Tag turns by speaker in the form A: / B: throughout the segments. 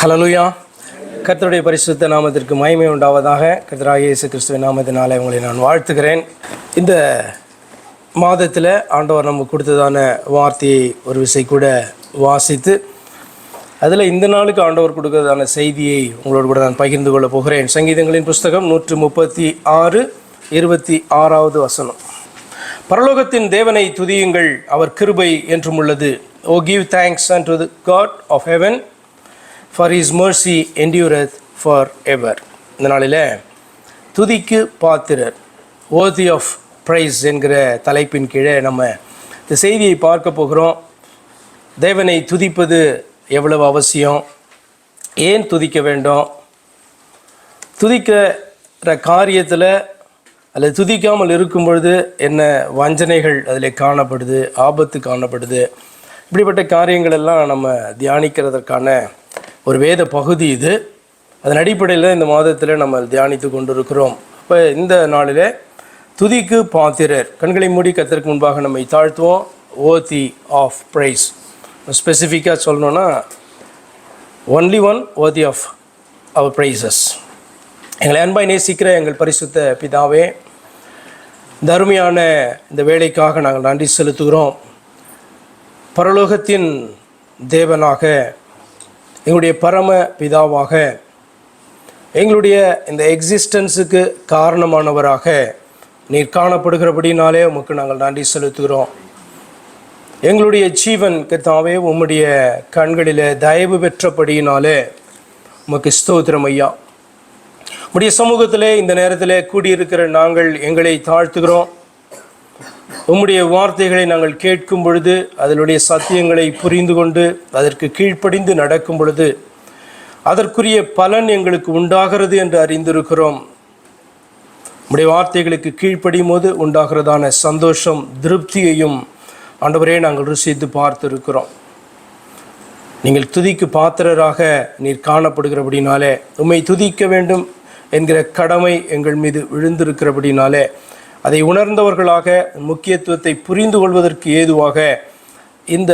A: ஹல்லேலூயா. கர்த்தருடைய பரிசுத்த நாமத்திற்கு மகிமை உண்டாவதாக. கர்த்தராகிய இயேசு கிறிஸ்துவின் நாமத்தினாலே உங்களை நான் வாழ்த்துகிறேன். இந்த மாதத்தில் ஆண்டவர் நமக்கு கொடுத்ததான வார்த்தையை ஒரு விசை கூட வாசித்து அதில் இந்த நாளுக்கு ஆண்டவர் கொடுக்கிறதான செய்தியை உங்களோடு கூட நான் பகிர்ந்து கொள்ளப் போகிறேன். சங்கீதங்களின் புஸ்தகம் 136:26 வசனம். பரலோகத்தின் தேவனை துதியுங்கள், அவர் கிருபை என்றும் உள்ளது. O give thanks unto the God of heaven, for his mercy endureth forever. இந்த நாளில் துதிக்கு பாத்திரர், worthy of praise என்கிற தலைப்பின் கீழே நம்ம இந்த செய்தியை பார்க்க போகிறோம். தேவனை துதிப்பது எவ்வளவு அவசியம், ஏன் துதிக்க வேண்டும், துதிக்கிற காரியத்தில் அல்லது துதிக்காமல் இருக்கும் பொழுது என்ன வஞ்சனைகள் அதில் காணப்படுது, ஆபத்து காணப்படுது, இப்படிப்பட்ட காரியங்கள் எல்லாம் நம்ம தியானிக்கிறதற்கான ஒரு வேத பகுதி இது. அதன் அடிப்படையில் இந்த மாதத்தில் நம்ம தியானித்து கொண்டிருக்கிறோம். இப்போ இந்த நாளில் துதிக்கு பாத்திரர், கண்களை மூடி கர்த்தருக்கு முன்பாக நம்மை தாழ்த்துவோம். worthy of praise, ஸ்பெசிஃபிக்காக சொல்லணுன்னா only one worthy of our praises. எங்களை அன்பாய் நேசிக்கிற எங்கள் பரிசுத்த பிதாவே, இந்த அருமையான இந்த வேலைக்காக நாங்கள் நன்றி செலுத்துகிறோம். பரலோகத்தின் தேவனாக, எங்களுடைய பரம பிதாவாக, எங்களுடைய இந்த எக்ஸிஸ்டன்ஸுக்கு காரணமானவராக நீர் காணப்படுகிறபடினாலே உமக்கு நாங்கள் நன்றி செலுத்துகிறோம். எங்களுடைய ஜீவன் கர்த்தாவே உம்முடைய கண்களில் தயவு பெற்றபடியினாலே உமக்கு ஸ்தோத்திரம் ஐயா. உம்முடைய சமூகத்திலே இந்த நேரத்தில் கூடியிருக்கிற நாங்கள் எங்களை தாழ்த்துகிறோம். உம்முடைய வார்த்தைகளை நாங்கள் கேட்கும் பொழுது, அதனுடைய சத்தியங்களை புரிந்து கொண்டு அதற்கு கீழ்ப்படிந்து நடக்கும் பொழுது அதற்குரிய பலன் எங்களுக்கு உண்டாகிறது என்று அறிந்திருக்கிறோம். உம்முடைய வார்த்தைகளுக்கு கீழ்ப்படியும் போது உண்டாகிறதான சந்தோஷம், திருப்தியையும் ஆண்டவரே நாங்கள் ருசித்து பார்த்திருக்கிறோம். நீங்கள் துதிக்கு பாத்திரராக நீர் காணப்படுகிறபடினாலே, உம்மை துதிக்க வேண்டும் என்கிற கடமை எங்கள் மீது விழுந்திருக்கிறபடினாலே, அதை உணர்ந்தவர்களாக முக்கியத்துவத்தை புரிந்து கொள்வதற்கு ஏதுவாக இந்த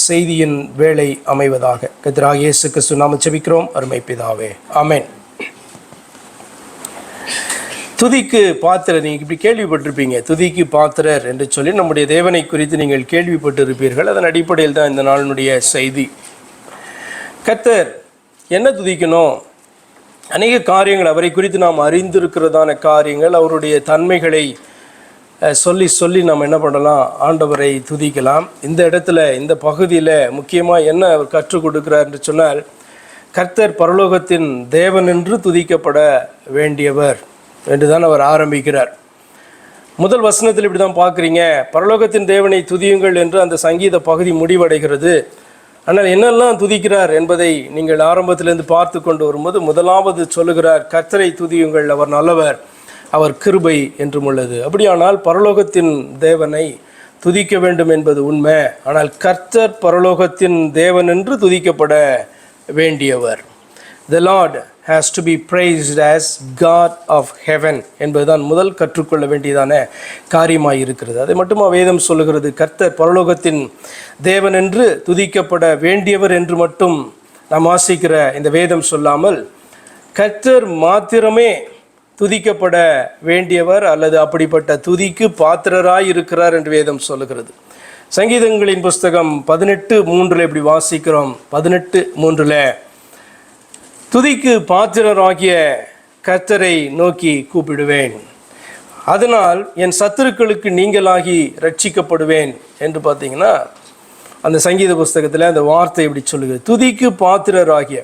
A: செய்தியின் வேலை அமைவதாக. கர்த்தராகிய இயேசு கிறிஸ்து நாமத்தில் ஜெபிக்கிறோம் அருமை பிதாவே, ஆமென். துதிக்கு பாத்திரர், நீங்கள் இப்படி கேள்விப்பட்டிருப்பீங்க, துதிக்கு பாத்திரர் என்று சொல்லி நம்முடைய தேவனை குறித்து நீங்கள் கேள்விப்பட்டிருப்பீர்கள். அதன் அடிப்படையில் தான் இந்த நாளினுடைய செய்தி. கர்த்தர் என்ன துதிக்கணும்? அநேக காரியங்கள் அவரை குறித்து நாம் அறிந்திருக்கிறதான காரியங்கள், அவருடைய தன்மைகளை சொல்லி நம்ம என்ன பண்ணலாம், ஆண்டவரை துதிக்கலாம். இந்த இடத்துல இந்த பகுதியில் முக்கியமாக என்ன அவர் கற்றுக் கொடுக்கிறார் என்று சொன்னால், கர்த்தர் பரலோகத்தின் தேவன் என்று துதிக்கப்பட வேண்டியவர் என்று தான் அவர் ஆரம்பிக்கிறார். முதல் வசனத்தில் இப்படி தான் பார்க்குறீங்க, பரலோகத்தின் தேவனை துதியுங்கள் என்று அந்த சங்கீத பகுதி முடிவடைகிறது. ஆனால் என்னெல்லாம் துதிக்கிறார் என்பதை நீங்கள் ஆரம்பத்திலிருந்து பார்த்து கொண்டு வரும்போது, முதலாவது சொல்லுகிறார், கர்த்தரை துதியுங்கள், அவர் நல்லவர், அவர் கிருபை என்றும் உள்ளது. அப்படியானால் பரலோகத்தின் தேவனை துதிக்க வேண்டும் என்பது உண்மை. ஆனால் கர்த்தர் பரலோகத்தின் தேவன் என்று துதிக்கப்பட வேண்டியவர். The Lord has to be praised as God of heaven என்பதுதான் முதல் கற்றுக்கொள்ள வேண்டியதான காரியமாக இருக்கிறது. அதை மட்டுமா வேதம் சொல்லுகிறது? கர்த்தர் பரலோகத்தின் தேவன் என்று துதிக்கப்பட வேண்டியவர் என்று மட்டும் நாம் வாசிக்கிற இந்த வேதம் சொல்லாமல், கர்த்தர் மாத்திரமே துதிக்கப்பட வேண்டியவர் அல்லது அப்படிப்பட்ட துதிக்கு பாத்திரராய் இருக்கிறார் என்று வேதம் சொல்லுகிறது. சங்கீதங்களின் புஸ்தகம் 18:3 இப்படி வாசிக்கிறோம். 18:3 துதிக்கு பாத்திரராகிய கர்த்தரை நோக்கி கூப்பிடுவேன், அதனால் என் சத்துருக்களுக்கு நீங்களாகி ரட்சிக்கப்படுவேன் என்று பார்த்தீங்கன்னா, அந்த சங்கீத புஸ்தகத்தில் அந்த வார்த்தை இப்படி சொல்லுகிறது, துதிக்கு பாத்திரராகிய.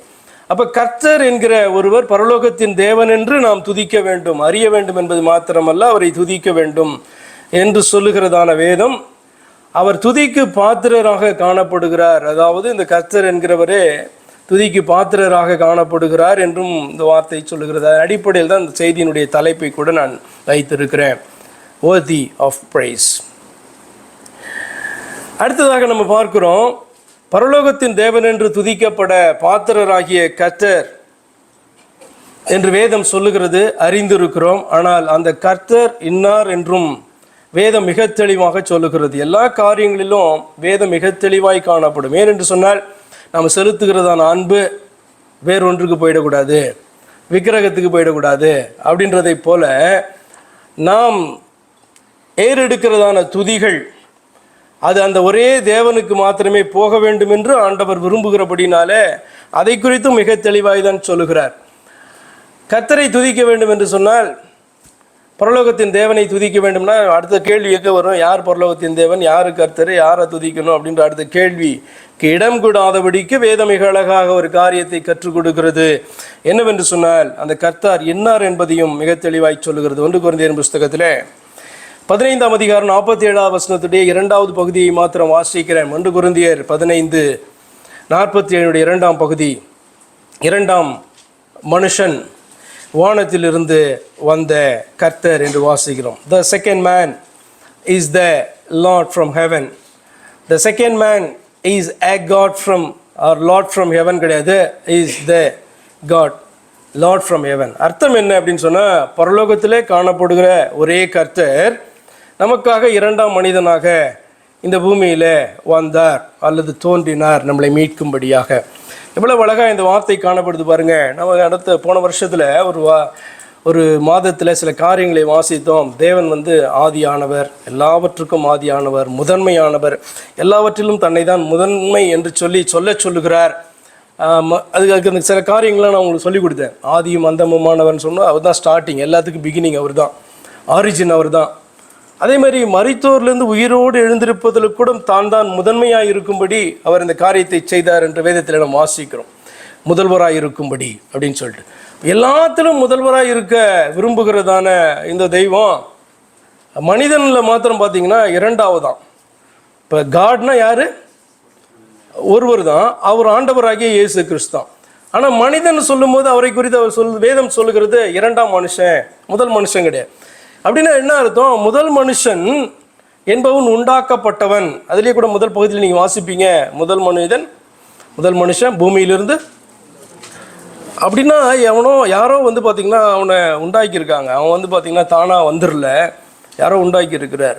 A: அப்போ கர்த்தர் என்கிற ஒருவர் பரலோகத்தின் தேவன் என்று நாம் துதிக்க வேண்டும், அறிய வேண்டும் என்பது மாத்திரமல்ல, அவரை துதிக்க வேண்டும் என்று சொல்லுகிறதான வேதம். அவர் துதிக்கு பாத்திரராக காணப்படுகிறார், அதாவது இந்த கர்த்தர் என்கிறவரே துதிக்கு பாத்திரராக காணப்படுகிறார் என்றும் இந்த வார்த்தை சொல்லுகிறது. அதன் அடிப்படையில் தான் இந்த செய்தியினுடைய தலைப்பை கூட நான் வைத்திருக்கிறேன், worthy of praise. அடுத்ததாக நம்ம பார்க்கிறோம், பரலோகத்தின் தேவன் என்று துதிக்கப்பட பாத்திரராகிய கர்த்தர் என்று வேதம் சொல்லுகிறது, அறிந்திருக்கிறோம். ஆனால் அந்த கர்த்தர் இன்னார் என்றும் வேதம் மிக தெளிவாக சொல்லுகிறது. எல்லா காரியங்களிலும் வேதம் மிக தெளிவாய் காணப்படும். ஏனென்று சொன்னால், நாம் செலுத்துகிறதான அன்பு, வேறொன்றுக்கு போயிடக்கூடாது, விக்கிரகத்துக்கு போயிடக்கூடாது அப்படின்றதை போல நாம் ஏறெடுக்கிறதான துதிகள் அது அந்த ஒரே தேவனுக்கு மாத்திரமே போக வேண்டும் என்று ஆண்டவர் விரும்புகிறபடினாலே அதை குறித்தும் மிக தெளிவாய் தான் சொல்லுகிறார். கர்த்தரை துதிக்க வேண்டும் என்று சொன்னால், பரலோகத்தின் தேவனை துதிக்க வேண்டும்னா அடுத்த கேள்வி எங்கே வரும்? யார் பரலோகத்தின் தேவன், யார் கர்த்தர், யாரை துதிக்கணும் அப்படின்ற அடுத்த கேள்விக்கு இடம் கூடாதபடிக்கு வேதம் மிக அழகாக ஒரு காரியத்தை கற்றுக் கொடுக்கிறது. என்னவென்று சொன்னால், அந்த கர்த்தர் என்னார் என்பதையும் மிக தெளிவாய் சொல்லுகிறது. 1 கொரிந்தியர் புஸ்தகத்தில் 15ஆம் அதிகாரம் 47ஆம் வசனத்துடைய 2வது பகுதியை மாத்திரம் வாசிக்கிறேன். 1 கொரிந்தியர் 15:47 2ஆம் பகுதி. 2ஆம் மனுஷன் வானத்திலிருந்து வந்த கர்த்தர் என்று வாசிக்கிறோம். The second man is the Lord from heaven. The second man is a God from, or Lord from heaven கிடையாது, is the God, Lord from heaven. அர்த்தம் என்ன அப்படின்னு சொன்னால், பரலோகத்திலே காணப்படுகிற ஒரே கர்த்தர் நமக்காக 2ஆம் மனிதனாக இந்த பூமியில் வந்தார் அல்லது தோன்றினார் நம்மளை மீட்கும்படியாக. எவ்வளவு அழகாக இந்த வார்த்தை காணப்படுது பாருங்க. நம்ம அடுத்த போன வருஷத்தில் ஒரு மாதத்தில் சில காரியங்களை வாசித்தோம். தேவன் ஆதியானவர், எல்லாவற்றுக்கும் ஆதியானவர், முதன்மையானவர், எல்லாவற்றிலும் தன்னை தான் முதன்மை என்று சொல்லுகிறார். அதுக்கு சில காரியங்கள்லாம் நான் உங்களுக்கு சொல்லிக் கொடுத்தேன். ஆதியும் அந்தமுமானவர்னு சொன்னால் அவர் தான் ஸ்டார்டிங், எல்லாத்துக்கும் பிகினிங் அவர் தான், ஆரிஜின் அவர் தான். அதே மாதிரி மரித்தோர்லேருந்து உயிரோடு எழுந்திருப்பதில் கூட தான் முதன்மையாக இருக்கும்படி அவர் இந்த காரியத்தை செய்தார் என்று வேதத்தில் நம்ம வாசிக்கிறோம். முதல்வராக இருக்கும்படி அப்படின்னு சொல்லிட்டு எல்லாத்திலும் முதல்வராக இருக்க விரும்புகிறதான இந்த தெய்வம் மனிதனில் மாத்திரம் பார்த்தீங்கன்னா 2ஆவதான். இப்போ காட்னா யார்? ஒருவர் தான், அவர் ஆண்டவராகிய இயேசு கிறிஸ்து தான். ஆனால் மனிதன் சொல்லும் போது அவரை குறித்து அவர் வேதம் சொல்லுகிறது 2ஆம் மனுஷன், முதல் மனுஷன் கிடையாது. அப்படின்னா என்ன அர்த்தம்? முதல் மனுஷன் என்பவன் உண்டாக்கப்பட்டவன். அதுலேயே கூட முதல் பகுதியில் நீங்கள் வாசிப்பீங்க, முதல் மனுஷன் பூமியிலிருந்து. அப்படின்னா யாரோ பார்த்திங்கன்னா அவனை உண்டாக்கியிருக்காங்க. அவன் பார்த்திங்கன்னா தானாக வந்துடல, யாரோ உண்டாக்கி இருக்கிறார்.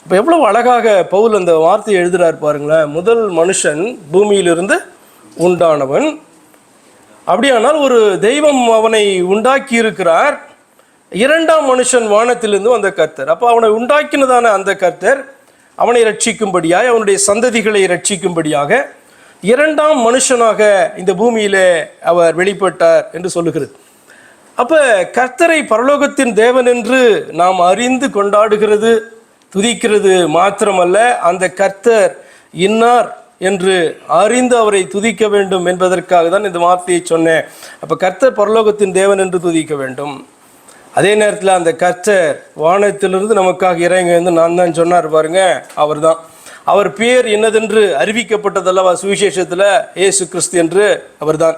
A: இப்போ எவ்வளோ அழகாக பவுல் அந்த வார்த்தையை எழுதுகிறார் பாருங்களேன். முதல் மனுஷன் பூமியிலிருந்து உண்டானவன். அப்படியானால் ஒரு தெய்வம் அவனை உண்டாக்கி இருக்கிறார். 2ஆம் மனுஷன் வானத்திலிருந்து வந்த கர்த்தர். அப்போ அவனை உண்டாக்கினதான அந்த கர்த்தர் அவனை ரட்சிக்கும்படியாக, அவனுடைய சந்ததிகளை ரட்சிக்கும்படியாக 2ஆம் மனுஷனாக இந்த பூமியிலே அவர் வெளிப்பட்டார் என்று சொல்லுகிறது. அப்போ கர்த்தரை பரலோகத்தின் தேவன் என்று நாம் அறிந்து கொண்டாடுகிறது, துதிக்கிறது மாத்திரமல்ல, அந்த கர்த்தர் இன்னார் என்று அறிந்து அவரை துதிக்க வேண்டும் என்பதற்காக தான் இந்த வார்த்தையை சொன்னேன். அப்போ கர்த்தர் பரலோகத்தின் தேவன் என்று துதிக்க வேண்டும். அதே நேரத்தில் அந்த கர்த்தர் வானத்திலிருந்து நமக்காக இறங்கி நான் தான் சொன்னார் பாருங்க, அவர் தான். அவர் பேர் என்னதென்று அறிவிக்கப்பட்டதல்லவா சுவிசேஷத்தில், இயேசு கிறிஸ்து என்று அவர் தான்.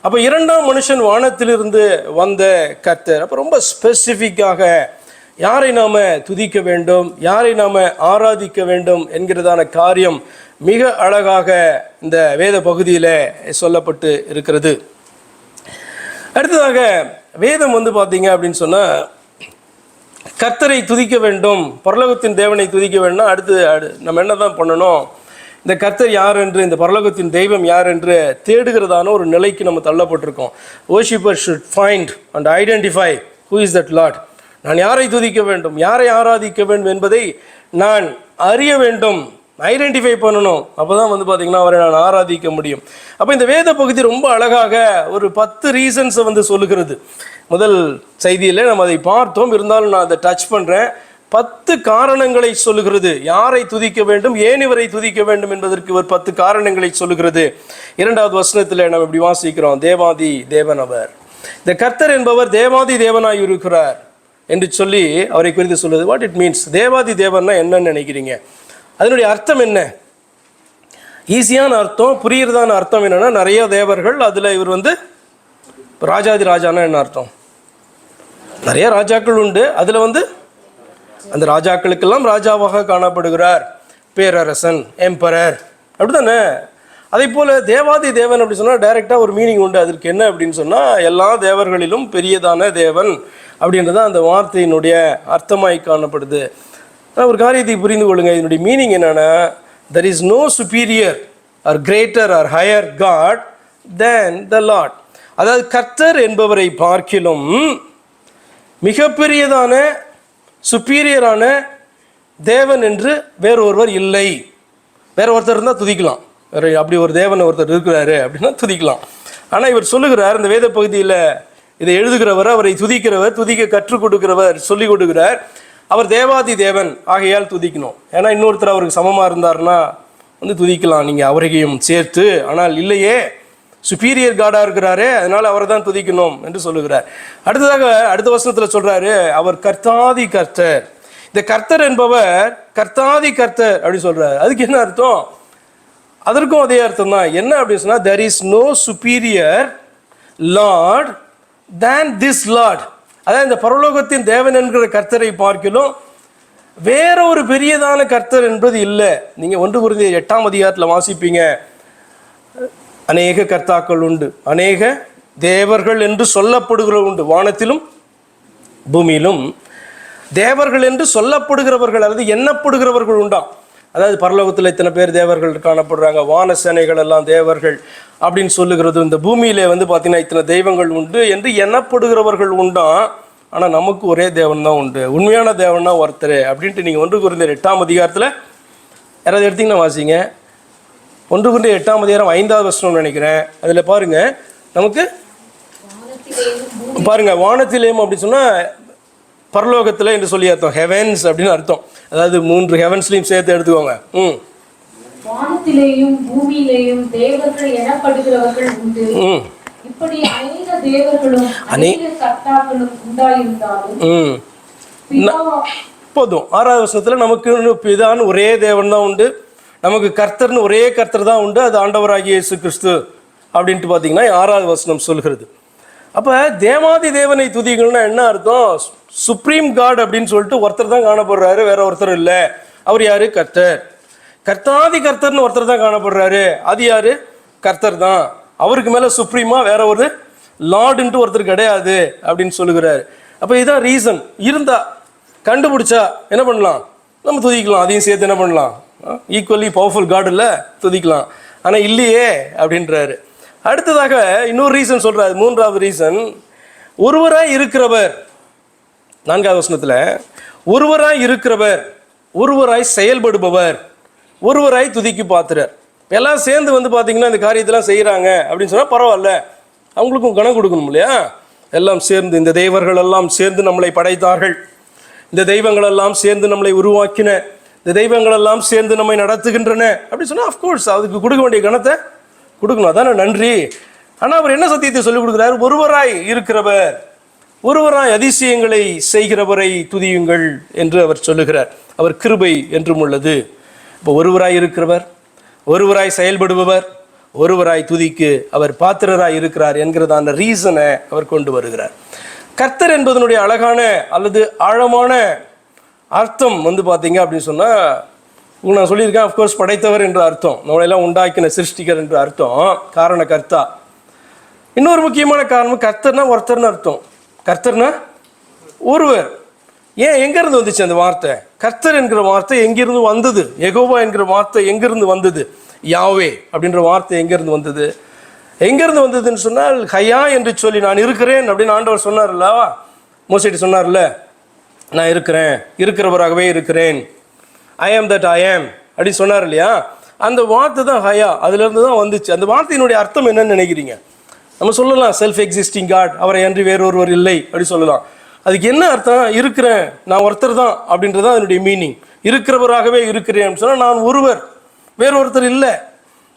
A: அப்போ 2ஆம் மனுஷன் வானத்திலிருந்து வந்த கர்த்தர். அப்போ ரொம்ப ஸ்பெசிஃபிக்காக யாரை நாம் துதிக்க வேண்டும், யாரை நாம் ஆராதிக்க வேண்டும் என்கிறதான காரியம் மிக அழகாக இந்த வேத பகுதியில் சொல்லப்பட்டு இருக்கிறது. அடுத்ததாக வேதம் பார்த்தீங்க அப்படின்னு சொன்னால், கர்த்தரை துதிக்க வேண்டும், பரலோகத்தின் தேவனை துதிக்க வேண்டும்னா அடுத்து நம்ம என்ன தான் பண்ணணும்? இந்த கர்த்தர் யார் என்று, இந்த பரலோகத்தின் தெய்வம் யார் என்று தேடுகிறதான ஒரு நிலைக்கு நம்ம தள்ளப்பட்டிருக்கோம். worshipper should find and identify who is that Lord. நான் யாரை துதிக்க வேண்டும், யாரை ஆராதிக்க வேண்டும் என்பதை நான் அறிய வேண்டும், ஐடென்டிஃபை பண்ணணும். அப்போ தான் பார்த்தீங்கன்னா அவரை நான் ஆராதிக்க முடியும். அப்போ இந்த வேத பகுதி ரொம்ப அழகாக ஒரு 10 ரீசன்ஸை சொல்லுகிறது. முதல் செய்தியில் நம்ம அதை பார்த்தோம், இருந்தாலும் நான் அதை டச் பண்ணுறேன். 10 காரணங்களை சொல்லுகிறது யாரை துதிக்க வேண்டும், ஏன் இவரை துதிக்க வேண்டும் என்பதற்கு ஒரு 10 காரணங்களை சொல்லுகிறது. 2வது வசனத்தில் நம்ம இப்படி வாசிக்கிறோம், தேவாதி தேவன் அவர். இந்த கர்த்தர் என்பவர் தேவாதி தேவனாய் இருக்கிறார் என்று சொல்லி அவரை குறித்து சொல்லுது. What it means? தேவாதி தேவன்னா என்னன்னு நினைக்கிறீங்க? அதனுடைய அர்த்தம் என்ன? ஈஸியான அர்த்தம், புரியுறதான அர்த்தம் என்னன்னா, நிறைய தேவர்கள், அதில் இவர் ராஜாதி ராஜானா என்ன அர்த்தம்? நிறைய ராஜாக்கள் உண்டு, அதில் அந்த ராஜாக்களுக்கெல்லாம் ராஜாவாக காணப்படுகிறார், பேரரசன், எம்பரர், அப்படித்தானே? அதே போல் தேவாதி தேவன் அப்படி சொன்னால் டைரெக்டாக ஒரு மீனிங் உண்டு. அதற்கு என்ன அப்படின்னு சொன்னால், எல்லா தேவர்களிலும் பெரியதான தேவன் அப்படின்றது அந்த வார்த்தையினுடைய அர்த்தமாய் காணப்படுது. ஒரு காரியத்தை புரிந்து கொள்ளுங்க, இதனுடைய மீனிங் என்னன்னா, there is no superior or greater or higher God than the Lord. அதாவது கர்த்தர் என்பவரை பார்க்கிலும் மிகப்பெரியதான சுப்பீரியரான தேவன் என்று வேறு ஒருவர் இல்லை. வேற ஒருத்தர் இருந்தால் துதிக்கலாம், வேற அப்படி ஒரு தேவன் ஒருத்தர் இருக்கிறாரு அப்படின்னா துதிக்கலாம். ஆனால் இவர் சொல்லுகிறார், இந்த வேத பகுதியில் இதை எழுதுகிறவர், அவரை துதிக்கிறவர், துதிக்க கற்றுக் கொடுக்கிறவர், சொல்லிக் கொடுக்கிறார். அவர் தேவாதி தேவன் ஆகையால் துதிக்கணும். ஏன்னா இன்னொருத்தர் அவருக்கு சமமாக இருந்தார்னா துதிக்கலாம் நீங்கள் அவரையும் சேர்த்து. ஆனால் இல்லையே, சுப்பீரியர் காடாக இருக்கிறாரே, அதனால் அவரை தான் துதிக்கணும் என்று சொல்லுகிறார். அடுத்ததாக அடுத்த வசனத்தில் சொல்கிறாரு, அவர் கர்த்தாதி கர்த்தர். இந்த கர்த்தர் என்பவர் கர்த்தாதி கர்த்தர் அப்படி சொல்கிறார். அதுக்கு என்ன அர்த்தம்? அதற்கும் அதே அர்த்தம் தான். என்ன அப்படின்னு சொன்னால், there is no superior lord than this lord. அதாவது இந்த பரலோகத்தின் தேவன் என்கிற கர்த்தரை பார்க்கிலும் வேற ஒரு பெரியதான கர்த்தர் என்பது இல்லை. நீங்கள் 1 கொரிந்தியர் 8ஆம் அதிகாரத்தில் வாசிப்பீங்க, அநேக கர்த்தாக்கள் உண்டு, அநேக தேவர்கள் என்று சொல்லப்படுகிற உண்டு, வானத்திலும் பூமியிலும் தேவர்கள் என்று சொல்லப்படுகிறவர்கள் அல்லது எண்ணப்படுகிறவர்கள் உண்டாம். அதாவது பரலோகத்தில் இத்தனை பேர் தேவர்கள் காணப்படுறாங்க, வான சேனைகள் எல்லாம் தேவர்கள் அப்படின்னு சொல்லுகிறது. இந்த பூமியிலே பார்த்தீங்கன்னா இத்தனை தெய்வங்கள் உண்டு என்று எண்ணப்படுகிறவர்கள் உண்டாம். ஆனால் நமக்கு ஒரே தேவன் தான் உண்டு, உண்மையான தேவன் தான் ஒருத்தர் அப்படின்ட்டு நீங்கள் 1 கொரிந்தியர் 8ஆம் அதிகாரத்தில் யாராவது எடுத்தீங்கன்னா வாசிங்க. 1 கொரிந்தியர் 8ஆம் அதிகாரம் 5வது வசனம் நினைக்கிறேன். அதில் பாருங்க, நமக்கு பாருங்க, வானத்திலேயும் அப்படி சொன்னால் பரலோகத்தில் என்று சொல்லி அர்த்தம், ஹெவன்ஸ் அப்படின்னு அர்த்தம். அதாவது 3 ஹெவன்ஸ்லையும் சேர்த்து எடுத்துக்கோங்க.
B: வானத்திலேயும் பூமியிலேயும் தேவர்கள் எனப்படுகிறவர்கள் உண்டு. இப்படி அநேக தேவர்களும் அநேக கர்த்தாக்களும் உண்டாயிருந்தாலும்
A: போதும். 6வது வசனத்தில் நமக்கு பிதான்னு ஒரே தேவன் தான் உண்டு, நமக்கு கர்த்தர்னு ஒரே கர்த்தர் தான் உண்டு, அது ஆண்டவராகிய இயேசு கிறிஸ்து அப்படின்ட்டு பார்த்தீங்கன்னா 6வது வசனம் சொல்கிறது. அப்போ தேவாதி தேவனை துதிக்கணும்னா என்ன அர்த்தம்? சுப்ரீம் காட் அப்படின்னு சொல்லிட்டு ஒருத்தர் தான் காணப்படுறாரு, வேற ஒருத்தர் இல்லை. அவர் யாரு? கர்த்தர். கர்த்தாதி கர்த்தர்னு ஒருத்தர் தான் காணப்படுறாரு, அது யாரு? கர்த்தர் தான். அவருக்கு மேலே சுப்ரீமா வேற ஒரு லார்டுன்ட்டு ஒருத்தர் கிடையாது அப்படின்னு சொல்லுகிறாரு. அப்போ இதுதான் ரீசன். இருந்தா கண்டுபிடிச்சா என்ன பண்ணலாம்? நம்ம துதிக்கலாம், அதையும் சேர்த்து என்ன பண்ணலாம்? ஈக்குவலி பவர்ஃபுல் காட் இல்லை, துதிக்கலாம். ஆனால் இல்லையே அப்படின்றாரு. அடுத்ததாக இன்னொரு ரீசன் சொல்றாரு, 3வது ரீசன், ஒருவராய் இருக்கிறவர். 4வது வசனத்தில் ஒருவராய் இருக்கிறவர், ஒருவராய் செயல்படுபவர், ஒருவராய் துதிக்கு பாத்திரர். எல்லாம் சேர்ந்து பார்த்தீங்கன்னா இந்த காரியத்தெல்லாம் செய்கிறாங்க அப்படின்னு சொன்னால் பரவாயில்ல, அவங்களுக்கும் கணக்கு கொடுக்கணும் இல்லையா? எல்லாம் சேர்ந்து, இந்த தெய்வர்கள் எல்லாம் சேர்ந்து நம்மளை படைத்தார்கள், இந்த தெய்வங்கள் எல்லாம் சேர்ந்து நம்மளை உருவாக்கின, இந்த தெய்வங்கள் எல்லாம் சேர்ந்து நம்மை நடத்துகின்றன அப்படின்னு சொன்னால் அஃப்கோர்ஸ் அதுக்கு கொடுக்க வேண்டிய கணத்தை கொடுக்கணும், அதானே நன்றி. ஆனால் அவர் என்ன சத்தியத்தை சொல்லிக் கொடுக்குறாரு? ஒருவராய் இருக்கிறவர், ஒருவராய் அதிசயங்களை செய்கிறவரை துதியுங்கள் என்று அவர் சொல்லுகிறார். அவர் கிருபை என்றும் உள்ளது. இப்போ ஒருவராய் இருக்கிறவர், ஒருவராய் செயல்படுபவர், ஒருவராய் துதிக்கு அவர் பாத்திரராய் இருக்கிறார் என்கிறதான ரீசனை அவர் கொண்டு வருகிறார். கர்த்தர் என்பதனுடைய அழகான அல்லது ஆழமான அர்த்தம் பார்த்தீங்க அப்படின்னு சொன்னால், நான் சொல்லியிருக்கேன், அஃப்கோர்ஸ் படைத்தவர் என்ற அர்த்தம், நம்மளெல்லாம் உண்டாக்கின சிருஷ்டிகர் என்ற அர்த்தம், காரண கர்த்தா. இன்னொரு முக்கியமான காரணம், கர்த்தர்னா ஒருத்தர்னு அர்த்தம். கர்த்தர்னா ஒருவர். ஏன் எங்கேருந்து வந்துச்சு அந்த வார்த்தை? கர்த்தர் என்கிற வார்த்தை எங்கிருந்து வந்தது? யெகோவா என்கிற வார்த்தை எங்கிருந்து வந்தது? யாவே அப்படின்ற வார்த்தை எங்கேருந்து வந்தது? எங்கேருந்து வந்ததுன்னு சொன்னால், ஹையா என்று சொல்லி நான் இருக்கிறேன் அப்படின்னு ஆண்டவர் சொன்னார்ல, மோசேட்டு சொன்னார்ல, நான் இருக்கிறேன், இருக்கிறவராகவே இருக்கிறேன், ஐ ஆம் தட் ஐ ஆம் அப்படின்னு சொன்னார் இல்லையா? அந்த வார்த்தை தான் ஹயா, அதுலேருந்து தான் வந்துச்சு. அந்த வார்த்தையினுடைய அர்த்தம் என்னன்னு நினைக்கிறீங்க? நம்ம சொல்லலாம் செல்ஃப் எக்ஸிஸ்டிங் காட், அவரை அன்றி வேறொருவர் இல்லை அப்படி சொல்லலாம். அதுக்கு என்ன அர்த்தம்? இருக்கிறேன், நான் ஒருத்தர் தான் அப்படின்றது தான் அதனுடைய மீனிங். இருக்கிறவராகவே இருக்கிறேன் அப்படின்னு சொன்னால் நான் ஒருவர், வேறொருத்தர் இல்லை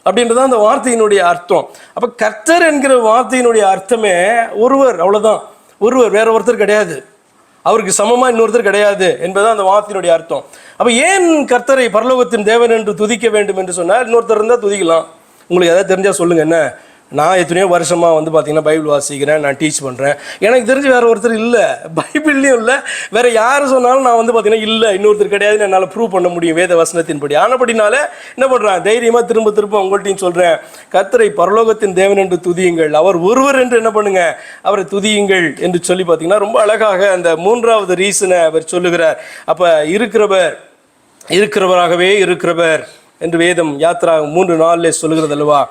A: அப்படின்றதான் அந்த வார்த்தையினுடைய அர்த்தம். அப்போ கர்த்தர் என்கிற வார்த்தையினுடைய அர்த்தமே ஒருவர், அவ்வளோதான். ஒருவர், வேற ஒருத்தர் கிடையாது, அவருக்கு சமமாக இன்னொருத்தர் கிடையாது என்பதுதான் அந்த வார்த்தையினுடைய அர்த்தம். அப்போ ஏன் கர்த்தரை பரலோகத்தின் தேவன் என்று துதிக்க வேண்டும் என்று சொன்னால், இன்னொருத்தர் இருந்தால் துதிக்கலாம். உங்களுக்கு எதாவது தெரிஞ்சால் சொல்லுங்கள். என்ன, நான் எத்தனையோ வருஷமாக பார்த்தீங்கன்னா பைபிள் வாசிக்கிறேன், நான் டீச் பண்ணுறேன், எனக்கு தெரிஞ்சு வேறு ஒருத்தர் இல்லை, பைபிள்லேயும் இல்லை, வேறு யார் சொன்னாலும் நான் பார்த்தீங்கன்னா இல்லை, இன்னொருத்தர் கிடையாதுன்னு என்னால் ப்ரூவ் பண்ண முடியும் வேத வசனத்தின்படி. ஆனபடினால என்ன பண்ணுறேன், தைரியமாக திரும்ப உங்கள்கிட்டையும் சொல்கிறேன், கர்த்தரை பரலோகத்தின் தேவன் என்று துதியுங்கள், அவர் ஒருவர் என்று என்ன பண்ணுங்க, அவரை துதியுங்கள் என்று சொல்லி பார்த்தீங்கன்னா ரொம்ப அழகாக அந்த 3வது ரீசனை அவர் சொல்லுகிறார். அப்போ இருக்கிறவராகவே இருக்கிறவர் என்று வேதம் யாத்ரா 3:4 சொல்லுகிறது அல்லவா?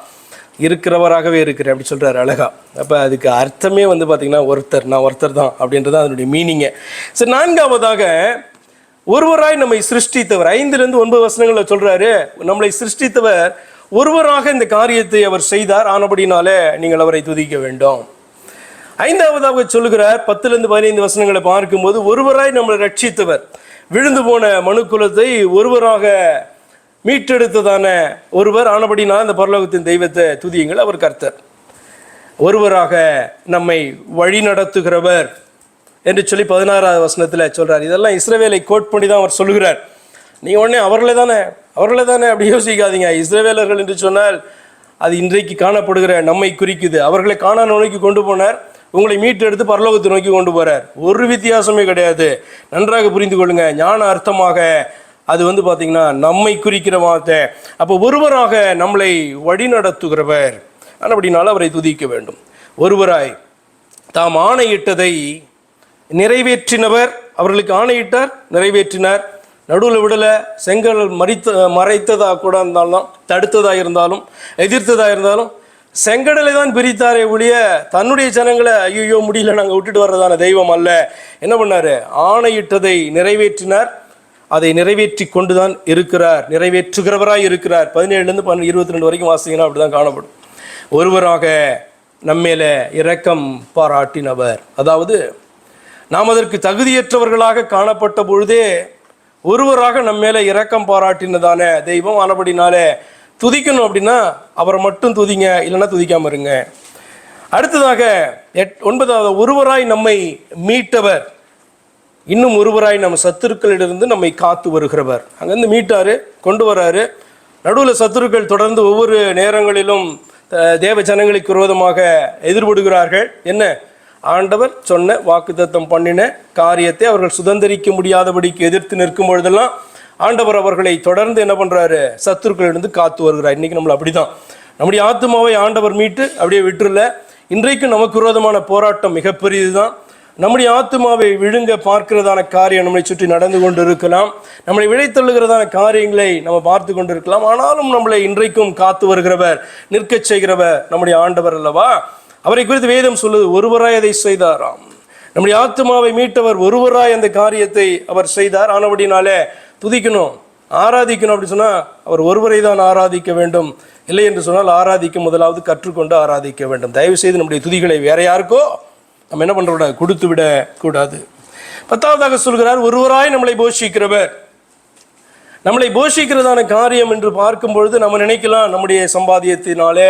A: இருக்கிறவராகவே இருக்கிறேன் அப்படி சொல்கிறார் அழகா. அப்போ அதுக்கு அர்த்தமே வந்து பார்த்திங்கன்னா நான் ஒருத்தர் தான் அப்படின்றது அதனுடைய மீனிங்க. சரி, நான்காவதாக ஒருவராய் நம்மை சிருஷ்டித்தவர். 5-9 வசனங்களில் சொல்கிறாரு, நம்மளை சிருஷ்டித்தவர் ஒருவராக இந்த காரியத்தை அவர் செய்தார், ஆனபடினாலே நீங்கள் அவரை துதிக்க வேண்டும். 5ஆவதாக சொல்லுகிறார் 10-15 வசனங்களை பார்க்கும்போது, ஒருவராய் நம்மளை ரட்சித்தவர், விழுந்து போன மனுக்குலத்தை ஒருவராக மீட்டெடுத்ததான ஒருவர், ஆனபடினால் இந்த பரலோகத்தின் தெய்வத்தை துதியுங்கள், அவர் கர்த்தர். ஒருவராக நம்மை வழி நடத்துகிறவர் என்று சொல்லி 16ஆவது வசனத்தில் சொல்றார். இதெல்லாம் இஸ்ரவேலை கோட் பண்ணி தான் அவர் சொல்லுகிறார். நீங்கள் உடனே அவர்களே தானே அப்படி யோசிக்காதீங்க. இஸ்ரவேலர்கள் என்று சொன்னால் அது இன்றைக்கு காணப்படுகிற நம்மை குறிக்குது. அவர்களை கானான் நோக்கி கொண்டு போனார், உங்களை மீட்டெடுத்து பரலோகத்தை நோக்கி கொண்டு போறார். ஒரு வித்தியாசமே கிடையாது. நன்றாக புரிந்து கொள்ளுங்க. ஞான அர்த்தமாக அது வந்து பார்த்தீங்கன்னா நம்மை குறிக்கிற வார்த்தை. அப்போ ஒருவராக நம்மளை வழி நடத்துகிறவர், அப்படினால அவரை துதிக்க வேண்டும். ஒருவராய் தாம் ஆணையிட்டதை நிறைவேற்றினவர். அவர்களுக்கு ஆணையிட்டார், நிறைவேற்றினார். நடுவில் விடலை. செங்கல் மறைத்ததாக கூட இருந்தாலும், தடுத்ததாக இருந்தாலும், எதிர்த்ததாக இருந்தாலும், செங்கடலை தான் பிரித்தாரே ஒழிய தன்னுடைய ஜனங்களை ஐயோ முடியல நாங்கள் விட்டுட்டு வர்றதான தெய்வம் அல்ல. என்ன பண்ணார்? ஆணையிட்டதை நிறைவேற்றினார். அதை நிறைவேற்றி கொண்டு தான் இருக்கிறார், நிறைவேற்றுகிறவராய் இருக்கிறார். 17-22 வரைக்கும் வாசிங்கன்னா அப்படிதான் காணப்படும். ஒருவராக நம்மேல இரக்கம் பாராட்டினவர். அதாவது நாம் அதற்கு தகுதியற்றவர்களாக காணப்பட்ட பொழுதே ஒருவராக நம்ம மேலே இரக்கம் பாராட்டினதான தெய்வம். ஆனபடினாலே துதிக்கணும் அப்படின்னா அவரை மட்டும் துதிங்க, இல்லைன்னா துதிக்காம இருங்க. அடுத்ததாக 9வது, ஒருவராய் நம்மை மீட்டவர். இன்னும் ஒருவராய் நம்ம சத்துருக்களிலிருந்து நம்மை காத்து வருகிறவர். அங்கேருந்து மீட்டாரு, கொண்டு வராரு. நடுவில் சத்துருக்கள் தொடர்ந்து ஒவ்வொரு நேரங்களிலும் தேவ ஜனங்களுக்கு விரோதமாக எதிர்படுகிறார்கள். என்ன? ஆண்டவர் சொன்ன வாக்குத்தத்தம் பண்ணின காரியத்தை அவர்கள் சுதந்திரிக்க முடியாதபடிக்கு எதிர்த்து நிற்கும் பொழுதெல்லாம் ஆண்டவர் அவர்களை தொடர்ந்து என்ன பண்ணுறாரு? சத்துருக்களிலிருந்து காத்து வருகிறார். இன்றைக்கி நம்மளை அப்படி தான், நம்முடைய ஆத்துமாவை ஆண்டவர் மீட்டு அப்படியே விட்டுருல. இன்றைக்கு நமக்கு விரோதமான போராட்டம் மிகப்பெரியது தான். நம்முடைய ஆத்துமாவை விழுங்க பார்க்கிறதான காரியம் நம்மளை சுற்றி நடந்து கொண்டு இருக்கலாம். நம்மளை விழைத்தள்ளுகிறதான காரியங்களை நம்ம பார்த்து கொண்டு இருக்கலாம். ஆனாலும் நம்மளை இன்றைக்கும் காத்து வருகிறவர், நிற்கச் செய்கிறவர் நம்முடைய ஆண்டவர் அல்லவா? அவரை குறித்து வேதம் சொல்லுது, ஒருவராய் அதை செய்தாராம். நம்முடைய ஆத்துமாவை மீட்டவர் ஒருவராய் அந்த காரியத்தை அவர் செய்தார். ஆனபடினாலே துதிக்கணும், ஆராதிக்கணும். அப்படி சொன்னால் அவர் ஒருவரை தான் ஆராதிக்க வேண்டும். இல்லை என்று சொன்னால் ஆராதிக்க முதலாவது கற்றுக்கொண்டு ஆராதிக்க வேண்டும். தயவு செய்து நம்முடைய துதிகளை வேற யாருக்கோ நம்ம என்ன பண்ணுறோட கொடுத்து விட கூடாது. 10ஆவதாக சொல்கிறார், ஒருவராய் நம்மளை போஷிக்கிறவர். நம்மளை போஷிக்கிறதான காரியம் என்று பார்க்கும் பொழுது நம்ம நினைக்கலாம், நம்முடைய சம்பாதியத்தினாலே,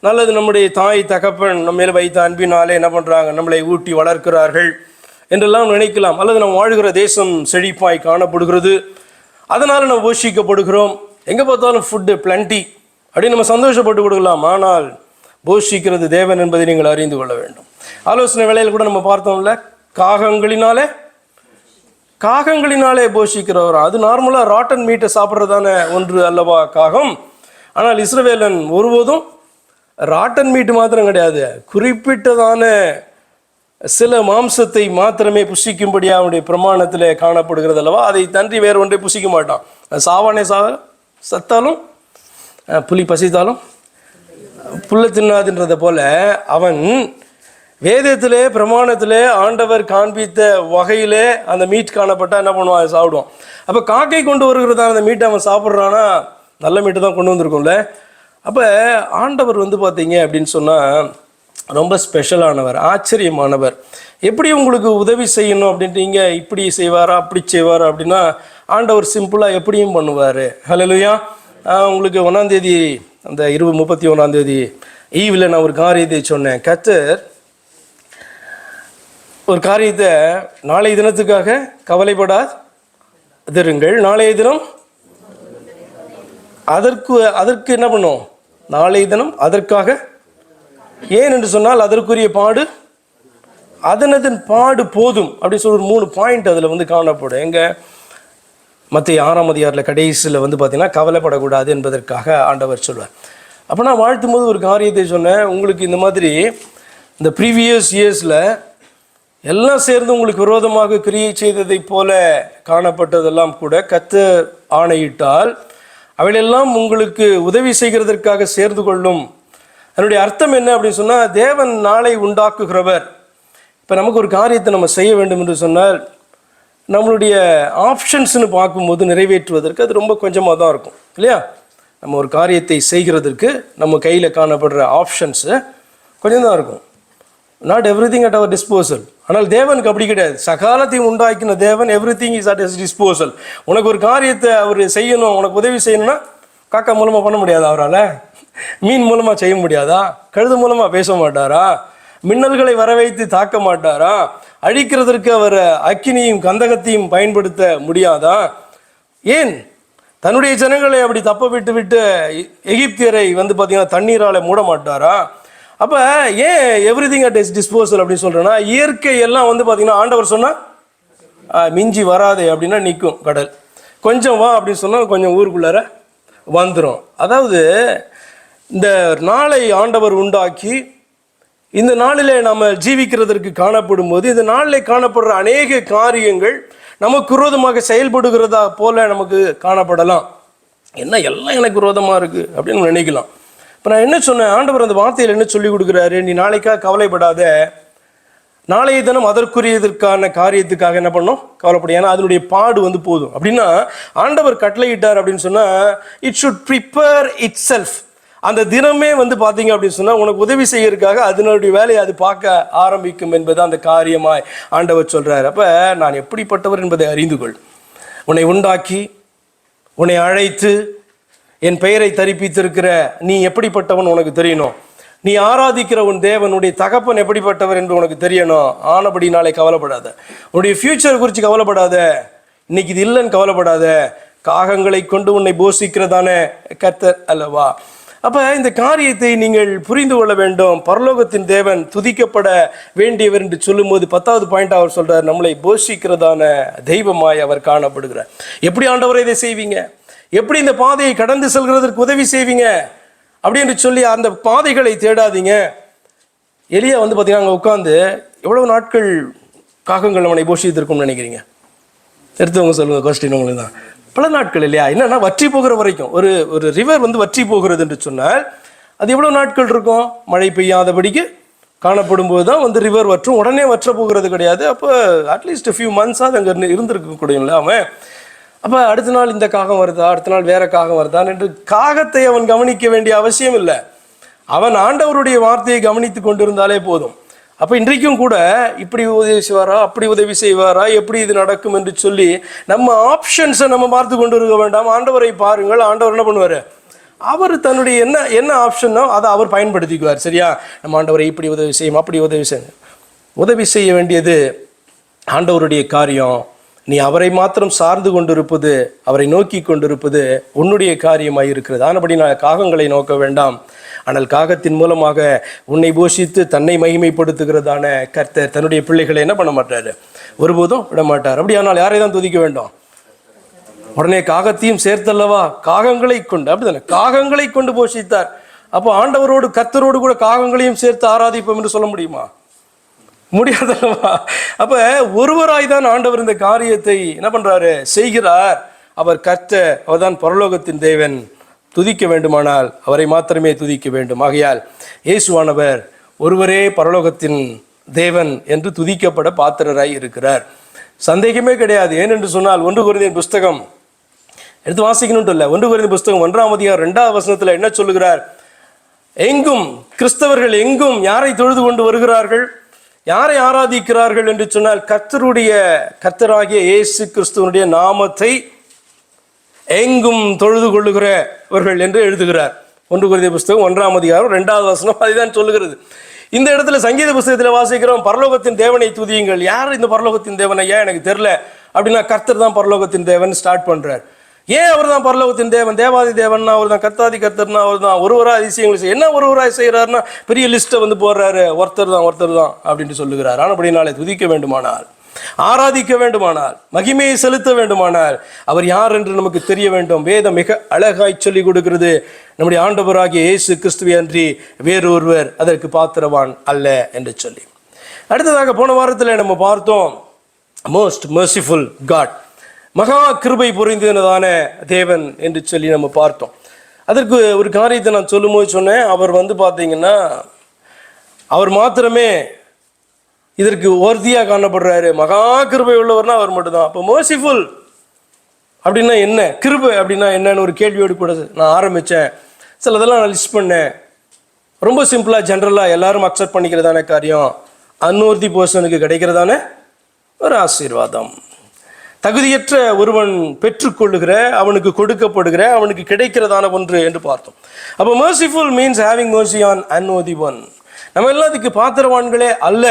A: நல்லது நம்முடைய தாய் தகப்பன் நம்ம மேலே வைத்த அன்பினாலே என்ன பண்ணுறாங்க, நம்மளை ஊட்டி வளர்க்கிறார்கள் என்றெல்லாம் நினைக்கலாம். அல்லது நம்ம வாழ்கிற தேசம் செழிப்பாய் காணப்படுகிறது, அதனால் நம்ம போஷிக்கப்படுகிறோம். எங்கே பார்த்தாலும் ஃபுட்டு பிளண்டி அப்படின்னு நம்ம சந்தோஷப்பட்டு கொடுக்கலாம். ஆனால் போஷிக்கிறது தேவன் என்பதை நீங்கள் அறிந்து கொள்ள வேண்டும். ஆலோசனை வேளையில் கூட நம்ம பார்த்தோம்ல, காகங்களினாலே போஷிக்கிறவர். அது நார்மலாக ராட்டன் மீட்டை சாப்பிட்றதான ஒன்று அல்லவா காகம். ஆனால் இஸ்ரவேலன் ஒருபோதும் ராட்டன் மீட்டு மாத்திரம் கிடையாது, குறிப்பிட்டதான சில மாம்சத்தை மாத்திரமே புசிக்கும்படியாக அவனுடைய பிரமாணத்தில் காணப்படுகிறது அல்லவா? அதை தன்றி வேறு ஒன்றை புசிக்க மாட்டான். சாவானே சத்தாலும் புலி பசித்தாலும் புல்ல தின்னாதுன்றதை போல அவன் வேதத்திலே பிரமாணத்திலே ஆண்டவர் காண்பித்த வகையிலே அந்த மீட் காணப்பட்டால் என்ன பண்ணுவான்? அதை சாப்பிடுவான். அப்போ காக்கை கொண்டு வருகிறதான அந்த மீட்டை அவன் சாப்பிட்றான்னா நல்ல மீட்டு தான் கொண்டு வந்திருக்கும்ல. அப்போ ஆண்டவர் வந்து பார்த்தீங்க அப்படின்னு சொன்னால் ரொம்ப ஸ்பெஷலானவர், ஆச்சரியமானவர். எப்படி உங்களுக்கு உதவி செய்யணும் அப்படின்ட்டு இங்கே இப்படி செய்வாரா அப்படி செய்வாரா அப்படின்னா ஆண்டவர் சிம்பிளாக எப்படியும் பண்ணுவார். ஹல்லேலூயா. உங்களுக்கு 1ஆம் தேதி அந்த 31ஆம் தேதி ஈவில் நான் ஒரு காரியத்தை சொன்னேன். கர்த்தர் ஒரு காரியத்தை, நாளைய தினத்துக்காக கவலைப்படாதிருங்கள், நாளைய தினம் அதற்கு என்ன பண்ணும்? நாளைய தினம் அதற்காக, ஏன் என்று சொன்னால் அதற்குரிய பாடு அதனதன் பாடு போதும் அப்படின்னு சொல்லி ஒரு 3 பாயிண்ட் அதில் வந்து காணப்படும். எங்க மத்திய 6ஆம் அதிகாரத்தில் கடைசியில் வந்து பார்த்தீங்கன்னா கவலைப்படக்கூடாது என்பதற்காக ஆண்டவர் சொல்வார். அப்போ நான் வாழ்த்தும் போது ஒரு காரியத்தை சொன்னேன், உங்களுக்கு இந்த மாதிரி இந்த ப்ரீவியஸ் இயர்ஸில் எல்லாம் சேர்ந்து உங்களுக்கு விரோதமாக கிரியை செய்ததை போல காணப்பட்டதெல்லாம் கூட கர்த்தர் ஆணையிட்டால் அவைகளெல்லாம் உங்களுக்கு உதவி செய்கிறதற்காக சேர்ந்து கொள்ளும் அதனுடைய அர்த்தம் என்ன அப்படின்னு சொன்னால், தேவன் நாளை உண்டாக்குகிறவர். இப்போ நமக்கு ஒரு காரியத்தை நம்ம செய்ய வேண்டும் என்று சொன்னால், நம்மளுடைய ஆப்ஷன்ஸ்னு பார்க்கும்போது நிறைவேற்றுவதற்கு அது ரொம்ப கொஞ்சமாக தான் இருக்கும் இல்லையா? நம்ம ஒரு காரியத்தை செய்கிறதற்கு நம்ம கையில் காணப்படுற ஆப்ஷன்ஸு கொஞ்சம் தான் இருக்கும். Not everything at our disposal. ஆனால் தேவனுக்கு அப்படி கிடையாது. சகாலத்தையும் உண்டாக்கின தேவன் everything is at his disposal. உனக்கு ஒரு காரியத்தை அவர் செய்யணும், உனக்கு உதவி செய்யணும்னா காக்கா மூலமாக பண்ண முடியாதா? அவரால் மீன் மூலமாக செய்ய முடியாதா? கழுது மூலமாக பேச மாட்டாரா? மின்னல்களை வர வைத்து தாக்க மாட்டாரா? அழிக்கிறதற்கு அவர் அக்கினியும் கந்தகத்தையும் பயன்படுத்த முடியாதா? ஏன் தன்னுடைய ஜனங்களை அப்படி தப்ப விட்டு விட்டு எகிப்தியரை வந்து பார்த்தீங்கன்னா தண்ணீரால் மூட மாட்டாரா? அப்போ ஏன் every thing at is disposal அப்படின்னு சொல்கிறேன்னா, இயற்கை எல்லாம் வந்து பார்த்தீங்கன்னா ஆண்டவர் சொன்னால் மிஞ்சி வராதே அப்படின்னா நிற்கும். கடல் கொஞ்சம் வா அப்படின்னு சொன்னால் கொஞ்சம் ஊருக்குள்ளார வந்துடும். அதாவது இந்த நாளை ஆண்டவர் உண்டாக்கி இந்த நாளிலே நம்ம ஜீவிக்கிறதற்கு காணப்படும் போது, இந்த நாளில் காணப்படுற அநேக காரியங்கள் நமக்கு விரோதமாக செயல்படுகிறதா போல நமக்கு காணப்படலாம். என்ன எல்லாம் எனக்கு விரோதமாக இருக்குது அப்படின்னு நினைக்கலாம். இப்போ நான் என்ன சொன்னேன், ஆண்டவர் அந்த வார்த்தையில் என்ன சொல்லி கொடுக்குறாரு, நீ நாளைக்காக கவலைப்படாத, நாளைய தினம் அதற்குரியதற்கான காரியத்துக்காக என்ன பண்ணோம், கவலைப்படும். ஏன்னா அதனுடைய பாடு வந்து போதும் அப்படின்னா ஆண்டவர் கட்டளையிட்டார் அப்படின்னு சொன்னால், it should prepare it self. அந்த தினமே வந்து பார்த்தீங்க அப்படின்னு சொன்னால் உனக்கு உதவி செய்யறதுக்காக அதனுடைய வேலையை அது பார்க்க ஆரம்பிக்கும் என்பது அந்த காரியமாய் ஆண்டவர் சொல்கிறார். அப்போ நான் எப்படிப்பட்டவர் என்பதை அறிந்து கொள். உன்னை உண்டாக்கி உன்னை அழைத்து என் பெயரை தரிப்பித்திருக்கிற நீ எப்படிப்பட்டவன் உனக்கு தெரியணும். நீ ஆராதிக்கிற உன் தேவனுடைய தகப்பன் எப்படிப்பட்டவர் என்று உனக்கு தெரியணும். ஆனபடி நாளை கவலைப்படாத, உன்னுடைய ஃபியூச்சர் குறித்து கவலைப்படாத, இன்னைக்கு இது இல்லைன்னு கவலைப்படாத. காகங்களை கொண்டு உன்னை போஷிக்கிறதான கர்த்தர் அல்லவா? அப்போ இந்த காரியத்தை நீங்கள் புரிந்து கொள்ள வேண்டும். பரலோகத்தின் தேவன் துதிக்கப்பட வேண்டியவர் என்று சொல்லும்போது 10வது பாயிண்ட் அவர் சொல்கிறார், நம்மளை போஷிக்கிறதான தெய்வமாய் அவர் காணப்படுகிறார். எப்படி ஆண்டவரை இதை செய்வீங்க, எப்படி இந்த பாதையை கடந்து செல்கிறதற்கு உதவி செய்வீங்க அப்படின்னு சொல்லி அந்த பாதைகளை தேடாதீங்க. எலியா வந்து பார்த்தீங்கன்னா அங்கே உட்காந்து எவ்வளவு நாட்கள் காகங்கள் நம்மளை போஷித்திருக்கும்னு நினைக்கிறீங்க? எடுத்தவங்க சொல்லுங்கள், கொஸ்டின் உங்களுக்கு தான். பல நாட்கள் இல்லையா? என்னன்னா வற்றி போகிற வரைக்கும் ஒரு ரிவர் வந்து வற்றி போகிறது என்று சொன்னால் அது எவ்வளோ நாட்கள் இருக்கும்? மழை பெய்யாதபடிக்கு காணப்படும் போது தான் வந்து ரிவர் வற்றும். உடனே வற்ற போகிறது கிடையாது. அப்போ அட்லீஸ்ட் ஃபியூ மந்த்ஸாக அங்கே இருந்திருக்க கூடிய அவன். அப்போ அடுத்த நாள் இந்த காகம் வருதா, அடுத்த நாள் வேற காகம் வருதான் என்று காகத்தை அவன் கவனிக்க வேண்டிய அவசியம் இல்லை. அவன் ஆண்டவருடைய வார்த்தையை கவனித்து கொண்டிருந்தாலே போதும். அப்போ இன்றைக்கும் கூட இப்படி உதவி செய்வாரா, அப்படி உதவி செய்வாரா, எப்படி இது நடக்கும் என்று சொல்லி நம்ம ஆப்ஷன்ஸை நம்ம பார்த்து கொண்டு இருக்க வேண்டாம். ஆண்டவரை பாருங்கள். ஆண்டவர் என்ன பண்ணுவார், அவர் தன்னுடைய என்ன ஆப்ஷனோ அதை அவர் பயன்படுத்திக்குவார். சரியா? நம்ம ஆண்டவரை இப்படி உதவி செய்யும், அப்படி உதவி செய்ய வேண்டியது ஆண்டவருடைய காரியம். நீ அவரை மாத்திரம் சார்ந்து கொண்டிருப்பது, அவரை நோக்கி கொண்டிருப்பது உன்னுடைய காரியமாக இருக்கிறது. ஆனபடி நான் காகங்களை நோக்க வேண்டாம். ஆனால் காகத்தின் மூலமாக உன்னை போஷித்து தன்னை மகிமைப்படுத்துகிறதான கர்த்தர் தன்னுடைய பிள்ளைகளை என்ன பண்ண மாட்டார், ஒருபோதும் விட மாட்டார். அப்படியானால் யாரை தான் துதிக்க வேண்டும்? உடனே காகத்தையும் சேர்த்தல்லவா, காகங்களை கொண்டு, அப்படிதானே, காகங்களை கொண்டு போஷித்தார். அப்போ ஆண்டவரோடு கர்த்தரோடு கூட காகங்களையும் சேர்த்து ஆராதிப்போம் என்று சொல்ல முடியுமா? முடியாதல்லவா? அப்ப ஒருவராய் தான் ஆண்டவர் இந்த காரியத்தை என்ன பண்றாரு, செய்கிறார். அவர் கர்த்தர், அவர்தான் பரலோகத்தின் தேவன். துதிக்க வேண்டுமானால் அவரை மாத்திரமே துதிக்க வேண்டும். ஆகையால் இயேசுவானவர் ஒருவரே பரலோகத்தின் தேவன் என்று துதிக்கப்பட பாத்திரராய் இருக்கிறார். சந்தேகமே கிடையாது. ஏனென்று சொன்னால் 1 கொரிந்தியர் புஸ்தகம் எடுத்து வாசிக்கணும்ட்டு இல்லை. 1 கொரிந்தியர் புஸ்தகம் 1ஆம் அதிகாரம் 2வது வசனத்தில் என்ன சொல்லுகிறார்? எங்கும் கிறிஸ்தவர்கள் எங்கும் யாரை தொழுது கொண்டு வருகிறார்கள், யாரை ஆராதிக்கிறார்கள் என்று சொன்னால் கர்த்தராகிய இயேசு கிறிஸ்துவனுடைய நாமத்தை எங்கும் தொழுது கொள்ளுகிறவர்கள் என்று எழுதுகிறார். 1 கொரிந்தியர் புஸ்தகம் 1ஆம் அதிகாரம் 2வது வசனம் அதுதான் சொல்லுகிறது. இந்த இடத்துல சங்கீத புஸ்தகத்தில் வாசிக்கிறோம், பரலோகத்தின் தேவனை துதியுங்கள். யார் இந்த பரலோகத்தின் தேவன்? ஐயா எனக்கு தெரியல அப்படின்னா கர்த்தர் தான் பரலோகத்தின் தேவன் ஸ்டார்ட் பண்றார். ஏன் அவர் தான் பரலோகத்தின் தேவன், தேவாதி தேவன்னா அவர் தான், கர்த்தாதி கர்த்தர்னா அவர் தான், ஒருவராக அதிசயங்கள் என்ன ஒருவராக செய்கிறாருன்னா பெரிய லிஸ்ட்டை வந்து போடுறாரு, ஒருத்தர் தான் அப்படின்ட்டு சொல்லுகிறார். ஆனால் அப்படினாலே துதிக்க வேண்டுமானால், ஆராதிக்க வேண்டுமானால், மகிமையை செலுத்த வேண்டுமானால் அவர் யார் என்று நமக்கு தெரிய வேண்டும். வேதம் மிக அழகாய் சொல்லிக் கொடுக்கிறது, நம்முடைய ஆண்டவராகிய இயேசு கிறிஸ்துவை அன்றி வேறொருவர் அதற்கு பாத்திரவான் அல்ல என்று சொல்லி. அடுத்ததாக போன வாரத்தில் நம்ம பார்த்தோம், மோஸ்ட் மெர்சிஃபுல் காட், மகா கிருபை புரிந்ததான தேவன் என்று சொல்லி நம்ம பார்த்தோம். அதற்கு ஒரு காரியத்தை நான் சொல்லும்போது சொன்னேன், அவர் வந்து பார்த்தீங்கன்னா அவர் மாத்திரமே இதற்கு ஒர்தியாக காணப்படுறாரு. மகா கிருபை உள்ளவர்னா அவர் மட்டும்தான். அப்போ மர்சிஃபுல் அப்படின்னா என்ன, கிருபை அப்படின்னா என்னன்னு ஒரு கேள்வியோடு கூட நான் ஆரம்பித்தேன். சிலதெல்லாம் நான் லிஸ்ட் பண்ணேன். ரொம்ப சிம்பிளாக ஜென்ரலாக எல்லாரும் அக்செப்ட் பண்ணிக்கிறதான காரியம், அன்வர்தி பர்சனுக்கு கிடைக்கிறதான ஒரு ஆசீர்வாதம். தகுதியற்ற ஒருவன் பெற்றுக்கொள்ளுகிற, அவனுக்கு கொடுக்கப்படுகிற, அவனுக்கு கிடைக்கிறதான ஒன்று என்று பார்த்தோம். அப்போ merciful means having mercy on unworthy one. நம்ம எல்லாத்துக்கு பாத்திரவான்களே அல்ல,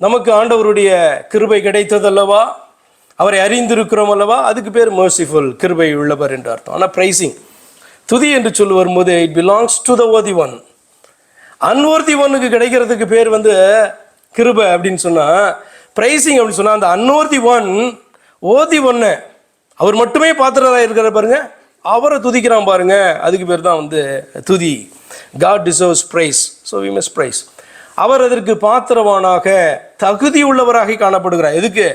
A: நமக்கு ஆண்டவருடைய கிருபை கிடைத்தது அல்லவா, அவரை அறிந்திருக்கிறோம் அல்லவா, அதுக்கு பேர் மர்சிஃபுல், கிருபை உள்ளவர் என்று அர்த்தம். ஆனால் பிரைசிங், துதி என்று சொல்லி வரும்போது it belongs to the worthy one. Unworthy ஒன்னுக்கு கிடைக்கிறதுக்கு பேர் வந்து கிருபை அப்படின்னு சொன்னால், பிரைசிங் அப்படின்னு சொன்னால் அந்த அன்வர்தி ஒன் ஓதி ஒன்று அவர் மட்டுமே பாத்திரராக இருக்கிற பாருங்க, அவரை துதிக்கிறான் பாருங்க, அதுக்கு பேர் தான் வந்து துதி. God deserves praise, so we must praise. அவர் அதற்கு பாத்திரவானாக தகுதி உள்ளவராக காணப்படுகிறார். எதுக்கு?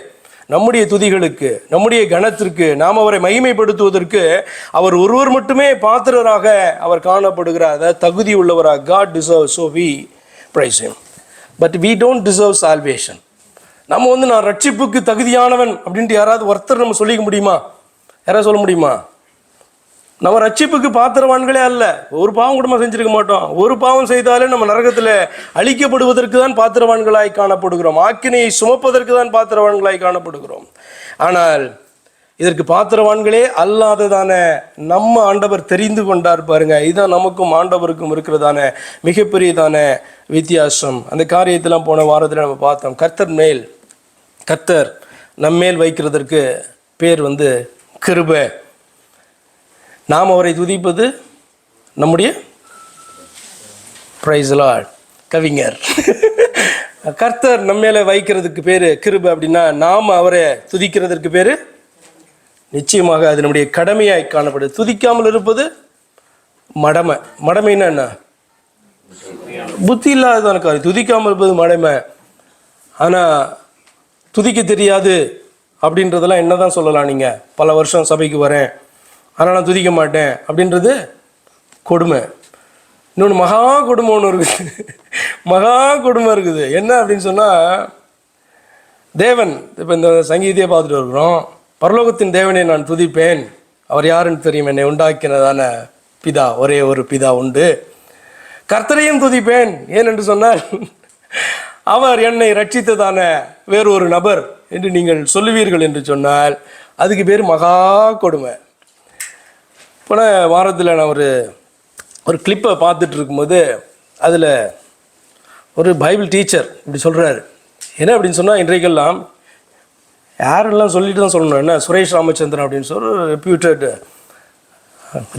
A: நம்முடைய துதிகளுக்கு, நம்முடைய கணத்திற்கு, நாம் அவரை மகிமைப்படுத்துவதற்கு அவர் ஒருவர் மட்டுமே பாத்திரராக அவர் காணப்படுகிறார். அதாவது தகுதி உள்ளவராக. God deserves, so we praise him. But we don't deserve salvation. நம்ம வந்து நான் ரட்சிப்புக்கு தகுதியானவன் அப்படின்ட்டு யாராவது ஒருத்தர் நம்ம சொல்லிக்க முடியுமா? யாராவது சொல்ல முடியுமா? நம்ம ரட்சிப்புக்கு பாத்திரவான்களே அல்ல. ஒரு பாவம் கூட செஞ்சிருக்க மாட்டோம். ஒரு பாவம் செய்தாலே நம்ம நரகத்தில் அழிக்கப்படுவதற்கு தான் பாத்திரவான்களாய் காணப்படுகிறோம். ஆக்கினையை சுமப்பதற்கு தான் பாத்திரவான்களாய் காணப்படுகிறோம். ஆனால் இதற்கு பாத்திரவான்களே அல்லாததான நம்ம ஆண்டவர் தெரிந்து கொண்டார் பாருங்க. இதுதான் நமக்கும் ஆண்டவருக்கும் இருக்கிறதான மிகப்பெரியதான வித்தியாசம். அந்த காரியத்தெல்லாம் போன வாரத்தில் நம்ம பார்த்தோம். கர்த்தர் நம்மேல் வைக்கிறதற்கு பேர் வந்து கிருபை. நாம் அவரை துதிப்பது நம்முடைய பிரைஸ் லார்ட் கவிஞர். கர்த்தர் நம்ம மேலே வைக்கிறதுக்கு பேர் கிருபை அப்படின்னா நாம் அவரை துதிக்கிறதற்கு பேர் நிச்சயமாக அது நம்முடைய கடமையாய் காணப்படுது. துதிக்காமல் இருப்பது மடமை. மடமைன்னா என்ன? புத்தி இல்லாததான காரியம். துதிக்காமல் இருப்பது மடமை. ஆனால் துதிக்க தெரியாது அப்படின்றதெல்லாம் என்ன தான் சொல்லலாம்? நீங்கள் பல வருஷம் சபைக்கு வரேன் ஆனால் நான் துதிக்க மாட்டேன் அப்படின்றது கொடுமை. இன்னொன்று மகா கொடுமை ஒன்று இருக்குது. மகா கொடுமை இருக்குது. என்ன அப்படின்னு சொன்னால், தேவன் இப்போ இந்த சங்கீதியை பார்த்துட்டு இருக்கிறோம். பரலோகத்தின் தேவனை நான் துதிப்பேன், அவர் யாருன்னு தெரியும், என்னை உண்டாக்கினதான பிதா, ஒரே ஒரு பிதா உண்டு. கர்த்தரையும் துதிப்பேன், ஏன் என்று சொன்னால் அவர் என்னை ரட்சித்ததான வேறு ஒரு நபர் என்று நீங்கள் சொல்லுவீர்கள் என்று சொன்னால் அதுக்கு பேர் மகா கொடுமை. போன வாரத்தில் நான் ஒரு கிளிப்பை பார்த்துட்டு இருக்கும்போது அதில் ஒரு பைபிள் டீச்சர் இப்படி சொல்கிறாரு. என்ன அப்படின்னு சொன்னால், இன்றைக்கெல்லாம் யாரெல்லாம் சொல்லிட்டு தான் சொல்லணும். என்ன, சுரேஷ் ராமச்சந்திரன் அப்படின்னு சொல்லி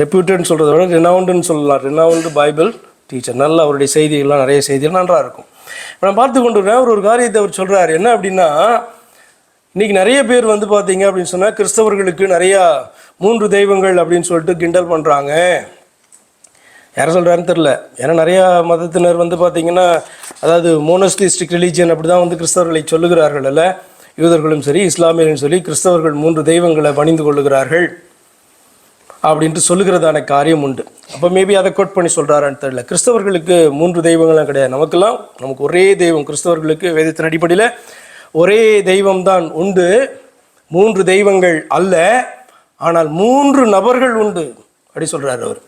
A: ரெப்யூட்டட்னு சொல்கிறத விட ரெனவுண்டுன்னு சொல்லலாம். Renowned Bible teacher. நல்ல அவருடைய செய்திகள்லாம், நிறைய செய்திகள் நன்றாக இருக்கும். நான் பார்த்து கொண்டு வரேன். ஒரு காரியத்தை அவர் சொல்கிறார். என்ன அப்படின்னா, இன்றைக்கி நிறைய பேர் வந்து பார்த்தீங்க அப்படின்னு சொன்னால் கிறிஸ்தவர்களுக்கு நிறையா 3 தெய்வங்கள் அப்படின்னு சொல்லிட்டு கிண்டல் பண்ணுறாங்க. யாரை சொல்கிறாருன்னு தெரில. ஏன்னா நிறையா மதத்தினர் வந்து பார்த்திங்கன்னா, அதாவது மோனோஸ்டிஸ்டிக் ரிலீஜியன் அப்படி தான் வந்து கிறிஸ்தவர்களை சொல்லுகிறார்கள். அல்ல, யூதர்களும் சரி இஸ்லாமியர்களும் சரி கிறிஸ்தவர்கள் 3 தெய்வங்களை பணிந்து கொள்ளுகிறார்கள் அப்படின்ட்டு சொல்லுகிறதான காரியம் உண்டு. அப்போ மேபி அதை கோட் பண்ணி சொல்கிறாரான்னு தெரியல. கிறிஸ்தவர்களுக்கு 3 தெய்வங்கள்லாம் கிடையாது. நமக்கு ஒரே தெய்வம். கிறிஸ்தவர்களுக்கு வேதத்தின் அடிப்படையில் ஒரே தெய்வம் தான் உண்டு. 3 தெய்வங்கள் அல்ல, ஆனால் 3 நபர்கள் உண்டு அப்படி சொல்கிறார் அவர்.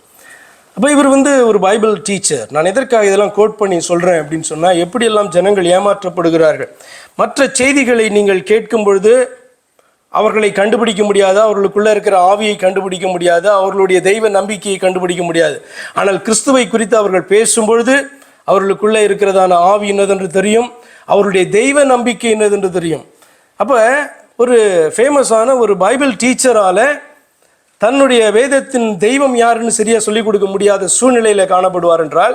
A: அப்போ இவர் வந்து ஒரு பைபிள் டீச்சர். நான் எதற்காக இதெல்லாம் கோட் பண்ணி சொல்கிறேன் அப்படின்னு சொன்னால், எப்படியெல்லாம் ஜனங்கள் ஏமாற்றப்படுகிறார்கள். மற்ற செய்திகளை நீங்கள் கேட்கும் பொழுது அவர்களை கண்டுபிடிக்க முடியாது, அவர்களுக்குள்ளே இருக்கிற ஆவியை கண்டுபிடிக்க முடியாது, அவர்களுடைய தெய்வ நம்பிக்கையை கண்டுபிடிக்க முடியாது. ஆனால் கிறிஸ்துவை குறித்து அவர்கள் பேசும்பொழுது அவர்களுக்குள்ளே இருக்கிறதான ஆவி என்னதென்று தெரியும், அவருடைய தெய்வ நம்பிக்கை என்னதென்று தெரியும். அப்போ ஒரு ஃபேமஸான ஒரு பைபிள் டீச்சரால் தன்னுடைய வேதத்தின் தெய்வம் யாருன்னு சரியாக சொல்லிக் கொடுக்க முடியாத சூழ்நிலையில் காணப்படுவார் என்றால்,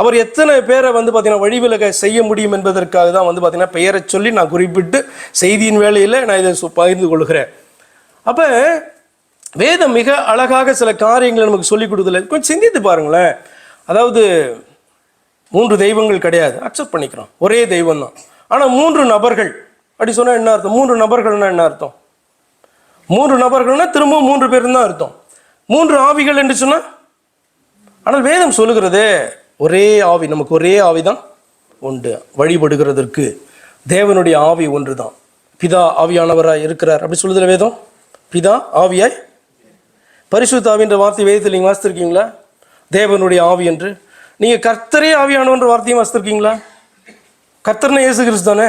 A: அவர் எத்தனை பேரை வந்து பார்த்திங்கன்னா வழிவிலக செய்ய முடியும் என்பதற்காக தான் வந்து பார்த்திங்கன்னா பெயரை சொல்லி நான் குறிப்பிட்டு செய்தியின் வேளையில் நான் இதை பகிர்ந்து கொள்கிறேன். அப்போ வேதம் மிக அழகாக சில காரியங்களை நமக்கு சொல்லிக் கொடுக்கல. கொஞ்சம் சிந்தித்து பாருங்களேன். அதாவது 3 தெய்வங்கள் கிடையாது, அக்செப்ட் பண்ணிக்கிறோம், ஒரே தெய்வம் தான். ஆனால் 3 நபர்கள் அப்படி சொன்னால் என்ன அர்த்தம்? 3 நபர்கள்னா என்ன அர்த்தம்? 3 நபர்கள்னா திரும்பவும் 3 பேர் தான் அர்த்தம். 3 ஆவிகள் என்று சொன்னால் ஆனால் வேதம் சொல்லுகிறது ஒரே ஆவி, நமக்கு ஒரே ஆவி தான் உண்டு வழிபடுகிறதற்கு. தேவனுடைய ஆவி ஒன்று தான். பிதா ஆவியானவராய் இருக்கிறார் அப்படி சொல்லுதில்ல வேதம். பிதா ஆவியாய், பரிசுத்த ஆவின்ற வார்த்தை வேதத்தில் நீங்கள் வாசித்திருக்கீங்களா? தேவனுடைய ஆவி என்று. நீங்கள் கர்த்தரே ஆவியானவன்ற வார்த்தையும் வாசித்திருக்கீங்களா? கர்த்தர்னா இயேசு கிறிஸ்து தானே.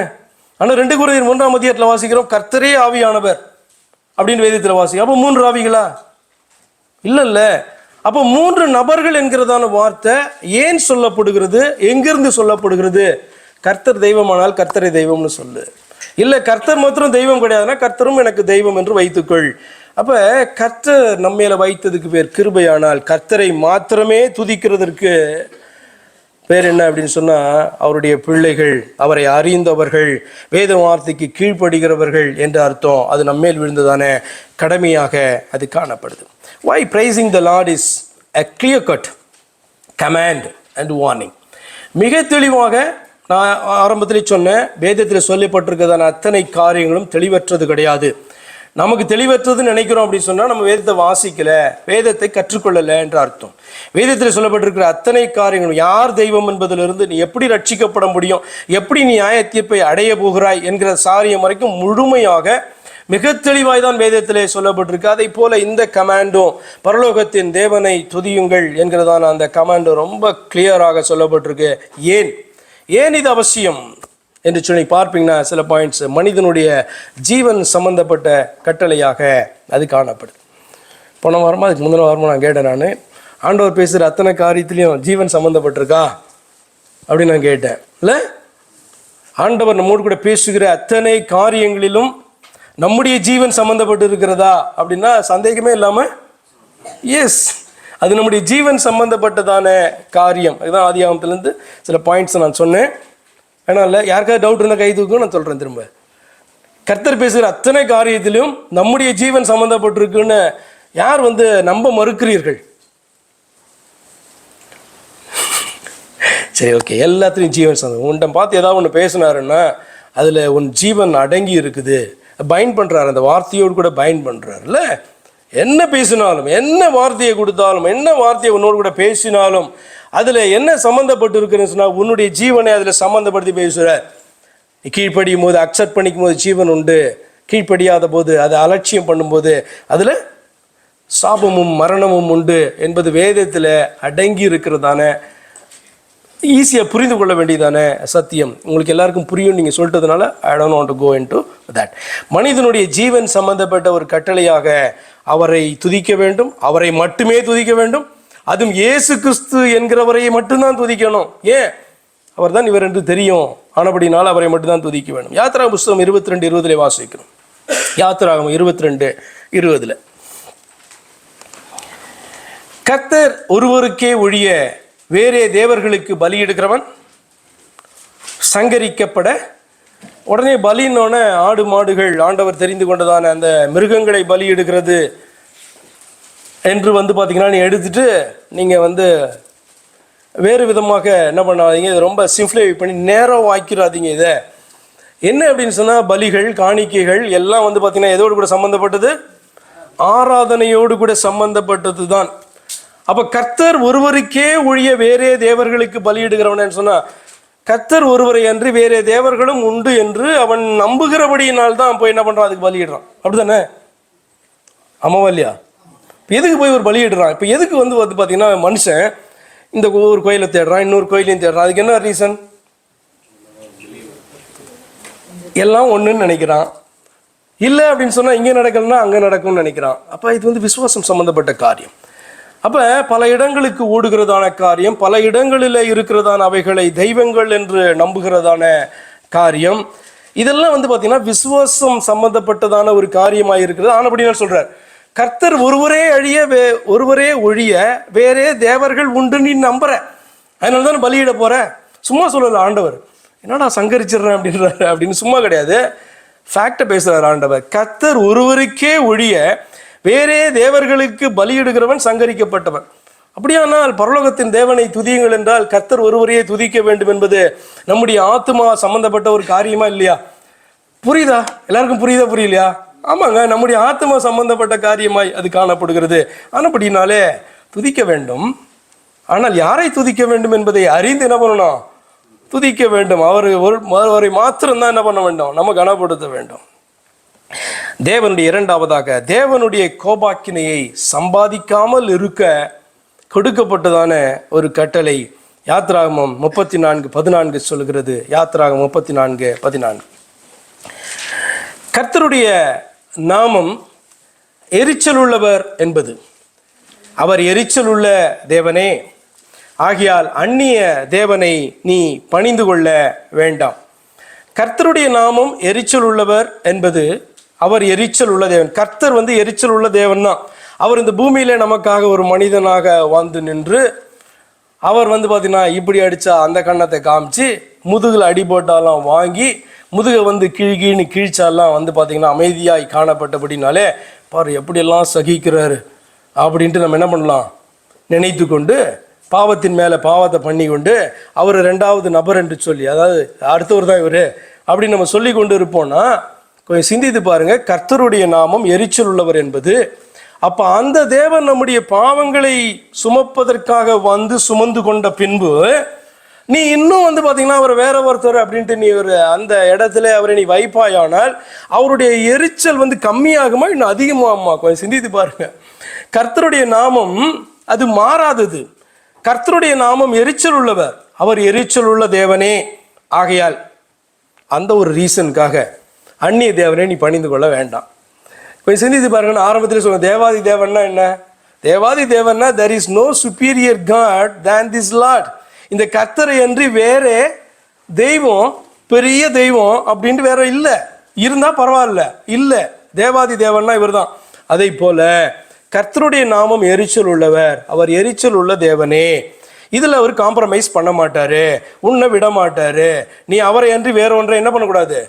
A: ஆனால் 2 கொரிந்தியர் 1ஆம் அதிகாரத்தில் வாசிக்கிறோம் கர்த்தரே ஆவியானவர் அப்படின்னு வேதத்தில் வாசிக்கிறோம். அப்போ 3 ஆவிகளா? இல்ல. அப்போ 3 நபர்கள் என்கிறதான வார்த்தை ஏன் சொல்லப்படுகிறது, எங்கிருந்து சொல்லப்படுகிறது? கர்த்தர் தெய்வமானால் கர்த்தரை தெய்வம்னு சொல்லு. இல்லை கர்த்தர் மாத்திரம் தெய்வம் கிடையாதுன்னா கர்த்தரும் எனக்கு தெய்வம் என்று வைத்துக்கொள். அப்போ கர்த்தர் நம்மையில வைத்ததுக்கு பேர் கிருபையானால் கர்த்தரை மாத்திரமே துதிக்கிறதற்கு பேர் என்ன அப்படின்னு சொன்னால் அவருடைய பிள்ளைகள், அவரை அறிந்தவர்கள், வேத வார்த்தைக்கு கீழ்ப்படுகிறவர்கள் என்ற அர்த்தம். அது நம்மேல் விழுந்ததான கடமையாக அது காணப்படுது. Why praising the Lord is a clear cut command and warning. மிக தெளிவாக நான் ஆரம்பத்திலே சொன்னேன், வேதத்தில் சொல்லப்பட்டிருக்கிறதான அத்தனை காரியங்களும் தெளிவற்றது கிடையாது. நமக்கு தெளிவற்றதுன்னு நினைக்கிறோம் அப்படின்னு சொன்னால் நம்ம வேதத்தை வாசிக்கலை, வேதத்தை கற்றுக்கொள்ளலை என்ற அர்த்தம். வேதத்தில் சொல்லப்பட்டிருக்கிற அத்தனை காரியங்களும் யார் தெய்வம் என்பதிலிருந்து நீ எப்படி ரட்சிக்கப்பட முடியும், எப்படி நீ நியாய தீர்ப்பை அடைய போகிறாய் என்கிற சாரியம் வரைக்கும் முழுமையாக மிக தெளிவாய் தான் வேதத்திலே சொல்லப்பட்டிருக்கு. அதை போல இந்த கமாண்டும் பரலோகத்தின் தேவனை துதியுங்கள் என்கிறதான அந்த கமாண்டோ ரொம்ப கிளியராக சொல்லப்பட்டிருக்கு. ஏன் இது அவசியம் என்று சொல்லி பார்ப்பீங்கன்னா சில பாயிண்ட்ஸ் மனிதனுடைய ஜீவன் சம்பந்தப்பட்ட கட்டளையாக அது காணப்படுது. போன வாரமாக அதுக்கு முந்தின வாரமாக நான் கேட்டேன், நான் ஆண்டவர் பேசுகிற அத்தனை காரியத்திலையும் ஜீவன் சம்மந்தப்பட்டிருக்கா அப்படின்னு நான் கேட்டேன். இல்லை, ஆண்டவர் நம்மோடு கூட பேசுகிற அத்தனை காரியங்களிலும் நம்முடைய ஜீவன் சம்மந்தப்பட்டு இருக்கிறதா அப்படின்னா சந்தேகமே இல்லாமல் எஸ், அது நம்முடைய ஜீவன் சம்பந்தப்பட்டதான காரியம். அதுதான் ஆதியாகமத்திலேருந்து சில பாயிண்ட்ஸ் நான் சொன்னேன். ஏன்னா இல்லை, யாருக்காவது டவுட் இருந்தால் கை தூக்கும், நான் சொல்கிறேன் திரும்ப. கர்த்தர் பேசுகிற அத்தனை காரியத்திலும் நம்முடைய ஜீவன் சம்மந்தப்பட்டிருக்குன்னு யார் நம்ப மறுக்கிறீர்கள்? சரி, ஓகே, எல்லாத்துலேயும் ஜீவன் சம்மந்தம். உன்னை பார்த்து ஏதாவது ஒன்று பேசினாருன்னா அதில் உன் ஜீவன் அடங்கி இருக்குது, பைண்ட் பண்ணுறாரு, அந்த வார்த்தையோடு கூட பைண்ட் பண்ணுறாருல்ல. என்ன பேசினாலும், என்ன வார்த்தையை கொடுத்தாலும், என்ன வார்த்தையை உன்னோடு கூட பேசினாலும் அதில் என்ன சம்மந்தப்பட்டு இருக்குன்னு சொன்னால் உன்னுடைய ஜீவனை அதில் சம்மந்தப்படுத்தி பேசுகிற. கீழ்ப்படியும் போது, அக்செப்ட் பண்ணிக்கும் போது ஜீவன் உண்டு, கீழ்ப்படியாத போது, அதை அலட்சியம் பண்ணும்போது அதில் சாபமும் மரணமும் உண்டு என்பது வேதத்தில் அடங்கி இருக்கிறதான ஈஸியாக புரிந்து கொள்ள வேண்டியதான சத்தியம். உங்களுக்கு எல்லாருக்கும் புரியும் நீங்கள் சொல்லிட்டதுனால I don't want to go into that. மனிதனுடைய ஜீவன் சம்பந்தப்பட்ட ஒரு கட்டளையாக அவரை துதிக்க வேண்டும், அவரை மட்டுமே துதிக்க வேண்டும். அதுவும் இயேசு கிறிஸ்து என்கிறவரை மட்டும்தான் துதிக்கணும். ஏன்? அவர் தான் இவர் என்று தெரியும், ஆனபடினால் அவரை மட்டும்தான் துதிக்க வேண்டும். யாத்திரா புஸ்தகம் 22:20 வாசிக்கணும். யாத்திராகம் 22:20 கர்த்தர் ஒருவருக்கே ஒழிய வேறே தேவர்களுக்கு பலியிடுகிறவன் சங்கரிக்கப்பட. உடனே பலின்னோட ஆடு மாடுகள், ஆண்டவர் தெரிந்து கொண்டதான அந்த மிருகங்களை பலியிடுகிறது என்று பார்த்தீங்கன்னா நீ எடுத்துட்டு நீங்கள் வேறு விதமாக என்ன பண்ணாதீங்க. இது ரொம்ப சிம்பிளை பண்ணி நேரம் ஆக்கிறாதீங்க. இதை என்ன அப்படின்னு சொன்னால் பலிகள், காணிக்கைகள் எல்லாம் பார்த்தீங்கன்னா எதோடு கூட சம்மந்தப்பட்டது? ஆராதனையோடு கூட சம்பந்தப்பட்டது தான். அப்போ கர்த்தர் ஒருவருக்கே ஒழிய வேறே தேவர்களுக்கு பலியிடுகிறவன் சொன்னால் கர்த்தர் ஒருவரை அன்றி வேறே தேவர்களும் உண்டு என்று அவன் நம்புகிறபடியினால் தான் போய் என்ன பண்ணுறான், அதுக்கு பலியிடுறான். அப்படி தானே? ஆமாவா இல்லையா? இப்போ எதுக்கு போய் ஒரு பலியிடுறான்? இப்போ எதுக்கு பார்த்தீங்கன்னா மனுஷன் இந்த ஒரு கோயிலை தேடுறான், இன்னொரு கோயிலையும் தேடுறான். அதுக்கு என்ன ரீசன்? எல்லாம் ஒன்றுன்னு நினைக்கிறான். இல்லை அப்படின்னு சொன்னால் இங்கே நடக்கணும்னா அங்கே நடக்கும்னு நினைக்கிறான். அப்போ இது விசுவாசம் சம்மந்தப்பட்ட காரியம். அப்போ பல இடங்களுக்கு ஓடுகிறதான காரியம், பல இடங்களில் இருக்கிறதான அவைகளை தெய்வங்கள் என்று நம்புகிறதான காரியம், இதெல்லாம் பார்த்தீங்கன்னா விசுவாசம் சம்பந்தப்பட்டதான ஒரு காரியமாக இருக்கிறது. ஆனபடி நான் சொல்கிறார், கர்த்தர் ஒருவரே ஒழிய வேறே தேவர்கள் உண்டு நீ நம்புற, அதனால தான் பலியிட போற. சும்மா சொல்லல ஆண்டவர், என்னடா சங்கரிச்சிடுறேன் அப்படின்றாரு அப்படின்னு சும்மா கிடையாது, ஃபேக்டை பேசுறாரு ஆண்டவர். கர்த்தர் ஒருவருக்கே ஒழிய வேறே தேவர்களுக்கு பலியிடுகிறவன் சங்கரிக்கப்பட்டவன். அப்படியானால் பரலோகத்தின் தேவனை துதியுங்கள் என்றால் கர்த்தர் ஒருவரையே துதிக்க வேண்டும் என்பது நம்முடைய ஆத்மா சம்பந்தப்பட்ட ஒரு காரியமா இல்லையா? புரியுதா? எல்லாருக்கும் புரியுதா புரியலையா? ஆமாங்க, நம்முடைய ஆத்மா சம்பந்தப்பட்ட காரியமாய் அது காணப்படுகிறது. ஆனபடினாலே துதிக்க வேண்டும். ஆனால் யாரை துதிக்க வேண்டும் என்பதை அறிந்து என்ன பண்ணணும்? துதிக்க வேண்டும். அவரை மாத்திரம்தான் என்ன பண்ண வேண்டும்? நம்ம கனப்படுத்த வேண்டும். தேவனுடைய இரண்டாவதாக, தேவனுடைய கோபாக்கினையை சம்பாதிக்காமல் இருக்க கொடுக்கப்பட்டதான ஒரு கட்டளை யாத்திராகமம் 34:14 சொல்கிறது. யாத்திராகமம் 34:14. கர்த்தருடைய நாமம் எரிச்சல் உள்ளவர் என்பது. அவர் எரிச்சல் உள்ள தேவனே, ஆகையால் அந்நிய தேவனை நீ பணிந்து கொள்ள வேண்டாம். கர்த்தருடைய நாமம் எரிச்சல் உள்ளவர் என்பது, அவர் எரிச்சல் உள்ள தேவன். கர்த்தர் எரிச்சல் உள்ள தேவன் தான். அவர் இந்த பூமியில நமக்காக ஒரு மனிதனாக வந்து நின்று, அவர் பார்த்தீங்கன்னா இப்படி அடித்தா அந்த கண்ணத்தை காமிச்சு, முதுகில் அடி போட்டாலாம் வாங்கி, முதுகை கிழின்னு கிழிச்சாலாம் பார்த்தீங்கன்னா அமைதியாய் காணப்பட்டபடினாலே பாரு எப்படியெல்லாம் சகிக்கிறாரு அப்படின்ட்டு நம்ம என்ன பண்ணலாம்? நினைத்து கொண்டு பாவத்தின் மேலே பாவத்தை பண்ணி கொண்டு அவர் ரெண்டாவது நபர் என்று சொல்லி, அதாவது அடுத்தவர் தான் இவர் அப்படின்னு நம்ம சொல்லி கொண்டு இருப்போம்னா, கொஞ்சம் சிந்தித்து பாருங்க. கர்த்தருடைய நாமம் எரிச்சல் உள்ளவர் என்பது, அப்போ அந்த தேவன் நம்முடைய பாவங்களை சுமப்பதற்காக சுமந்து கொண்ட பின்பு நீ இன்னும் பார்த்தீங்கன்னா அவர் வேற ஒருத்தர் அப்படின்ட்டு நீ ஒரு அந்த இடத்துல அவரை நீ வைப்பாயானால் அவருடைய எரிச்சல் கம்மியாகுமா இன்னும் அதிகமாகுமா? கொஞ்சம் சிந்தித்து பாருங்க. கர்த்தருடைய நாமம் அது மாறாதது. கர்த்தருடைய நாமம் எரிச்சல் உள்ளவர், அவர் எரிச்சல் உள்ள தேவனே. ஆகையால் அந்த ஒரு ரீசனுக்காக அந்நிய தேவனை நீ பணிந்து கொள்ள வேண்டாம். கொஞ்சம் சிந்தித்து பாருங்க. ஆரம்பத்தில் சொல்ல தேவாதி தேவன்னா என்ன? தேவாதி தேவன்னா there is no superior God than this Lord. இந்த கர்த்தரை அன்றி வேற தெய்வம், பெரிய தெய்வம் அப்படின்ட்டு வேற இல்லை. இருந்தா பரவாயில்ல, இல்லை தேவாதி தேவன்னா இவர் தான். அதை போல கர்த்தருடைய நாமம் எரிச்சல் உள்ளவர், அவர் எரிச்சல் உள்ள தேவனே. இதில் அவர் காம்ப்ரமைஸ் பண்ண மாட்டாரு, உன்னை விட மாட்டாரு. நீ அவரை அன்றி வேற ஒன்றை என்ன பண்ணக்கூடாது?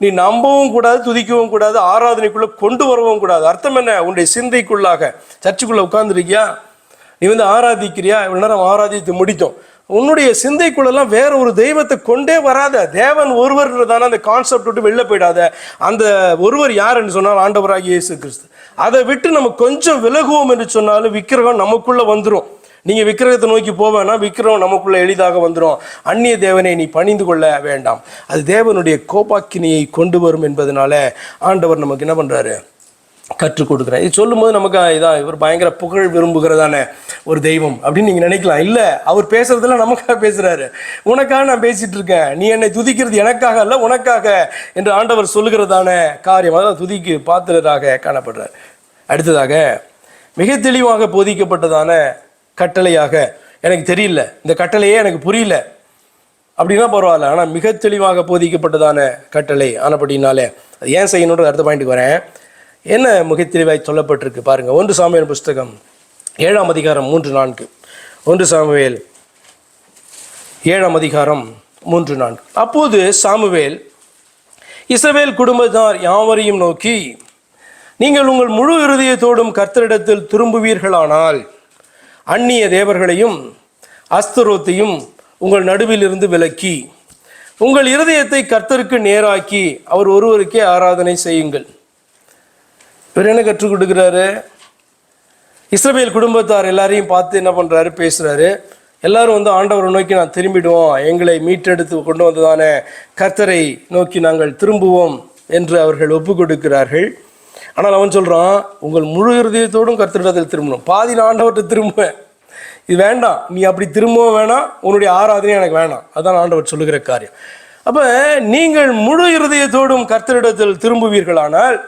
A: நீ நம்பவும் கூடாது, துதிக்கவும் கூடாது, ஆராதனைக்குள்ள கொண்டு வரவும் கூடாது. அர்த்தம் என்ன? உன்னுடைய சிந்தைக்குள்ளாக சர்ச்சுக்குள்ள உட்கார்ந்துருக்கியா, நீ ஆராதிக்கிறியா, இவ்வளவு நேரம் ஆராதித்து முடித்தோம், உன்னுடைய சிந்தைக்குள்ளெல்லாம் வேற ஒரு தெய்வத்தை கொண்டே வராத. தேவன் ஒருவர்ன்றதான அந்த கான்செப்ட் விட்டு வெளில போயிடாத. அந்த ஒருவர் யாருன்னு சொன்னால் ஆண்டவராகிய இயேசு கிறிஸ்து. அதை விட்டு நம்ம கொஞ்சம் விலகுவோம் என்று சொன்னாலும் விக்கிரகம் நமக்குள்ள வந்துடும். நீங்க விக்கிரகத்தை நோக்கி போவேன்னா விக்கிரகம் நமக்குள்ள எளிதாக வந்துடும். அந்நிய தேவனை நீ பணிந்து கொள்ள வேண்டாம், அது தேவனுடைய கோபாக்கினியை கொண்டு வரும் என்பதனால ஆண்டவர் நமக்கு என்ன பண்றாரு? கற்றுக் கொடுக்குறார். இது சொல்லும்போது நமக்கு இதான் இவர் பயங்கர புகழ் விரும்புகிறதான ஒரு தெய்வம் அப்படின்னு நீங்க நினைக்கலாம். இல்லை, அவர் பேசுறதெல்லாம் நமக்காக பேசுறாரு. உனக்காக நான் பேசிட்டு இருக்கேன், நீ என்னை துதிக்கிறது எனக்காக அல்ல உனக்காக என்று ஆண்டவர் சொல்லுகிறதான காரியம். அதான் துதிக்கு பாத்திரராக காணப்படுறார். அடுத்ததாக மிக தெளிவாக போதிக்கப்பட்டதான கட்டளையாக, எனக்கு தெரியல இந்த கட்டளையே எனக்கு புரியல அப்படின்னா பரவாயில்ல, ஆனால் மிக தெளிவாக போதிக்கப்பட்டதான கட்டளை ஆனப்படினாலே அது ஏன் செய்யணுன்ற அடுத்த பாயிண்ட்டுக்கு வரேன். என்ன மிக தெளிவாய் சொல்லப்பட்டிருக்கு பாருங்க. 1 சாமுவேல் புஸ்தகம் 7ஆம் அதிகாரம் 3-4. 1 சாமுவேல் 7ஆம் அதிகாரம் 3-4. அப்போது சாமுவேல் இஸ்ரவேல் குடும்பத்தார் யாவரையும் நோக்கி, நீங்கள் உங்கள் முழு இருதயத்தோடும் கர்த்தரிடத்தில் திரும்புவீர்களானால் அந்நிய தேவர்களையும் அஸ்தரோத்தையும் உங்கள் நடுவில் இருந்து விலக்கி உங்கள் இருதயத்தை கர்த்தருக்கு நேராக்கி அவர் ஒருவருக்கே ஆராதனை செய்யுங்கள். இவர் என்ன கற்றுக் கொடுக்குறாரு? இஸ்ரவேல் குடும்பத்தார் எல்லாரையும் பார்த்து என்ன பண்ணுறாரு? பேசுகிறாரு. எல்லாரும் ஆண்டவரை நோக்கி நான் திரும்பிடுவோம், எங்களை மீட்டெடுத்து கொண்டு வந்ததான கர்த்தரை நோக்கி நாங்கள் திரும்புவோம் என்று அவர்கள் ஒப்பு கொடுக்கிறார்கள். ஆனால் அவன் சொல்கிறான், உங்கள் முழு இருதயத்தோடும் கர்த்தரிடத்தில் திரும்பணும். பாதி நான் ஆண்டவர்கிட்ட திரும்புவேன், இது வேண்டாம், நீ அப்படி திரும்பவும் வேணாம், உன்னுடைய ஆராதனை எனக்கு வேணாம். அதான் ஆண்டவர் சொல்லுகிற காரியம். அப்போ நீங்கள் முழு இருதயத்தோடும் கர்த்தரிடத்தில் திரும்புவீர்களானால்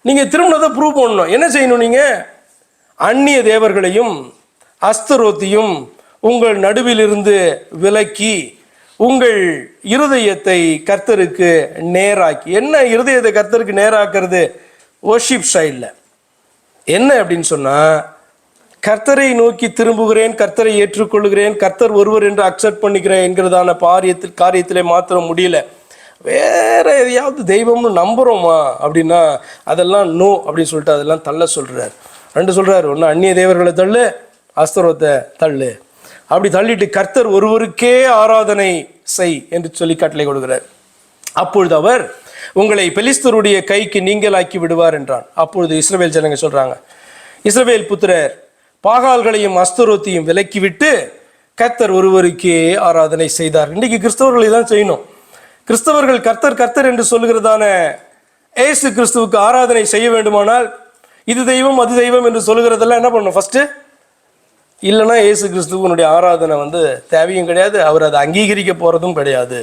A: நீங்கள் திரும்பினதை ப்ரூவ் பண்ணணும். என்ன செய்யணும்? நீங்கள் அந்நிய தேவர்களையும் அஸ்தரோத்தையும் உங்கள் நடுவிலிருந்து விலக்கி உங்கள் இருதயத்தை கர்த்தருக்கு நேராக்கி. என்ன இருதயத்தை கர்த்தருக்கு நேராக்கிறது? வர்ஷிப் ஸ்டைலில் என்ன அப்படின்னு சொன்னால், கர்த்தரை நோக்கி திரும்புகிறேன், கர்த்தரை ஏற்றுக்கொள்கிறேன், கர்த்தர் ஒருவர் என்று அக்செப்ட் பண்ணிக்கிறேன் என்கிறதான காரியத்திலே மாத்திரம் முடியல. வேற எதையாவது தெய்வம்னு நம்புகிறோமா அப்படின்னா அதெல்லாம் நோ அப்படின்னு சொல்லிட்டு அதெல்லாம் தள்ள சொல்கிறார். 2 சொல்கிறார், ஒன்று அந்நிய தேவர்களை தள்ளு, அஸ்தரோத்தை தள்ளு. அப்படி தள்ளிட்டு கர்த்தர் ஒருவருக்கே ஆராதனை செய் என்று சொல்லி கட்டளை கொடுக்கிறார். அப்பொழுது அவர் உங்களை பெலிஸ்தருடைய கைக்கு நீங்களாக்கி விடுவார் என்றான். அப்பொழுது இஸ்ரவேல் ஜனங்க சொல்கிறாங்க, இஸ்ரவேல் புத்திரர் பாகால்களையும் அஸ்தரோத்தையும் விலக்கிவிட்டு கர்த்தர் ஒருவருக்கே ஆராதனை செய்தார். இன்றைக்கு கிறிஸ்தவர்களை தான் செய்யணும். கிறிஸ்தவர்கள் கர்த்தர் கர்த்தர் என்று சொல்லுகிறதான ஏசு கிறிஸ்துவுக்கு ஆராதனை செய்ய வேண்டுமானால் இது தெய்வம் அது தெய்வம் என்று சொல்லுகிறதெல்லாம் என்ன பண்ணணும்? ஃபர்ஸ்ட் இல்லைன்னா ஏசு கிறிஸ்துவனுடைய ஆராதனை தேவையும் கிடையாது, அவர் அதை அங்கீகரிக்க போறதும் கிடையாது.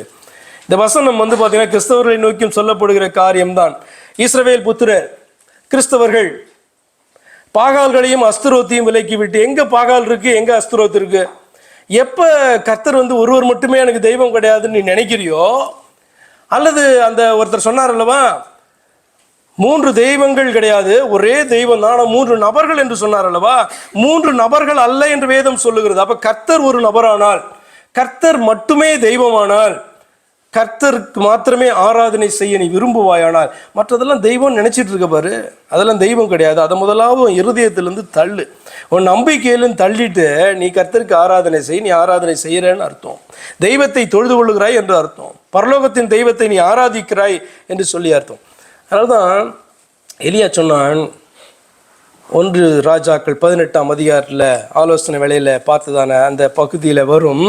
A: இந்த வசனம் பார்த்தீங்கன்னா கிறிஸ்தவர்களை நோக்கியும் சொல்லப்படுகிற காரியம்தான். இஸ்ரவேல் புத்திரர் கிறிஸ்தவர்கள் பாகால்களையும் அஸ்தரோத்தையும் விலக்கி விட்டு, எங்க பாகால் இருக்கு எங்க அஸ்தரோத்து இருக்கு, எப்ப கர்த்தர் ஒருவர் மட்டுமே எனக்கு தெய்வம் கிடையாதுன்னு நீ நினைக்கிறியோ, அல்லது அந்த ஒருத்தர் சொன்னார் அல்லவா, 3 தெய்வங்கள் கிடையாது ஒரே தெய்வம் தான், 3 நபர்கள் என்று சொன்னார் அல்லவா, 3 நபர்கள் அல்ல என்று வேதம் சொல்லுகிறது. அப்ப கர்த்தர் ஒரு நபரானால், கர்த்தர் மட்டுமே தெய்வமானால், கர்த்தருக்கு மாத்திரமே ஆராதனை செய்ய நீ விரும்புவாயானால் மற்றதெல்லாம் தெய்வம் நினைச்சிட்டு இருக்க பாரு, அதெல்லாம் தெய்வம் கிடையாது. அதை முதலாவது இருதயத்திலிருந்து தள்ளு. உன் நம்பிக்கையிலும் தள்ளிட்டு நீ கர்த்தருக்கு ஆராதனை செய். நீ ஆராதனை செய்யறேன்னு அர்த்தம், தெய்வத்தை தொழுது கொள்ளுகிறாய் என்று அர்த்தம், பரலோகத்தின் தெய்வத்தை நீ ஆராதிக்கிறாய் என்று சொல்லி அர்த்தம். அதனால்தான் எலியா சொன்னான், 1 ராஜாக்கள் 18ஆம் அதிகாரத்தில் ஆலோசனை வேளையில் பார்த்ததான அந்த பகுதியில் வரும்,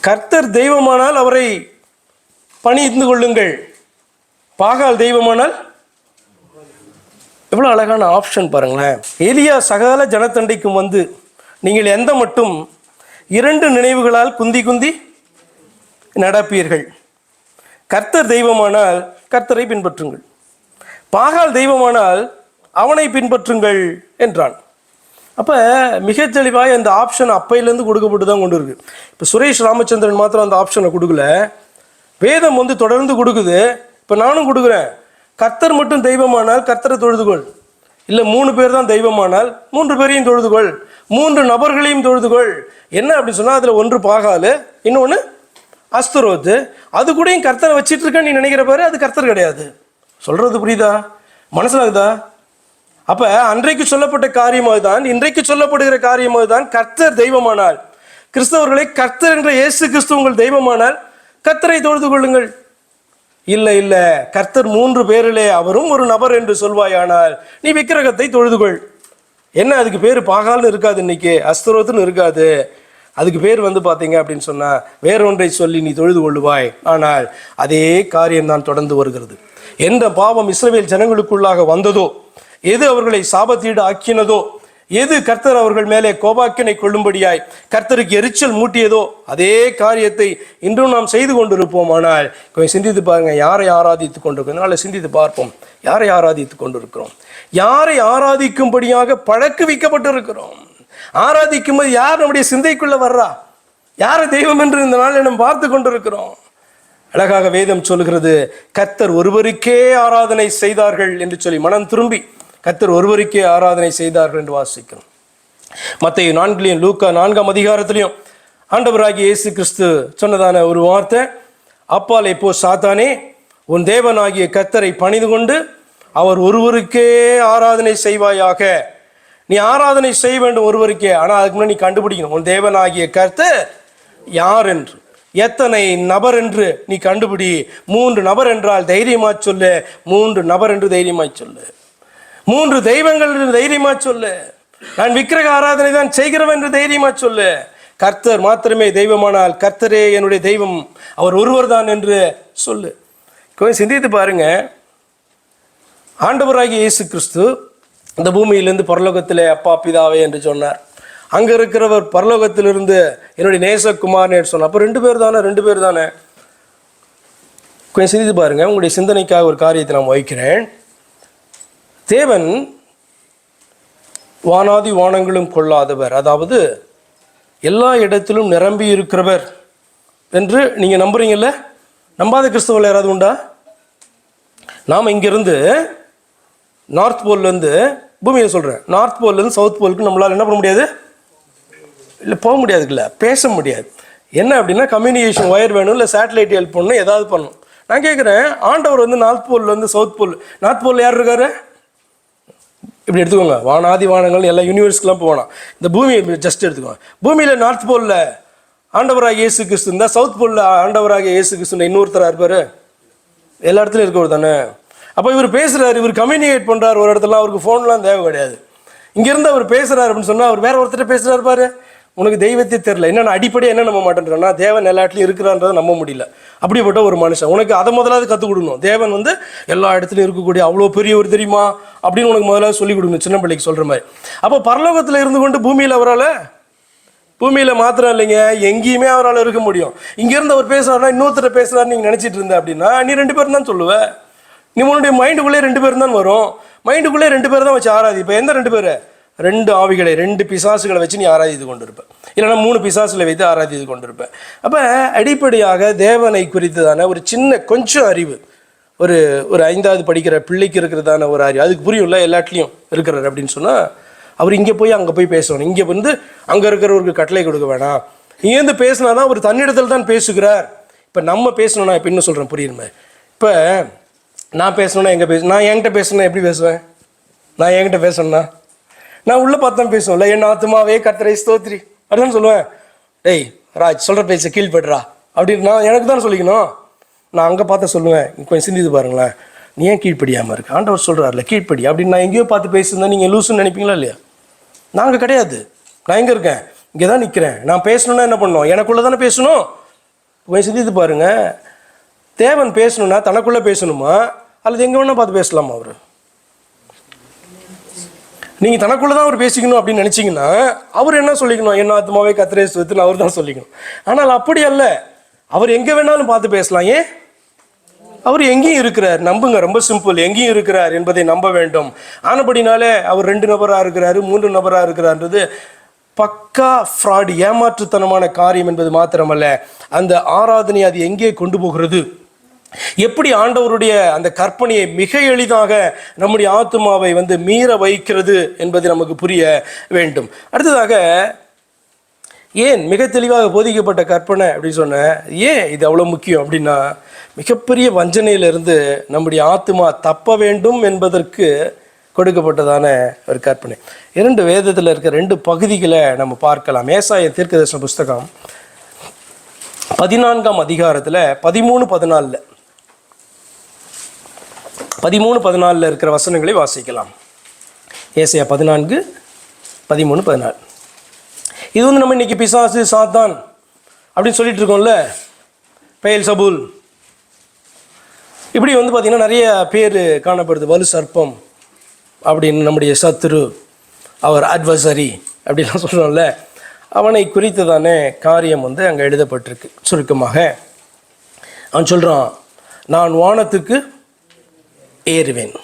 A: கர்த்தர் தெய்வமானால் அவரை பணிந்து கொள்ளுங்கள், பாகால் தெய்வமானால். எவ்வளோ அழகான ஆப்ஷன் பாருங்களேன். எலியா சகல ஜனத்தண்டைக்கும் நீங்கள் எந்த மட்டும் 2 நினைவுகளால் குந்தி குந்தி நடப்பீர்கள், கர்த்தர் தெய்வமானால் கர்த்தரை பின்பற்றுங்கள், பாகால் தெய்வமானால் அவனை பின்பற்றுங்கள் என்றான். அப்போ மிக தெளிவாக அந்த ஆப்ஷன் அப்பையிலேருந்து கொடுக்கப்பட்டு தான் கொண்டு இருக்கு. இப்போ சுரேஷ் ராமச்சந்திரன் மாத்திரம் அந்த ஆப்ஷனை கொடுக்கல, வேதம் தொடர்ந்து கொடுக்குது. இப்போ நானும் கொடுக்குறேன், கர்த்தர் மட்டும் தெய்வமானால் கர்த்தரை தொழுதுகொள், இல்லை 3 பேர் தான் தெய்வமானால் 3 பேரையும் தொழுதுகொள், 3 நபர்களையும் தொழுதுகொள். என்ன அப்படின்னு சொன்னால் அதில் 1 பாகால், இன்னொன்று அஸ்தரோத்து, அது கூடயும் கர்த்தரை வச்சிட்டு இருக்கேன்னு நீ நினைக்கிற பாரு, அது கர்த்தர் கிடையாது. சொல்றது புரியுதா? மனசிலாகுதா? அப்ப அன்றைக்கு சொல்லப்பட்ட காரியமாக தான் இன்றைக்கு சொல்லப்படுகிற காரியமாக தான், கர்த்தர் தெய்வமானால், கிறிஸ்தவர்களை கர்த்தர் என்ற இயேசு கிறிஸ்து உங்கள் தெய்வமானால் கர்த்தரை தொழுது கொள்ளுங்கள். இல்லை இல்லை, கர்த்தர் 3 பேரிலே அவரும் ஒரு நபர் என்று சொல்வாயானால் நீ விக்கிரகத்தை தொழுதுகொள். என்ன அதுக்கு பேர் பாகால்னு இருக்காது, இன்னைக்கு அஸ்தரோத்துன்னு இருக்காது. அதுக்கு பேர் பார்த்தீங்க அப்படின்னு சொன்னால் வேறொன்றை சொல்லி நீ தொழுது கொள்ளுவாய். ஆனால் அதே காரியம்தான் தொடர்ந்து வருகிறது. எந்த பாவம் இஸ்ரவேல் ஜனங்களுக்குள்ளாக வந்ததோ, எது அவர்களை சாபத்தீடு ஆக்கினதோ, எது கர்த்தர் அவர்கள் மேலே கோபாக்கினை கொள்ளும்படியாய் கர்த்தருக்கு எரிச்சல் மூட்டியதோ, அதே காரியத்தை இன்றும் நாம் செய்து கொண்டிருப்போம். ஆனால் கொஞ்சம் சிந்தித்து பாருங்க, யாரை ஆராதித்து கொண்டிருக்கோம். அதனால சிந்தித்து பார்ப்போம், யாரை ஆராதித்து கொண்டிருக்கிறோம், யாரை ஆராதிக்கும்படியாக பழக்குவிக்கப்பட்டிருக்கிறோம். ஆராதிக்கும் போது யார் நம்முடைய சிந்தைக்குள்ள வர்றா, யாரை தெய்வம் என்று இந்த நாளில் நாம் பார்த்து கொண்டிருக்கிறோம். அழகாக வேதம் சொல்கிறது, கர்த்தர் ஒருவருக்கே ஆராதனை செய்தார்கள் என்று சொல்லி மனம் திரும்பி கர்த்தர் ஒருவருக்கே ஆராதனை செய்தார்கள் என்று வாசிக்கிறோம். மத்தேயு 4 லூக்கா 4ஆம் அதிகாரத்திலையும் ஆண்டவராகிய இயேசு கிறிஸ்து சொன்னதான ஒரு வார்த்தை, அப்பாலே போ சாத்தானே, உன் தேவனாகிய கர்த்தரை பணிந்து கொண்டு அவர் ஒருவருக்கே ஆராதனை செய்வாயாக. நீ ஆராதனை செய்ய வேண்டும் ஒருவருக்கே, ஆனால் அதுக்கு முன்னாடி நீ கண்டுபிடிக்கணும் உன் தேவனாகிய கர்த்தர் யார் என்று, எத்தனை நபர் என்று நீ கண்டுபிடி. 3 நபர் என்றால் தைரியமா சொல்லு, 3 நபர் என்று தைரியமா சொல்லு, 3 தெய்வங்கள் என்று தைரியமா சொல்லு, நான் விக்கிரக ஆராதனை தான் செய்கிறவன் என்று தைரியமா சொல்லு. கர்த்தர் மாத்திரமே தெய்வமானால் கர்த்தரே என்னுடைய தெய்வம், அவர் ஒருவர் தான் என்று சொல்லு. கொஞ்சம் சிந்தித்து பாருங்க, ஆண்டவராகிய இயேசு கிறிஸ்து இந்த பூமியிலிருந்து பரலோகத்திலே அப்பா பிதாவே என்று சொன்னார். அங்க இருக்கிறவர் பரலோகத்திலிருந்து என்னுடைய நேசகுமார் என்று சொன்னார். அப்போ 2 பேர் தானே, 2 பேர் தானே. கொஞ்சம் சிந்தித்து பாருங்க, உங்களுடைய சிந்தனைக்காக ஒரு காரியத்தை நான் வைக்கிறேன். தேவன் வானாதி வானங்களும் கொள்ளாதவர், அதாவது எல்லா இடத்திலும் நிரம்பி இருக்கிறவர் என்று நீங்க நம்புறீங்கல்ல? நம்பாத கிறிஸ்தவர்கள் யாராவது உண்டா? நாம் இங்கிருந்து நார்த் போல்லேருந்து, பூமியை சொல்கிறேன், நார்த் போல்லேருந்து சவுத் போலுக்கு நம்மளால் என்ன பண்ண முடியாது? இல்லை போக முடியாதுல்ல, பேச முடியாது. என்ன அப்படின்னா கம்யூனிகேஷன் ஒயர் வேணும், இல்லை சேட்டலைட் ஹெல்ப் பண்ணணும், ஏதாவது பண்ணணும். நான் கேட்குறேன், ஆண்டவர் நார்த் போல்லேருந்து சவுத் போல், நார்த் போலில் யார் இருக்காரு? இப்படி எடுத்துக்கோங்க, வானாதி வானங்கள் எல்லா யூனிவர்ஸ்க்கெலாம் போகணும். இந்த பூமியை ஜஸ்ட் எடுத்துக்கோங்க. பூமியில் நார்த் போலில் ஆண்டவராக இயேசு கிறிஸ்து இருந்தால், சவுத் போலில் ஆண்டவராக இயேசு கிறிஸ்து இன்னொருத்தராக இருப்பார். எல்லா இடத்துலையும் இருக்கவர் தானே. அப்போ இவர் பேசுகிறாரு, இவர் கம்யூனிகேட் பண்ணுறாரு ஒரு இடத்துல, அவருக்கு ஃபோன்லாம் தேவை கிடையாது. இங்கேருந்து அவர் பேசுகிறாரு அப்படின்னு சொன்னால் அவர் வேற ஒருத்தர் பேசுகிறாரு பாரு, உனக்கு தெய்வத்தை தெரில. என்னென்ன அடிப்படையாக என்ன நம்ப மாட்டேன்றா, தேவன் எல்லா இடத்துலையும் இருக்கிறான்றதை நம்ப முடியல. அப்படிப்பட்ட ஒரு மனுஷன், உனக்கு அதை முதலாவது கற்றுக் கொடுக்கணும். தேவன் வந்து எல்லா இடத்துலையும் இருக்கக்கூடிய அவ்வளோ பெரியவர் தெரியுமா அப்படின்னு உனக்கு முதலாவது சொல்லிக் கொடுக்கணும், சின்ன பிள்ளைக்கு சொல்கிற மாதிரி. அப்போ பரலோகத்தில் இருந்து கொண்டு பூமியில் அவரால், பூமியில் மாத்திரம் இல்லைங்க, எங்கேயுமே அவரால் இருக்க முடியும். இங்கேருந்து அவர் பேசுகிறாருன்னா இன்னொருத்தரை பேசுகிறாரு நீங்கள் நினச்சிட்டு இருந்த அப்படின்னா நீ 2 பேரும் தான் சொல்லுவேன். நீ உன்னுடைய மைண்டுக்குள்ளே 2 பேரும் தான் வரும். மைண்டுக்குள்ளே 2 பேர் தான் வச்சு ஆராதி. இப்போ எந்த 2 பேர்? 2 ஆவிகளை, 2 பிசாசுகளை வச்சு நீ ஆராதித்து கொண்டு இருப்ப, இல்லைன்னா 3 பிசாசுகளை வைத்து ஆராதித்து கொண்டு இருப்ப. அப்போ அடிப்படையாக தேவனை குறித்ததான ஒரு சின்ன கொஞ்சம் அறிவு, ஒரு 5வது படிக்கிற பிள்ளைக்கு இருக்கிறதான ஒரு அறிவு, அதுக்கு புரியும்ல எல்லாத்துலேயும் இருக்கிறார் அப்படின்னு சொன்னால் அவர் இங்கே போய் அங்கே போய் பேசணும். இங்கே வந்து அங்கே இருக்கிறவருக்கு கட்டளை கொடுக்க வேணாம். இங்கேருந்து பேசினா தான் அவர் தன்னிடத்தில் தான் பேசுகிறார். இப்போ நம்ம பேசணும்னா, இப்போ இன்னும் சொல்கிறேன் புரியுமே, இப்போ நான் பேசணுன்னா நான் என்கிட்ட பேசணுன்னா எப்படி பேசுவேன்? நான் என்கிட்ட பேசணுன்னா நான் உள்ளே பார்த்து தான் பேசுவேன்ல. என் ஆத்துமாவே கர்த்தரை ஸ்தோத்திரி அப்படின்னு சொல்லுவேன். டேய் ராஜ் சொல்கிற பேச கீழ்படுறா அப்படின்னு நான் எனக்கு தான் சொல்லிக்கணும். நான் அங்கே பார்த்து சொல்லுவேன், கொஞ்சம் சிந்தித்து பாருங்களேன், நீ ஏன் கீழ்ப்படியாமல் இருக்கு? ஆண்டவர் சொல்கிறார்ல கீழ்ப்படி அப்படின்னு. நான் எங்கேயோ பார்த்து பேசுனா நீங்கள் லூசுன்னு நினைப்பீங்களா இல்லையா? நாங்கள் கிடையாது. நான் எங்கே இருக்கேன்? இங்கே தான் நிற்கிறேன். நான் பேசணுன்னா என்ன பண்ணணும்? எனக்குள்ளே தானே பேசணும். கொஞ்சம் சிந்தித்து பாருங்க, தேவன் பேசணுன்னா தனக்குள்ளே பேசணுமா அல்லது எங்கே வேணால் பார்த்து பேசலாமா? அவர் நீங்கள் தனக்குள்ளே தான் அவர் பேசிக்கணும் அப்படின்னு நினச்சிங்கன்னா அவர் என்ன சொல்லிக்கணும்? என்ன ஆத்மாவே கர்த்தரை ஸ்தோத்திரின்னு அவர் தான் சொல்லிக்கணும். ஆனால் அப்படி அல்ல, அவர் எங்கே வேணாலும் பார்த்து பேசலாம். ஏன்? அவர் எங்கேயும் இருக்கிறார். நம்புங்க, ரொம்ப சிம்பிள், எங்கேயும் இருக்கிறார் என்பதை நம்ப வேண்டும். ஆனபடினாலே அவர் 2 நபராக இருக்கிறாரு, 3 நபராக இருக்கிறார்ன்றது பக்கா ஃப்ராடு, ஏமாற்றுத்தனமான காரியம் என்பது மாத்திரமல்ல, அந்த ஆராதனை அது எங்கே கொண்டு போகிறது, எப்படி ஆண்டவருடைய அந்த கற்பனையை மிக எளிதாக நம்முடைய ஆத்துமாவை வந்து மீற வைக்கிறது என்பது நமக்கு புரிய வேண்டும். அடுத்ததாக, ஏன் மிக தெளிவாக போதிக்கப்பட்ட கற்பனை அப்படின்னு சொன்னேன், ஏன் இது அவ்வளோ முக்கியம் அப்படின்னா, மிகப்பெரிய வஞ்சனையிலிருந்து நம்முடைய ஆத்துமா தப்ப வேண்டும் என்பதற்கு கொடுக்கப்பட்டதான ஒரு கற்பனை. 2 வேதத்தில் இருக்க 2 பகுதிகளை நம்ம பார்க்கலாம். ஏசாயா தீர்க்கதரிசன புஸ்தகம் 14ஆம் அதிகாரத்தில் 13-14 13-14 இருக்கிற வசனங்களை வாசிக்கலாம். ஏசாயா 14:13-14. இது வந்து நம்ம இன்னைக்கு பிசாசு, சாத்தான் அப்படின்னு சொல்லிட்டு இருக்கோம்ல, பெயல்சபூல், இப்படி வந்து பார்த்திங்கன்னா நிறைய பேர் காணப்படுது. வலு சர்ப்பம் அப்படின்னு, நம்முடைய சத்துரு, அவர் அட்வர்சரி அப்படின்லாம் சொல்கிறோம்ல, அவனை குறித்ததான காரியம் வந்து அங்கே எழுதப்பட்டிருக்கு. சுருக்கமாக அவன் சொல்கிறான், நான் வானத்துக்கு ஏறுவேன்.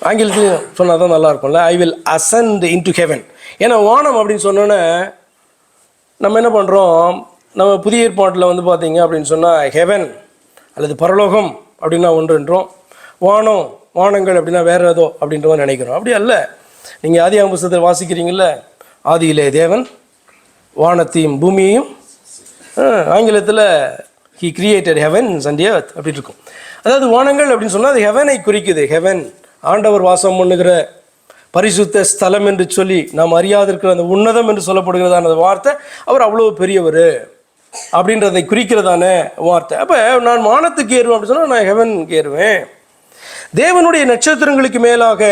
A: ஆங்கிலத்தில் சொன்னால் தான் நல்லா இருக்கும்ல, I will ascend into heaven. ஏன்னா வானம் அப்படின்னு சொன்னோன்னே நம்ம என்ன பண்ணுறோம், நம்ம புதிய ஏற்பாட்டில் வந்து பார்த்தீங்க அப்படின்னு சொன்னால் ஹெவன் அல்லது பரலோகம் அப்படின்னா ஒன்றுன்றோம், வானம், வானங்கள் அப்படின்னா வேறு ஏதோ அப்படின்ற மாதிரி நினைக்கிறோம். அப்படி அல்ல. நீங்கள் ஆதியாகம புஸ்தகத்தில் வாசிக்கிறீங்கள, ஆதியிலே தேவன் வானத்தையும் பூமியையும், ஆங்கிலத்தில் he created heavens and earth அப்படி இருக்கும். அதாவது வானங்கள் அப்படின்னு சொன்னால் அது ஹெவனை குறிக்குது. ஹெவன் ஆண்டவர் வாசம் பண்ணுகிற பரிசுத்த ஸ்தலம் என்று சொல்லி நாம் அறியாதிருக்கிற அந்த உன்னதம் என்று சொல்லப்படுகிறதான அந்த வார்த்தை, அவர் அவ்வளோ பெரியவர் அப்படின்றதை குறிக்கிறதான வார்த்தை. அப்போ நான் வானத்துக்கு ஏறுவேன் அப்படின்னு சொன்னால் நான் ஹெவனுக்கு ஏறுவேன். தேவனுடைய நட்சத்திரங்களுக்கு மேலாக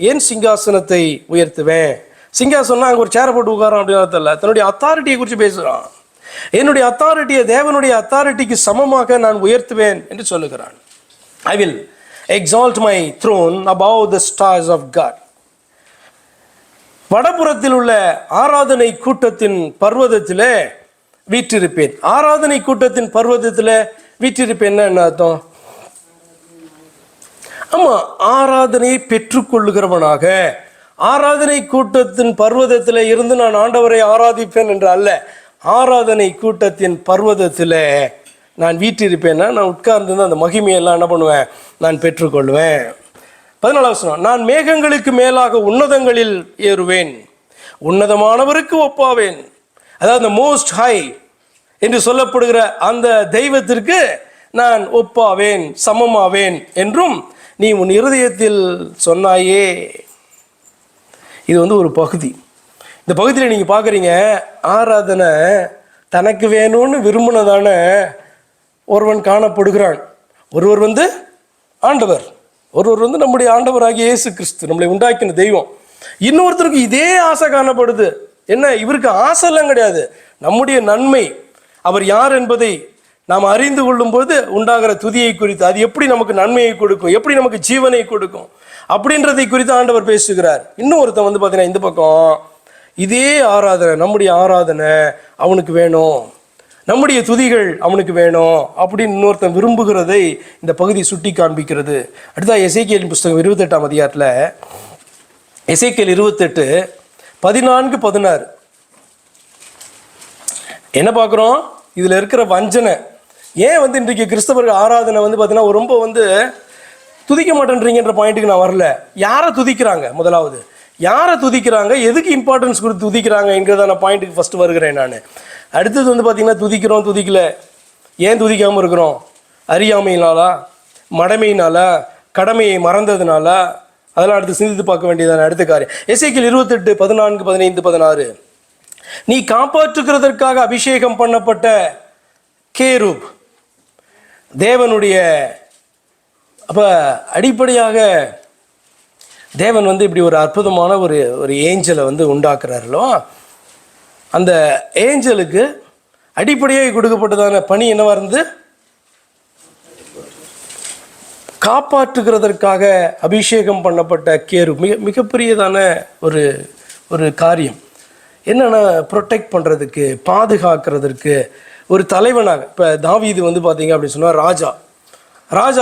A: என் சிங்காசனத்தை உயர்த்துவேன். சிங்காசனம் அங்கே ஒரு சேரை போட்டு உட்காரோம் அப்படின்னு அர்த்தம் இல்லை, தன்னுடைய அத்தாரிட்டியை குறித்து பேசுகிறான். என்னுடைய அத்தாரிட்டியை தேவனுடைய அத்தாரிட்டிக்கு சமமாக நான் உயர்த்துவேன் என்று சொல்லுகிறான். I will exalt my throne above the stars of God. வடபுறத்தில் உள்ள ஆராதனை கூட்டத்தின் பர்வதத்தில் வீற்றிருப்பேன். ஆராதனை கூட்டத்தின் பர்வதத்தில் வீற்றிருப்பேன் என்ன அர்த்தம்? ஆமா, ஆராதனையை பெற்றுக்கொள்ளுகிறவனாக ஆராதனை கூட்டத்தின் பர்வதத்தில் இருந்து நான் ஆண்டவரை ஆராதிப்பேன் என்று அல்ல, ஆராதனை கூட்டத்தின் பர்வதத்தில் நான் வீற்றிருப்பேன்னா நான் உட்கார்ந்து அந்த மகிமையெல்லாம் என்ன பண்ணுவேன், நான் பெற்றுக்கொள்வேன். 14 வசனம், நான் மேகங்களுக்கு மேலாக உன்னதங்களில் ஏறுவேன், உன்னதமானவருக்கு ஒப்பாவேன். அதாவது the most high என்று சொல்லப்படுகிற அந்த தெய்வத்திற்கு நான் ஒப்பாவேன், சமமாவேன் என்றும் நீ உன் இருதயத்தில் சொன்னாயே. இது வந்து ஒரு பகுதி. இந்த பகுதியில் நீங்கள் பார்க்குறீங்க, ஆராதனை தனக்கு வேணும்னு விரும்பினதான ஒருவன் காணப்படுகிறான். ஒருவர் வந்து ஆண்டவர், ஒருவர் வந்து நம்முடைய ஆண்டவராகிய இயேசு கிறிஸ்து, நம்மளை உண்டாக்கின தெய்வம். இன்னொருத்தருக்கு இதே ஆசை காணப்படுது. என்ன, இவருக்கு ஆசை எல்லாம் கிடையாது, நம்முடைய நன்மை, அவர் யார் என்பதை நாம் அறிந்து கொள்ளும் போது உண்டாகிற துதியை குறித்து, அது எப்படி நமக்கு நன்மையை கொடுக்கும், எப்படி நமக்கு ஜீவனை கொடுக்கும் அப்படின்றதை குறித்து ஆண்டவர் பேசுகிறார். இன்னொருத்தன் வந்து பார்த்தீங்கன்னா இந்த பக்கம் இதே ஆராதனை, நம்முடைய ஆராதனை அவனுக்கு வேணும், நம்முடைய துதிகள் அவனுக்கு வேணும் அப்படின்னு இன்னொருத்தன் விரும்புகிறதை இந்த பகுதி சுட்டி காண்பிக்கிறது. அடுத்தா எசேக்கியேலின் புஸ்தகம் 28ஆம் அதிகாரத்தில் எசேக்கியேல் 28:14-16 என்ன பார்க்குறோம்? இதில் இருக்கிற வஞ்சனை. ஏன் வந்து இன்றைக்கு கிறிஸ்தவர்கள் ஆராதனை வந்து பார்த்தீங்கன்னா ரொம்ப வந்து துதிக்க மாட்டேன்றீங்கன்ற பாயிண்ட்டுக்கு நான் வரல. யாரை துதிக்கிறாங்க, முதலாவது யாரை துதிக்கிறாங்க, எதுக்கு இம்பார்ட்டன்ஸ் கொடுத்து துதிக்கிறாங்க என்கிறதான பாயிண்ட்டுக்கு ஃபஸ்ட்டு வருகிறேன் நான். அடுத்தது வந்து பார்த்திங்கன்னா துதிக்கிறோம், துதிக்கல, ஏன் துதிக்காமல் இருக்கிறோம்? அறியாமையினாலா, மடமையினாலா, கடமையை மறந்ததுனால? அதெல்லாம் அடுத்து சிந்தித்து பார்க்க வேண்டியதான அடுத்த காரியம். எசேக்கியேல் 28:14-15-16 நீ காப்பாற்றுகிறதற்காக அபிஷேகம் பண்ணப்பட்ட கேருப் தேவனுடைய. அப்போ அடிப்படையாக தேவன் வந்து இப்படி ஒரு அற்புதமான ஒரு ஏஞ்சலை வந்து உண்டாக்குறாரோ, அந்த ஏஞ்சலுக்கு அடிப்படையாக கொடுக்கப்பட்டதான பணி என்னவா இருந்து? காப்பாற்றுகிறதற்காக அபிஷேகம் பண்ணப்பட்ட கேரு. மிகப்பெரியதான ஒரு காரியம் என்னென்னா, ப்ரொடெக்ட் பண்ணுறதுக்கு, பாதுகாக்கிறதுக்கு ஒரு தலைவனாக. இப்போ தாவீது வந்து பார்த்தீங்க அப்படின்னு சொன்னால் ராஜா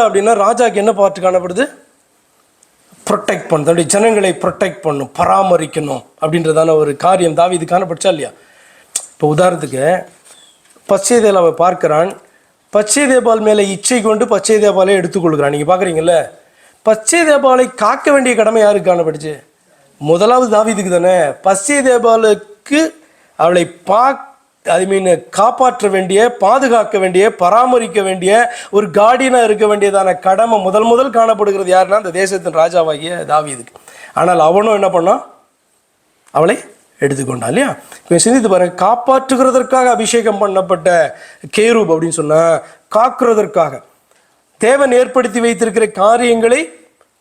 A: அப்படின்னா ராஜாவுக்கு என்ன பார்த்து காணப்படுது? ப்ரொடெக்ட் பண்ண, தன்னுடைய ஜனங்களை ப்ரொடெக்ட் பண்ணும், பராமரிக்கணும் அப்படின்றதான ஒரு காரியம் தாவீது காணப்படுச்சா இல்லையா? இப்போ உதாரணத்துக்கு பச்சை தேவாலை பார்க்கிறான், பச்சை தேவால் மேலே இச்சை கொண்டு பச்சை தேவாலை எடுத்துக்கொள்கிறான். நீங்கள் பார்க்குறீங்கல்ல, பச்சை தேவாலை காக்க வேண்டிய கடமை யாருக்கு காணப்படுச்சு? முதலாவது தாவீதுக்கு தானே. பச்சை தேவாலுக்கு அவளை காப்பாற்ற வேண்டிய, பாதுகாக்க வேண்டிய, பராமரிக்க வேண்டிய, ஒரு கார்டியனாக இருக்க வேண்டியதான கடமை முதல் காணப்படுகிறது யாருன்னா அந்த தேசத்தின் ராஜாவாகிய தாவீதுக்கு. ஆனால் அவனும் என்ன பண்ணான்? அவளை எடுத்துக்கொண்டான் இல்லையா? இப்போ சிந்தித்து பாருங்க, காப்பாற்றுகிறதற்காக அபிஷேகம் பண்ணப்பட்ட கேரூப் அப்படின்னு சொன்னால் காக்குறதற்காக, தேவன் ஏற்படுத்தி வைத்திருக்கிற காரியங்களை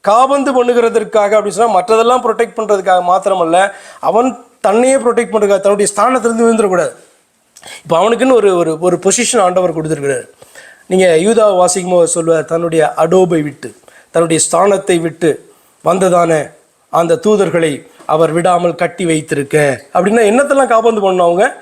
A: காபந்து பண்ணுகிறதற்காக அப்படின்னு சொன்னால், மற்றதெல்லாம் ப்ரொடெக்ட் பண்ணுறதுக்காக மாத்திரமல்ல, அவன் தன்னையே ப்ரொடெக்ட் பண்ணுறதுக்காக, தன்னுடைய ஸ்தானத்திலிருந்து விழுந்துடக்கூடாது. இப்போ அவனுக்குன்னு ஒரு பொசிஷன் ஆண்டவர் கொடுத்துருக்கிறார். நீங்கள் யூதா வாசிக்கும் போது சொல்லுவார், தன்னுடைய அடோபை விட்டு, தன்னுடைய ஸ்தானத்தை விட்டு வந்ததான அந்த தூதர்களை அவர் விடாமல் கட்டி வைத்திருக்க அப்படின்னா என்னத்தெல்லாம் காபந்து பண்ணணும்?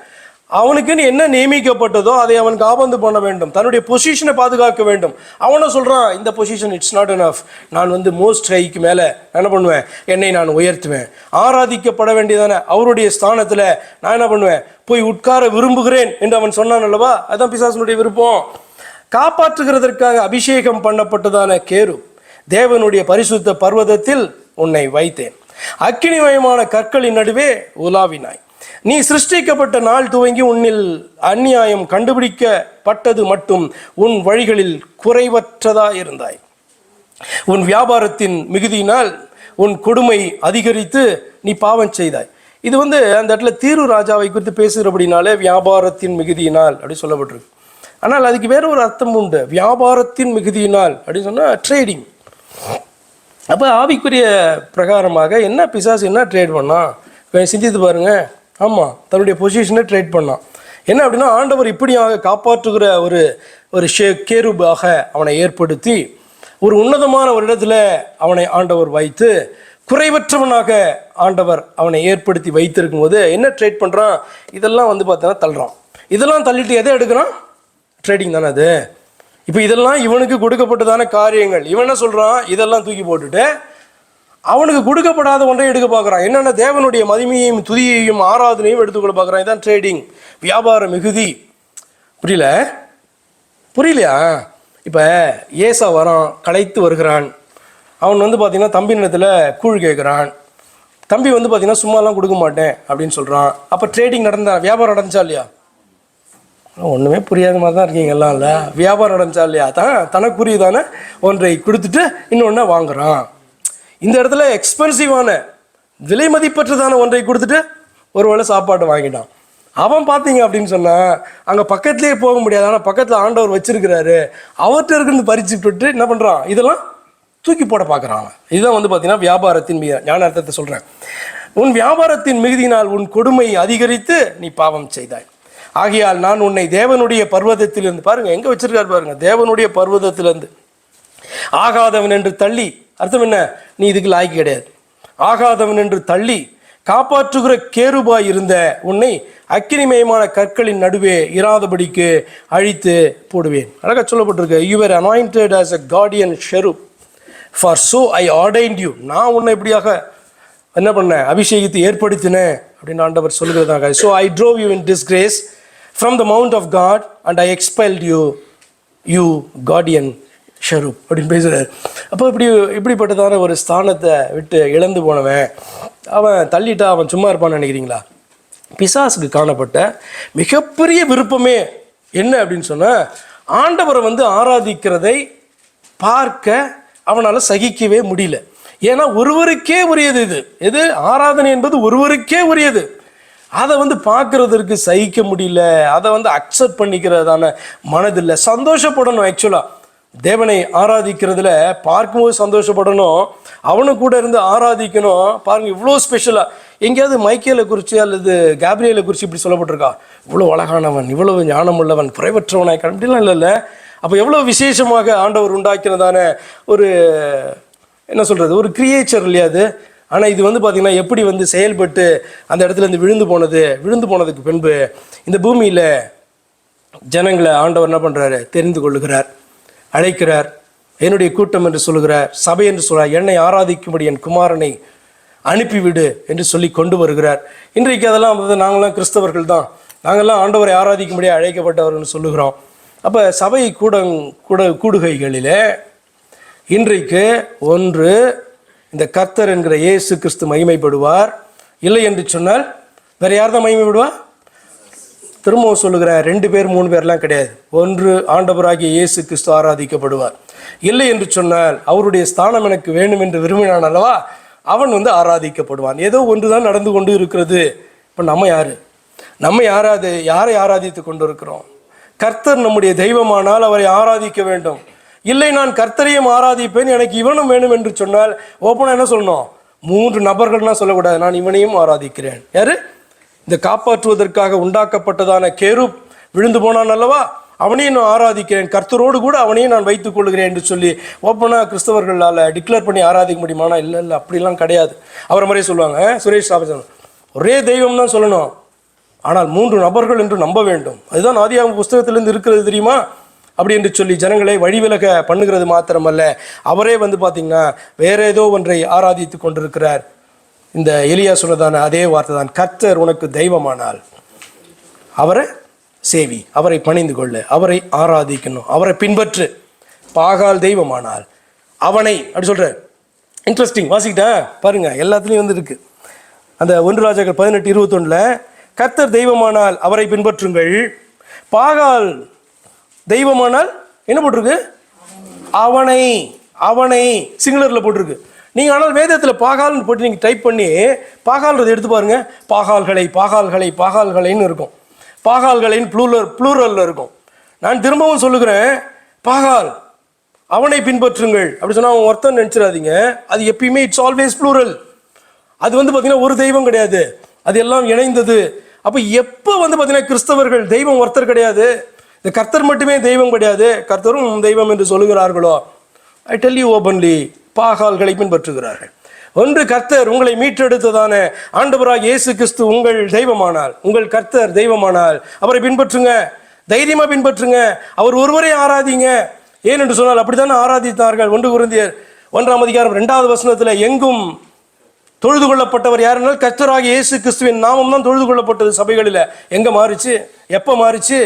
A: அவனுக்குன்னு என்ன நியமிக்கப்பட்டதோ அதை அவன் காபந்து பண்ண வேண்டும், தன்னுடைய பொசிஷனை பாதுகாக்க வேண்டும். அவனும் சொல்கிறான், இந்த பொசிஷன் இட்ஸ் நாட் எனஃப், நான் வந்து மோஸ்ட் ஹைக்கு மேலே என்ன பண்ணுவேன்? என்னை நான் உயர்த்துவேன். ஆராதிக்கப்பட வேண்டியதான அவருடைய ஸ்தானத்தில் நான் என்ன பண்ணுவேன்? போய் உட்கார விரும்புகிறேன் என்று அவன் சொன்னான் அல்லவா? அதுதான் பிசாசனுடைய விருப்பம். காப்பாற்றுகிறதற்காக அபிஷேகம் பண்ணப்பட்டதான கேரு, தேவனுடைய பரிசுத்த பர்வதத்தில் உன்னை வைத்தேன், அக்கினிமயமான கற்களின் நடுவே உலாவினாய். நீ சிருஷ்டிக்கப்பட்ட நாள் துவங்கி உன்னில் அநியாயம் கண்டுபிடிக்கப்பட்டது மட்டும் உன் வழிகளில் குறைவற்றதா இருந்தாய். உன் வியாபாரத்தின் மிகுதியினால் உன் கொடுமை அதிகரித்து நீ பாவம் செய்தாய். இது வந்து அந்த இடத்துல தீரு ராஜாவை குறித்து பேசுகிறபடினாலே வியாபாரத்தின் மிகுதியினால் அப்படி சொல்லப்பட்டிருக்கு. ஆனால் அதுக்கு வேற ஒரு அர்த்தம் உண்டு. வியாபாரத்தின் மிகுதியினால் அப்படின்னு சொன்னால் ட்ரேடிங். அப்போ ஆவிக்குரிய பிரகாரமாக என்ன பிசாசு என்ன ட்ரேட் பண்ணான்? சிந்தித்து பாருங்க. ஆமாம், தன்னுடைய பொசிஷனை ட்ரேட் பண்ணான். என்ன அப்படின்னா, ஆண்டவர் இப்படியாக காப்பாற்றுகிற ஒரு கேருபாக அவனை ஏற்படுத்தி ஒரு உன்னதமான ஒரு இடத்துல அவனை ஆண்டவர் வைத்து குறைவற்றவனாக ஆண்டவர் அவனை ஏற்படுத்தி வைத்திருக்கும் போது என்ன ட்ரேட் பண்ணுறான்? இதெல்லாம் வந்து பார்த்தோன்னா தள்ளுறான். இதெல்லாம் தள்ளிட்டு எதை எடுக்கிறான்? ட்ரேடிங் தானே அது. இப்போ இதெல்லாம் இவனுக்கு கொடுக்கப்பட்டதான காரியங்கள். இவன் என்ன சொல்கிறான்? இதெல்லாம் தூக்கி போட்டுட்டு அவனுக்கு கொடுக்கப்படாத ஒன்றை எடுக்க பார்க்குறான். என்னென்ன? தேவனுடைய மகிமையையும் துதியையும் ஆராதனையும் எடுத்துக்கொள்ள பார்க்குறான். இதுதான் ட்ரேடிங், வியாபார மிகுதி. புரியலையா? இப்போ ஏசா வரான், களைத்து வருகிறான். அவன் வந்து பார்த்தீங்கன்னா தம்பி இடத்துல கூழ் கேட்குறான். தம்பி வந்து பார்த்தீங்கன்னா சும்மாலாம் கொடுக்க மாட்டேன் அப்படின்னு சொல்கிறான். அப்போ ட்ரேடிங் வியாபாரம் நடந்துச்சா இல்லையா? ஒன்றுமே புரியாத மாதிரி தான் இருக்கீங்க எல்லாம். இல்லை, வியாபாரம் நடந்துச்சா இல்லையா? தனக்குரியதான ஒன்றை கொடுத்துட்டு இன்னொன்று வாங்குறான். இந்த இடத்துல எக்ஸ்பென்சிவான விலை மதிப்பற்றதான ஒன்றை கொடுத்துட்டு ஒரு வேளை சாப்பாட்டை வாங்கிட்டான். அவன் பார்த்தீங்க அப்படின்னு சொன்னால் அங்கே பக்கத்துலேயே போக முடியாது. ஆனால் பக்கத்தில் ஆண்டவர் வச்சிருக்கிறாரு, அவர்கிட்ட இருக்குன்னு பறிச்சுட்டு என்ன பண்ணுறான்? இதெல்லாம் தூக்கி போட பார்க்குறான். இதுதான் வந்து பார்த்தீங்கன்னா வியாபாரத்தின் மீது ஞான அர்த்தத்தை சொல்கிறேன். உன் வியாபாரத்தின் மிகுதியினால் உன் கொடுமை அதிகரித்து நீ பாவம் செய்தாய். ஆகையால் நான் உன்னை தேவனுடைய பர்வதத்திலிருந்து, பாருங்க எங்கே வச்சிருக்காரு பாருங்க, தேவனுடைய பர்வதத்திலிருந்து ஆகாதவன் என்று தள்ளி, அர்த்தம் என்ன, நீ இதுக்கு லாய்க்கு கிடையாது, ஆகாதவன் என்று தள்ளி காப்பாற்றுகிற கேருபாய் இருந்த உன்னை அக்கினிமயமான கற்களின் நடுவே இராதபடிக்கு அழித்து போடுவேன். அழகா சொல்லப்பட்டிருக்கு, you were anointed as a guardian cherub for so I ordained you. நான் உன்னை இப்படியாக என்ன பண்ண, அபிஷேகித்து ஏற்படுத்தினேன் அப்படின்னு ஆண்டவர் சொல்லுகிறதாக. so I drove you in disgrace from the mount of God and I expelled you guardian cherub அப்படின்னு பேசுகிறார். அப்போ இப்படிப்பட்டதான ஒரு ஸ்தானத்தை விட்டு இழந்து போனவன், அவன் தள்ளிட்டா அவன் சும்மா இருப்பான்னு நினைக்கிறீங்களா? பிசாசுக்கு காணப்பட்ட மிகப்பெரிய விருப்பமே என்ன அப்படின்னு சொன்னால், ஆண்டவரை வந்து ஆராதிக்கிறதை பார்க்க அவனால் சகிக்கவே முடியல. ஏன்னா ஒருவருக்கே உரியது இது, எது ஆராதனை என்பது ஒருவருக்கே உரியது. அதை வந்து பார்க்கறதற்கு சகிக்க முடியல, அதை வந்து அக்செப்ட் பண்ணிக்கிறதான மனதில்லை. சந்தோஷப்படணும், ஆக்சுவலாக தேவனை ஆராதிக்கிறதுல பார்க்கும்போது சந்தோஷப்படணும், அவனு கூட இருந்து ஆராதிக்கணும். பாருங்க இவ்வளோ ஸ்பெஷலாக எங்கேயாவது மைக்கேலை குறித்து அல்லது கேப்ரியலை குறித்து இப்படி சொல்லப்பட்டிருக்கா, இவ்வளோ அழகானவன், இவ்வளவு ஞானமுள்ளவன், குறைவற்றவனாய், அப்படிலாம் இல்லைல்ல. அப்போ எவ்வளோ விசேஷமாக ஆண்டவர் உண்டாக்கிறதான ஒரு என்ன சொல்கிறது, ஒரு கிரியேச்சர் இல்லையா அது. ஆனால் இது வந்து பார்த்திங்கன்னா எப்படி வந்து செயல்பட்டு அந்த இடத்துல இருந்து விழுந்து போனதுக்கு பின்பு இந்த பூமியில் ஜனங்களை ஆண்டவர் என்ன பண்ணுறாரு, தெரிந்து கொள்ளுகிறார், அழைக்கிறார். என்னுடைய கூட்டம் என்று சொல்லுகிறார், சபை என்று சொல்கிறார், என்னை ஆராதிக்கும்படி என் குமாரனை அனுப்பிவிடு என்று சொல்லி கொண்டு வருகிறார். இன்றைக்கு அதெல்லாம் வந்து நாங்களாம் கிறிஸ்தவர்கள் தான், நாங்கள்லாம் ஆண்டவரை ஆராதிக்கும்படியே அழைக்கப்பட்டவர்னு சொல்லுகிறோம். அப்போ சபை கூடுகைகளிலே இன்றைக்கு ஒன்று இந்த கர்த்தர் என்கிற இயேசு கிறிஸ்து மகிமைப்படுவார். இல்லை என்று சொன்னால் வேறு யார் தான் மகிமைப்படுவார்? திரும்பவும் சொல்லுகிறேன், 2 பேர் 3 பேர்லாம் கிடையாது. ஒன்று ஆண்டவராகிய இயேசு கிறிஸ்து ஆராதிக்கப்படுவார். இல்லை என்று சொன்னால் அவருடைய ஸ்தானம் எனக்கு வேணும் என்று விரும்பினான் அல்லவா, அவன் வந்து ஆராதிக்கப்படுவான். ஏதோ ஒன்று தான் நடந்து கொண்டு இருக்கிறது. இப்போ நம்ம யாரை ஆராதித்து கொண்டு இருக்கிறோம்? கர்த்தர் நம்முடைய தெய்வமானால் அவரை ஆராதிக்க வேண்டும். இல்லை நான் கர்த்தரையும் ஆராதிப்பேன், எனக்கு இவனும் வேணும் என்று சொன்னால் ஓப்பனாக என்ன சொல்லணும்? 3 நபர்கள்னா சொல்லக்கூடாது, நான் இவனையும் ஆராதிக்கிறேன். யாரு? இந்த காப்பாற்றுவதற்காக உண்டாக்கப்பட்டதான கேருப் விழுந்து போனான் அல்லவா, அவனையும் நான் ஆராதிக்கிறேன், கர்த்தரோடு கூட அவனையும் நான் வைத்துக் கொள்கிறேன் என்று சொல்லி ஓப்பனாக கிறிஸ்தவர்களால் டிக்ளேர் பண்ணி ஆராதிக்க முடியுமானா? இல்லை, அப்படிலாம் கிடையாது. அவரை மாதிரியே சொல்லுவாங்க சுரேஷ் ராமச்சந்திரன், ஒரே தெய்வம் தான் சொல்லணும், ஆனால் 3 நபர்கள் என்று நம்ப வேண்டும். அதுதான் ஆதியாகம புஸ்தகத்திலிருந்து இருக்கிறது தெரியுமா? அப்படி என்று சொல்லி ஜனங்களை வழிவிலக பண்ணுகிறது மாத்திரமல்ல, அவரே வந்து பார்த்தீங்கன்னா வேற ஏதோ ஒன்றை ஆராதித்து கொண்டிருக்கிறார். இந்த எலியா சொன்னதான அதே வார்த்தை தான், கர்த்தர் உனக்கு தெய்வமானால் அவரை சேவி, அவரை பணிந்து கொள்ளு, அவரை ஆராதிக்கணும், அவரை பின்பற்று. பாகால் தெய்வமானால் அவனை அப்படி சொல்ற. இன்ட்ரெஸ்டிங், வாசிக்கிட்டா பாருங்க, எல்லாத்துலேயும் வந்து இருக்கு. அந்த 1 ராஜாக்கள் 18:21 கர்த்தர் தெய்வமானால் அவரை பின்பற்றுங்கள், பாகால் தெய்வமானால் என்ன போட்டிருக்கு? அவனை சிங்குலரில் போட்டிருக்கு. நீங்கள் ஆனால் வேதத்தில் பாகால்னு போட்டு நீங்கள் டைப் பண்ணி பாகால்றது எடுத்து பாருங்க, பாகால்களைன்னு இருக்கும். பாகால்களின் ப்ளூரலில் இருக்கும். நான் திரும்பவும் சொல்லுகிறேன், பாகால் அவனை பின்பற்றுங்கள் அப்படி சொன்னால் அவன் ஒருத்தன் நினச்சிடாதீங்க. அது எப்பயுமே இட்ஸ் ஆல்வேஸ் ப்ளூரல். அது வந்து பார்த்தீங்கன்னா ஒரு தெய்வம் கிடையாது, அது எல்லாம் இணைந்தது. அப்போ எப்போ வந்து பார்த்தீங்கன்னா கிறிஸ்தவர்கள் தெய்வம் ஒருத்தர் கிடையாது, இந்த கர்த்தர் மட்டுமே தெய்வம் கிடையாது, கர்த்தரும் தெய்வம் என்று சொல்லுகிறார்களோ, ஐ டெல் யூ ஓபன்லி, பாகால்களை பின்பற்றுகிறார்கள். ஒன்று கர்த்தர் உங்களை மீட்டெடுத்ததான ஆண்டவராகிய இயேசு கிறிஸ்து உங்கள் தெய்வமானால், உங்கள் கர்த்தர் தெய்வமானால் அவரை பின்பற்றுங்க, தைரியமாக பின்பற்றுங்க, அவர் ஒருவரே ஆராதிங்க. ஏன் என்று சொன்னால் அப்படித்தானே ஆராதித்தார்கள். 1 கொரிந்தியர் 1:2 எங்கும் தொழுது கொள்ளப்பட்டவர் யாருனால் கர்த்தராகிய இயேசு கிறிஸ்துவின் நாமம் தான் தொழுது கொள்ளப்பட்டது சபைகளில். எங்கே மாறிச்சு? எப்போ மாறிச்சு?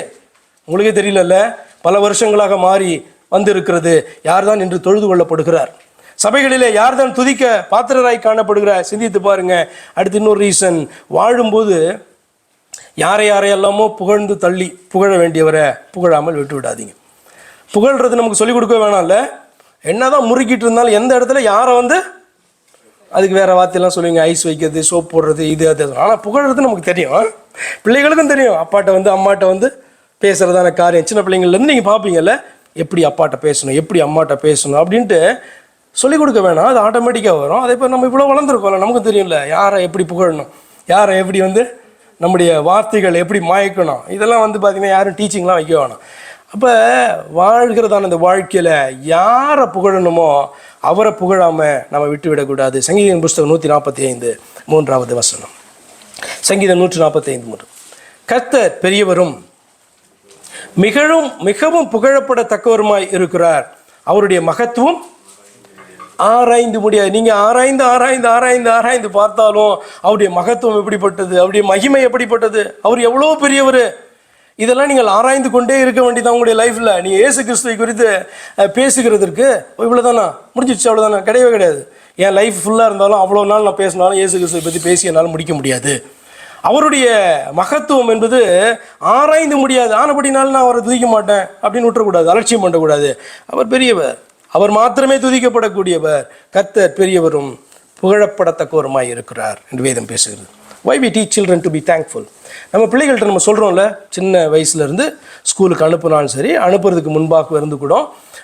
A: உங்களுக்கே தெரியல, பல வருஷங்களாக மாறி வந்திருக்கிறது. யார் தான் இன்று தொழுது கொள்ளப்படுகிறார்? சபைகளிலே யார் தான் துதிக்க பாத்திரராய் காணப்படுகிறார்? சிந்தித்து பாருங்க. அடுத்து இன்னொரு ரீசன், வாழும்போது யாரையெல்லாமோ புகழ்ந்து தள்ளி புகழ வேண்டியவரை புகழாமல் விட்டு விடாதீங்க. புகழ்றது நமக்கு சொல்லிக் கொடுக்க வேணாம்ல. என்னதான் முறுக்கிட்டு இருந்தாலும் எந்த இடத்துல யாரை வந்து அதுக்கு வேற வார்த்தையெல்லாம் சொல்லுவீங்க, ஐஸ் வைக்கிறது, சோப் போடுறது, இது அது. ஆனால் புகழ்றது நமக்கு தெரியும், பிள்ளைகளுக்கும் தெரியும். அப்பாட்ட வந்து அம்மாட்ட வந்து பேசுறதான காரியம் சின்ன பிள்ளைங்கள்லேருந்து நீங்கள் பார்ப்பீங்கல்ல, எப்படி அப்பாட்ட பேசணும், எப்படி அம்மாட்ட பேசணும் அப்படின்ட்டு சொல்லிக் கொடுக்க வேணாம், அது ஆட்டோமேட்டிக்காக வரும். அதே போல் நம்ம இவ்வளோ வளர்ந்துருக்கோம்ல, நமக்கு தெரியும்ல யாரை எப்படி புகழணும், யாரை எப்படி வந்து நம்முடைய வார்த்தைகள் எப்படி மாய்க்கணும், இதெல்லாம் வந்து பார்த்திங்கன்னா யாரும் டீச்சிங்லாம் வைக்க வேணாம். அப்போ வாழ்கிறதான இந்த வாழ்க்கையில் யாரை புகழணுமோ அவரை புகழாமல் நம்ம விட்டு விடக்கூடாது. சங்கீதம் புஸ்தகம் 145 3வது வசனம். சங்கீதம் 145 கர்த்தர் பெரியவரும் மிகவும் புகழப்படத்தக்கவருமாய் இருக்கிறார், அவருடைய மகத்துவம் ஆராய்ந்து முடியாது. நீங்கள் ஆராய்ந்து ஆராய்ந்து ஆராய்ந்து ஆராய்ந்து பார்த்தாலும் அவருடைய மகத்துவம் எப்படிப்பட்டது, அவருடைய மகிமை எப்படிப்பட்டது, அவர் எவ்வளோ பெரியவர், இதெல்லாம் நீங்கள் ஆராய்ந்து கொண்டே இருக்க வேண்டியதான் உங்களுடைய லைஃப்பில். நீங்கள் இயேசு கிறிஸ்துவை குறித்து பேசுகிறதுக்கு இவ்வளோதானா முடிஞ்சிடுச்சு, அவ்வளோதானா? கிடையவே கிடையாது. என் லைஃப் ஃபுல்லாக இருந்தாலும் அவ்வளோ நாள் நான் பேசினாலும் இயேசு கிறிஸ்துவை பற்றி பேசி என்னால் முடிக்க முடியாது. அவருடைய மகத்துவம் என்பது ஆராய்ந்து முடியாது. ஆனபடினாலும் நான் அவரை துதிக்க மாட்டேன் அப்படின்னு விட்டுறக்கூடாது, அலட்சியம் பண்ணக்கூடாது. அவர் பெரியவர், அவர் மாத்திரமே துதிக்கப்படக்கூடியவர். கர்த்தர் பெரியவரும் புகழப்படத்தக்கவருமாய் இருக்கிறார் என்று வேதம் பேசுகிறது. Why we teach children to be thankful? நம்ம பிள்ளைகள்கிட்ட நம்ம சொல்கிறோம்ல, சின்ன வயசுலேருந்து ஸ்கூலுக்கு அனுப்புனாலும் சரி, அனுப்புறதுக்கு முன்பாக இருந்து கூட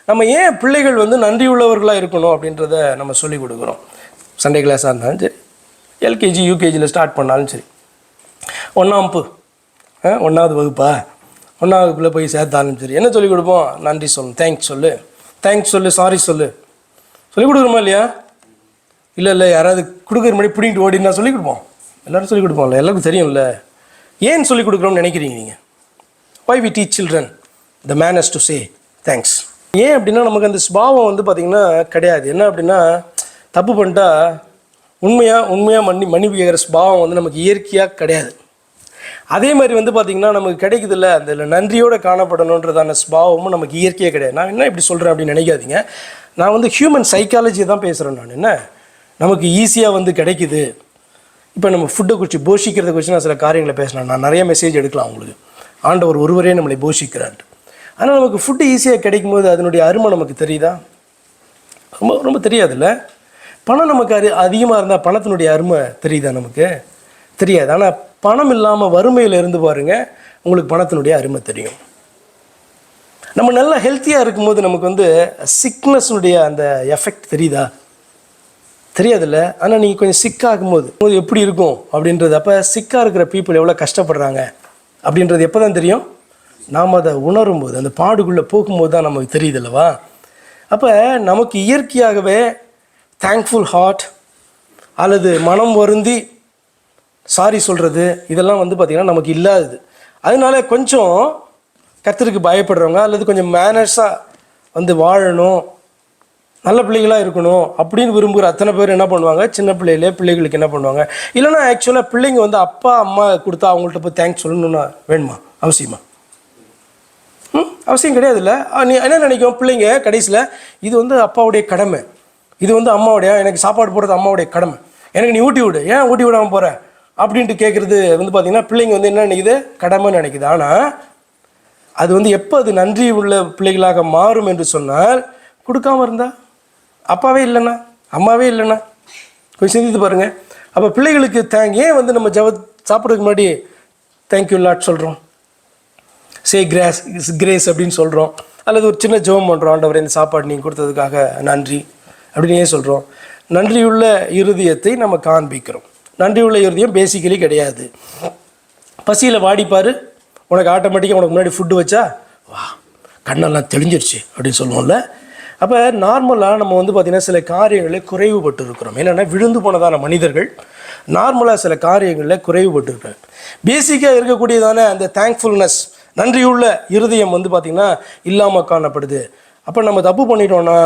A: நம்ம ஏன் பிள்ளைகள் வந்து நன்றியுள்ளவர்களாக இருக்கணும் அப்படின்றத நம்ம சொல்லிக் கொடுக்குறோம். சண்டே கிளாஸாக இருந்தாலும் சரி, எல்கேஜி யூகேஜியில் ஸ்டார்ட் பண்ணாலும் சரி, 1வது வகுப்பா 1வது வகுப்பில் போய் சேர்த்தாலும் சரி, என்ன சொல்லிக் கொடுப்போம்? நன்றி சொல்லு, தேங்க்ஸ் சொல்லு, சாரி சொல்லு, சொல்லிக் கொடுக்குறோமா இல்லையா? இல்லை யாராவது கொடுக்குற மாதிரி பிடிங்கிட்டு ஓடினா சொல்லிக் கொடுப்போம், எல்லோரும் சொல்லிக் கொடுப்போம்ல, எல்லாருக்கும் தெரியும்ல. ஏன் சொல்லிக் கொடுக்குறோம்னு நினைக்கிறீங்க நீங்கள்? Why we teach children the manners to say thanks? ஏன் அப்படின்னா நமக்கு அந்த ஸ்பாவம் வந்து பார்த்திங்கன்னா கிடையாது. என்ன அப்படின்னா தப்பு பண்ணிட்டா உண்மையாக மன்னிப்பு கேட்குற ஸ்பாவம் வந்து நமக்கு இயற்கையாக கிடையாது. அதே மாதிரி வந்து பார்த்திங்கன்னா நமக்கு கிடைக்குதில்ல, அந்த நன்றியோடு காணப்படணுன்றதான ஸ்பாவமும் நமக்கு இயற்கையாக கிடையாது. நான் என்ன இப்படி சொல்கிறேன் அப்படின்னு நினைக்காதீங்க. நான் வந்து ஹியூமன் சைக்காலஜியை தான் பேசுகிறேன். நான் என்ன நமக்கு ஈஸியாக வந்து கிடைக்குது. இப்போ நம்ம ஃபுட்டை குறித்து போஷிக்கிறத குறித்து நான் சில காரியங்களை பேசலாம். நான் நிறைய மெசேஜ் எடுக்கலாம் உங்களுக்கு. ஆண்டவர் ஒருவரே நம்மளை போஷிக்கிறார். ஆனால் நமக்கு ஃபுட்டு ஈஸியாக கிடைக்கும் போது அதனுடைய அருமை நமக்கு தெரியுதா? ரொம்ப தெரியாதுல்ல. பணம் நமக்கு அதிகமாக இருந்தால் பணத்தினுடைய அருமை தெரியுதா? நமக்கு தெரியாது. ஆனால் பணம் இல்லாமல் வறுமையில் இருந்து பாருங்கள், உங்களுக்கு பணத்தினுடைய அருமை தெரியும். நம்ம நல்லா ஹெல்த்தியாக இருக்கும்போது நமக்கு வந்து சிக்னஸ்னுடைய அந்த எஃபெக்ட் தெரியுதா? தெரியாதுல்ல. ஆனால் நீங்கள் கொஞ்சம் சிக்காகும் போது எப்படி இருக்கும் அப்படின்றது, அப்போ சிக்காக இருக்கிற பீப்புள் எவ்வளோ கஷ்டப்படுறாங்க அப்படின்றது எப்போ தான் தெரியும்? நாம் அதை உணரும் போது, அந்த பாடுக்குள்ளே போகும்போது தான் நமக்கு தெரியுது அல்லவா? அப்போ நமக்கு இயற்கையாகவே தேங்க்ஃபுல் ஹார்ட் அல்லது மனம் வருந்தி சாரி சொல்கிறது இதெல்லாம் வந்து பார்த்திங்கன்னா நமக்கு இல்லாதது. அதனால கொஞ்சம் கர்த்தருக்கு பயப்படுறவங்க அல்லது கொஞ்சம் மேனர்ஸாக வந்து வாழணும், நல்ல பிள்ளைகளாக இருக்கணும் அப்படின்னு விரும்புகிற அத்தனை பேர் என்ன பண்ணுவாங்க, சின்ன பிள்ளைகளுக்கு என்ன பண்ணுவாங்க, இல்லைன்னா ஆக்சுவலாக பிள்ளைங்க வந்து அப்பா அம்மா கொடுத்தா அவங்கள்ட்ட போய் தேங்க்ஸ் சொல்லணும்னா வேணுமா? அவசியமா? அவசியம் கிடையாதுல்ல. நீ என்ன நினைக்கும் பிள்ளைங்க கடைசியில், இது வந்து அப்பாவுடைய கடமை, இது வந்து அம்மாவுடைய, எனக்கு சாப்பாடு போடுறது அம்மாவுடைய கடமை, எனக்கு நீ ஊட்டி விடு, ஏன் ஊட்டி விடாமல் போகிற அப்படின்ட்டு கேட்குறது வந்து பார்த்திங்கன்னா பிள்ளைங்க வந்து என்ன நினைக்குது, கடமைன்னு நினைக்குது. ஆனால் அது வந்து எப்போ அது நன்றி உள்ள பிள்ளைகளாக மாறும் என்று சொன்னால், கொடுக்காம இருந்தால், அப்பாவே இல்லைண்ணா அம்மாவே இல்லைண்ணா, கொஞ்சம் சிந்தித்து பாருங்கள். அப்போ பிள்ளைகளுக்கு ஏன் வந்து நம்ம சாப்பிட்றதுக்கு முன்னாடி தேங்க்யூ லாட் சொல்கிறோம், சே கிரேஸ் அப்படின்னு சொல்கிறோம், அல்லது ஒரு சின்ன ஜெபம் பண்ணுறோம், ஆண்டவரே இந்த சாப்பாடு நீங்கள் கொடுத்ததுக்காக நன்றி அப்படின்னு ஏன் சொல்கிறோம்? நன்றியுள்ள இருதயத்தை நம்ம காண்பிக்கிறோம். நன்றியுள்ள இருதயம் பேசிக்கலி கிடையாது. பசியில் வாடிப்பார், உனக்கு ஆட்டோமேட்டிக்காக உனக்கு முன்னாடி ஃபுட்டு வச்சா வா கண்ணெல்லாம் தெளிஞ்சிருச்சு அப்படின்னு சொல்லுவோம்ல. அப்போ நார்மலாக நம்ம வந்து பார்த்திங்கன்னா சில காரியங்களில் குறைவுபட்டு இருக்கிறோம். என்னென்னா விழுந்து போனதான மனிதர்கள் நார்மலாக சில காரியங்களில் குறைவுபட்டு இருக்கிறாங்க. பேசிக்காக இருக்கக்கூடியதான அந்த தேங்க்ஃபுல்னஸ், நன்றியுள்ள இருதயம் வந்து பார்த்திங்கன்னா இல்லாமல் காணப்படுது. அப்போ நம்ம தப்பு பண்ணிட்டோன்னா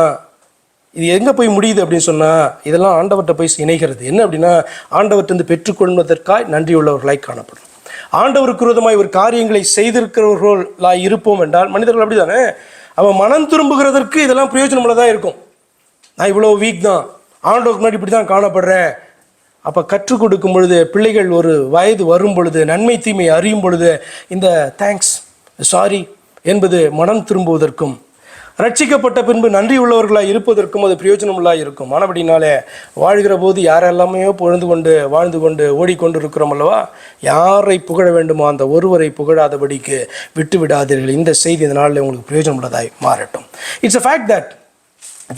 A: இது எங்கே போய் முடியுது அப்படின்னு சொன்னால், இதெல்லாம் ஆண்டவர்கிட்ட போய் இணைகிறது. என்ன அப்படின்னா, ஆண்டவர்கிட்ட பெற்றுக்கொள்வதற்காய் நன்றியுள்ளவர்களாய் காணப்படும். ஆண்டவருக்கு விரோதமாய் ஒரு காரியங்களை செய்திருக்கிறவர்களாய் இருப்போம் என்றால், மனிதர்கள் அப்படி தானே, அவன் மனம் திரும்புகிறதற்கு இதெல்லாம் பிரயோஜனமுள்ளதாக இருக்கும். நான் இவ்வளோ வீக் தான், ஆண்டவருக்கு முன்னாடி இப்படி தான் காணப்படுறேன். அப்போ கற்றுக் கொடுக்கும் பொழுது, பிள்ளைகள் ஒரு வயது வரும் பொழுது, நன்மை தீமை அறியும் பொழுது, இந்த தேங்க்ஸ் சாரி என்பது மனம் திரும்புவதற்கும், ரட்சிக்கப்பட்ட பின்பு நன்றி உள்ளவர்களாக இருப்பதற்கும் அது பிரயோஜனமுள்ளாக இருக்கும். ஆனபடினாலே வாழ்கிற போது யாரெல்லாமே வாழ்ந்து கொண்டு ஓடிக்கொண்டு இருக்கிறோம் அல்லவா, யாரை புகழ வேண்டுமோ அந்த ஒருவரை புகழாதபடிக்கு விட்டு விடாதீர்கள். இந்த செய்தி இந்த நாளில் உங்களுக்கு பிரயோஜனமுள்ளதாய் மாறட்டும். It's a fact that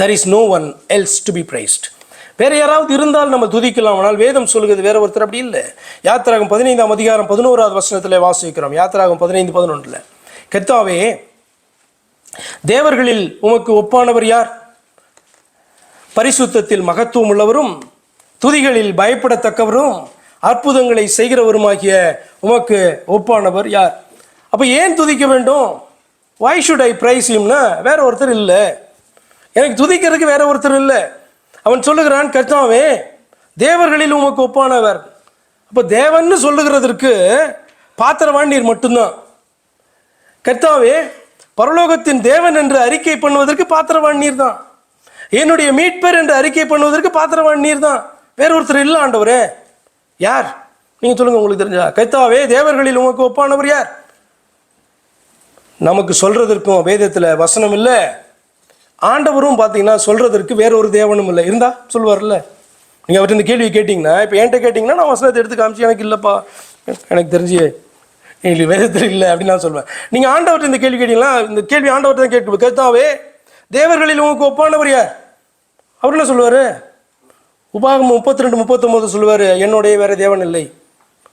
A: there is no one else to be praised. வேற யாராவது இருந்தால் நம்ம துதிக்கலாம். ஆனால் வேதம் சொல்லுகிறது வேற ஒருத்தர் அப்படி இல்லை. யாத்திராகம் 15ஆம் அதிகாரம் 11வது வசனத்தில் வாசிக்கிறோம். யாத்திராகம் 15:11. கர்த்தாவே, தேவர்களில் உமக்கு ஒப்பானவர் யார்? பரிசுத்தத்தில் மகத்துவம் உள்ளவரும் துதிகளில் பயப்படத்தக்கவரும் அற்புதங்களை செய்கிறவருமாகிய உமக்கு ஒப்பானவர் யார்? அப்போ ஏன் துதிக்க வேண்டும்? why should I praise himனா வேற ஒருத்தர் இல்லை, எனக்கு துதிக்கிறதுக்கு வேற ஒருத்தர் இல்லை. அவன் சொல்லுகிறான், கர்த்தாவே, தேவர்களில் உமக்கு ஒப்பானவர். அப்போ தேவன்னு சொல்லுகிறதற்கு பாத்திரவான் நீர் மட்டும்தான். கர்த்தாவே, பரலோகத்தின் தேவன் என்று அறிக்கை பண்ணுவதற்கு பாத்திரவான் நீர் தான். என்னுடைய மீட்பர் என்று அறிக்கை பண்ணுவதற்கு பாத்திரவான் நீர் தான். வேற ஒருத்தர் இல்லை ஆண்டவரே. யார்? நீங்க சொல்லுங்க, உங்களுக்கு தெரிஞ்சா. கர்த்தாவே, தேவர்களில் உமக்கு ஒப்பானவர் யார்? நமக்கு சொல்றதற்கும் வேதத்தில் வசனம் இல்லை, ஆண்டவரும் பார்த்தீங்கன்னா சொல்றதற்கு வேற ஒரு தேவனும் இல்லை. இருந்தா சொல்லுவார்ல. நீங்கள் அவர்கிட்ட இந்த கேள்வி கேட்டிங்கன்னா, இப்போ என்கிட்ட கேட்டிங்கன்னா நான் வசனத்தை எடுத்து காமிச்சு எனக்கு இல்லைப்பா, எனக்கு தெரிஞ்சு எங்களுக்கு வேதத்தில் இல்லை அப்படின்னு நான் சொல்லுவேன். நீங்கள் ஆண்டவர்கிட்ட இந்த கேள்வி கேட்டீங்கன்னா, இந்த கேள்வி ஆண்டவர்கிட்ட தான் கேட்கணும். கர்த்தாவே, தேவர்களில் உங்களுக்கு ஒப்பானவர் யார்? அவர் என்ன சொல்லுவார்? உபாகமம் 32:39 சொல்லுவார், என்னுடைய வேற தேவன் இல்லை.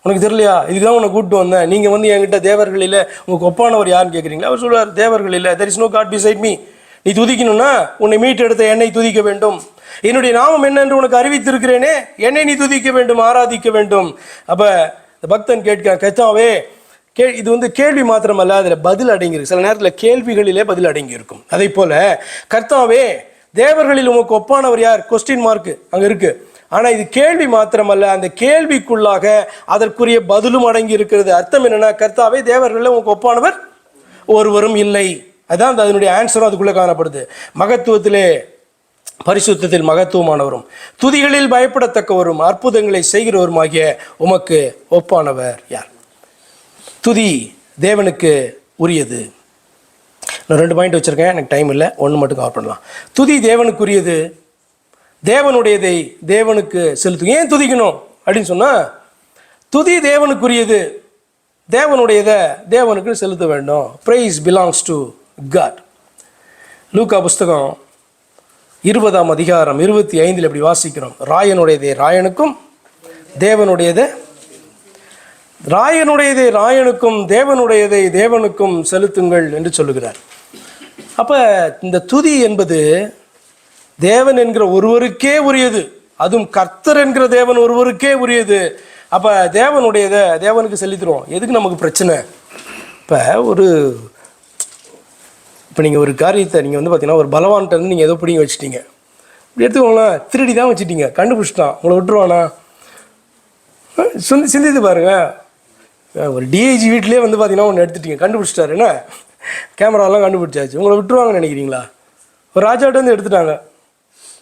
A: உனக்கு தெரியலையா? இதுக்கு தான் உன்னை கூப்பிட்டு வந்தேன். நீங்கள் வந்து என்கிட்ட தேவர்களில் உங்களுக்கு ஒப்பானவர் யாருன்னு கேட்குறீங்களா? அவர் சொல்லுவார், தேவர்களில் there is no God beside me. நீ துதிக்கணும்னா உன்னை மீட்டெடுத்த என்னை துதிக்க வேண்டும். என்னுடைய நாமம் என்ன என்று உனக்கு அறிவித்திருக்கிறேனே, என்னை நீ துதிக்க வேண்டும், ஆராதிக்க வேண்டும். அப்போ இந்த பக்தன் கேட்கிறான், கர்த்தாவே, இது வந்து கேள்வி மாத்திரமல்ல, அதில் பதில் அடங்கியிருக்கு. சில நேரத்தில் கேள்விகளிலே பதில் அடங்கி இருக்கும். அதே போல கர்த்தாவே, தேவர்களில் உமக்கு ஒப்பானவர் யார்? கொஸ்டின் மார்க் அங்கே இருக்கு. ஆனால் இது கேள்வி மாத்திரமல்ல, அந்த கேள்விக்குள்ளாக அதற்குரிய பதிலும் அடங்கி இருக்கிறது. அர்த்தம் என்னன்னா, கர்த்தாவே, தேவர்களில் உமக்கு ஒப்பானவர் ஒருவரும் இல்லை. அதான் அதனுடைய ஆன்சரும் அதுக்குள்ளே காணப்படுது. மகத்துவத்திலே பரிசுத்தத்தில் மகத்துவமானவரும் துதிகளில் பயப்படத்தக்கவரும் அற்புதங்களை செய்கிறவருமாகிய உமக்கு ஒப்பானவர் யார்? துதி தேவனுக்கு உரியது. நான் 2 பாயிண்ட் வச்சுருக்கேன், எனக்கு டைம் இல்லை, ஒன்று மட்டும் கவர் பண்ணலாம். துதி தேவனுக்குரியது, தேவனுடையதை தேவனுக்கு செலுத்தும். ஏன் துதிக்கணும் அப்படின்னு சொன்னால், துதி தேவனுக்குரியது, தேவனுடையதை தேவனுக்கு செலுத்த வேண்டும். Praise belongs to God. லூக்கா புஸ்தகம் 20ஆம் அதிகாரம் 25 இப்படி வாசிக்கிறோம், ராயனுடையதே ராயனுக்கும் தேவனுடையதே ராயனுக்கும் தேவனுடையதை தேவனுக்கும் செலுத்துங்கள் என்று சொல்லுகிறார். அப்போ இந்த துதி என்பது தேவன் என்கிற ஒருவருக்கே உரியது, அதுவும் கர்த்தர் என்கிற தேவன் ஒருவருக்கே உரியது. அப்போ தேவனுடையதை தேவனுக்கு செலுத்துகிறோம். எதுக்கு நமக்கு பிரச்சனை? இப்போ நீங்கள் ஒரு காரியத்தை நீங்கள் வந்து பார்த்தீங்கன்னா, ஒரு பலவான்கிட்ட இருந்து நீங்கள் ஏதோ பிடிங்க வச்சுட்டீங்க, இப்படி எடுத்துக்கோங்களேன், திருடி தான் வச்சுட்டீங்க, கண்டுபிடிச்சிட்டான், உங்களை விட்டுருவானா? சிந்தித்து பாருங்க. ஒரு டிஐஜி வீட்டிலே வந்து பார்த்தீங்கன்னா ஒன்று எடுத்துட்டீங்க, கண்டுபிடிச்சிட்டாரு, என்ன கேமராலாம் கண்டுபிடிச்சாச்சு, உங்களை விட்டுருவாங்கன்னு நினைக்கிறீங்களா? ஒரு ராஜாட்ட வந்து எடுத்துட்டாங்க,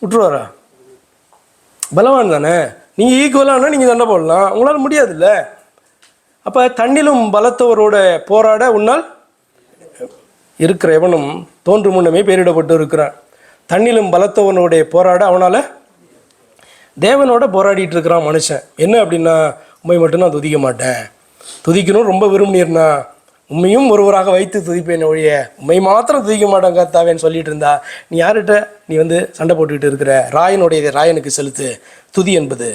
A: விட்டுருவாரா? பலவான் தானே. நீங்கள் ஈக்குவலானா நீங்கள் சண்டை போடலாம், உங்களால் முடியாதுல்ல. அப்போ தன்னிலும் பலத்தவரோட போராட உன்னால் இருக்கிற எவனும் தோன்று முன்னமே பேரிடப்பட்டு இருக்கிறான். தன்னிலும் பலத்தவனுடைய போராட அவனால் தேவனோட போராடிட்டு இருக்கிறான் மனுஷன். என்ன அப்படின்னா, உண்மை மட்டும் நான் துதிக்க மாட்டேன், துதிக்கணும் ரொம்ப விரும்பினீர்னா உண்மையும் ஒருவராக வைத்து துதிப்பேன் ஒழிய உண்மை மாத்திரம் துதிக்க மாட்டேன் கர்த்தாவேன்னு சொல்லிட்டு இருந்தா, நீ யார்கிட்ட நீ வந்து சண்டை போட்டுக்கிட்டு இருக்கிற? ராயனுடையதை ராயனுக்கு செலுத்து. துதி என்பது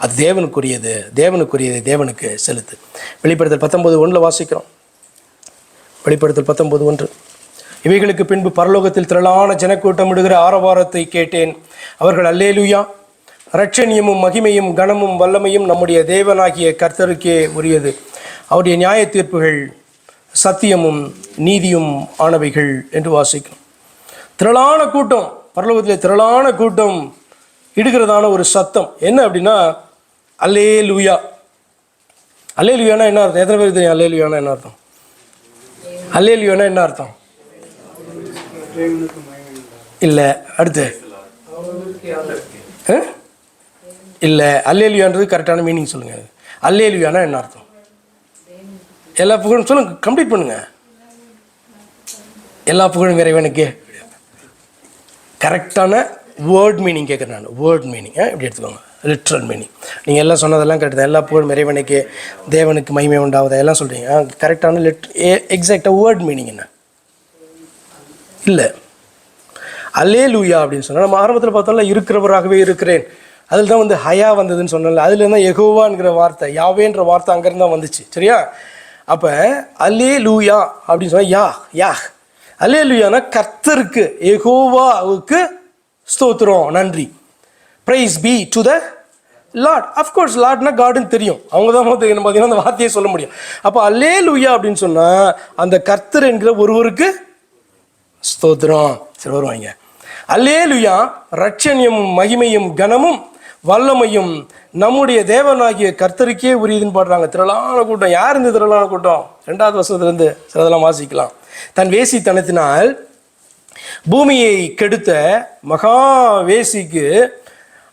A: அது தேவனுக்குரியது, தேவனுக்குரியதை தேவனுக்கு செலுத்து. வெளிப்படுத்தல் 19:1 வாசிக்கிறோம். வெளிப்படுத்தல் 19:1, இவைகளுக்கு பின்பு பரலோகத்தில் திரளான ஜனக்கூட்டம் இடுகிற ஆரவாரத்தை கேட்டேன். அவர்கள் அல்லேலூயா, இரட்சணியமும் மகிமையும் கனமும் வல்லமையும் நம்முடைய தேவனாகிய கர்த்தருக்கே உரியது. அவருடைய நியாய தீர்ப்புகள் சத்தியமும் நீதியும் ஆனவைகள் என்று வாசிக்கும். திரளான கூட்டம், பரலோகத்தில் திரளான கூட்டம் இடுகிறதான ஒரு சத்தம் என்ன அப்படின்னா, அல்லேலூயா. அல்லேலூயானா என்ன அர்த்தம்? எத்தனை பேருக்கு தெரியும் அல்லேலூயானா என்ன அர்த்தம்? அல்லேலூயானா என்ன அர்த்தம்? இல்லை, அடுத்து இல்லை, அல்லேலூயான்றது கரெக்டான மீனிங் சொல்லுங்க. அல்லேலூயானா என்ன அர்த்தம்? எல்லா புகழும் சொல்லுங்க, கம்ப்ளீட் பண்ணுங்க. எல்லா புகழும் இறைவனுக்கு. கரெக்டான வேர்ட் மீனிங் கேட்குறேன் நான். வேர்ட் மீனிங் இப்படி எடுத்துக்கோங்க, லிட்ரல் மீனிங். நீங்கள் எல்லாம் சொன்னதெல்லாம் கரெக்டு. எல்லா புகழும் இறைவனுக்கு, தேவனுக்கு மகிமை உண்டாவதா எல்லாம் சொல்கிறீங்க. கரெக்டான எக்ஸாக்டாக வேர்ட் மீனிங் என்ன? இல்லை. அல்லேலூயா அப்படின்னு சொன்னால் நம்ம ஆரம்பத்தில் பார்த்தோம்ல இருக்கிறவராகவே இருக்கிறேன், அதில் தான் வந்து ஹயா வந்ததுன்னு சொன்னல, அதில் தான் யெகோவாங்கிற வார்த்தை, யாவேன்ற வார்த்தை அங்கேருந்து தான் வந்துச்சு. சரியா? அப்போ அல்லேலூயா அப்படின்னு சொன்னால் யா அல்லேலூயானா கர்த்தருக்கு, யெகோவாவுக்கு ஸ்தோத்திரம், நன்றி. Praise be to the Lord. Of course லார்ட்னா காடுன்னு தெரியும், அவங்க தான் பார்த்தீங்கன்னா அந்த வார்த்தையை சொல்ல முடியும். அப்போ அல்லேலூயா அப்படின்னு சொன்னால் அந்த கர்த்தர் என்கிற ஒருவருக்கு ஸ்தோத்திரம். சரி, வருவாங்க. அல்லேலூயா ரட்சணியமும் மகிமையும் கனமும் வல்லமையும் நம்முடைய தேவனாகிய கர்த்தருக்கே உரியதுன்னு பாடுறாங்க. திரளான கூட்டம். யார் இந்த திரளான கூட்டம்? 2வது வசனத்திலிருந்து சிலதெல்லாம் வாசிக்கலாம். தன் வேசித்தனத்தினால் பூமியை கெடுத்த மகா வேசிக்கு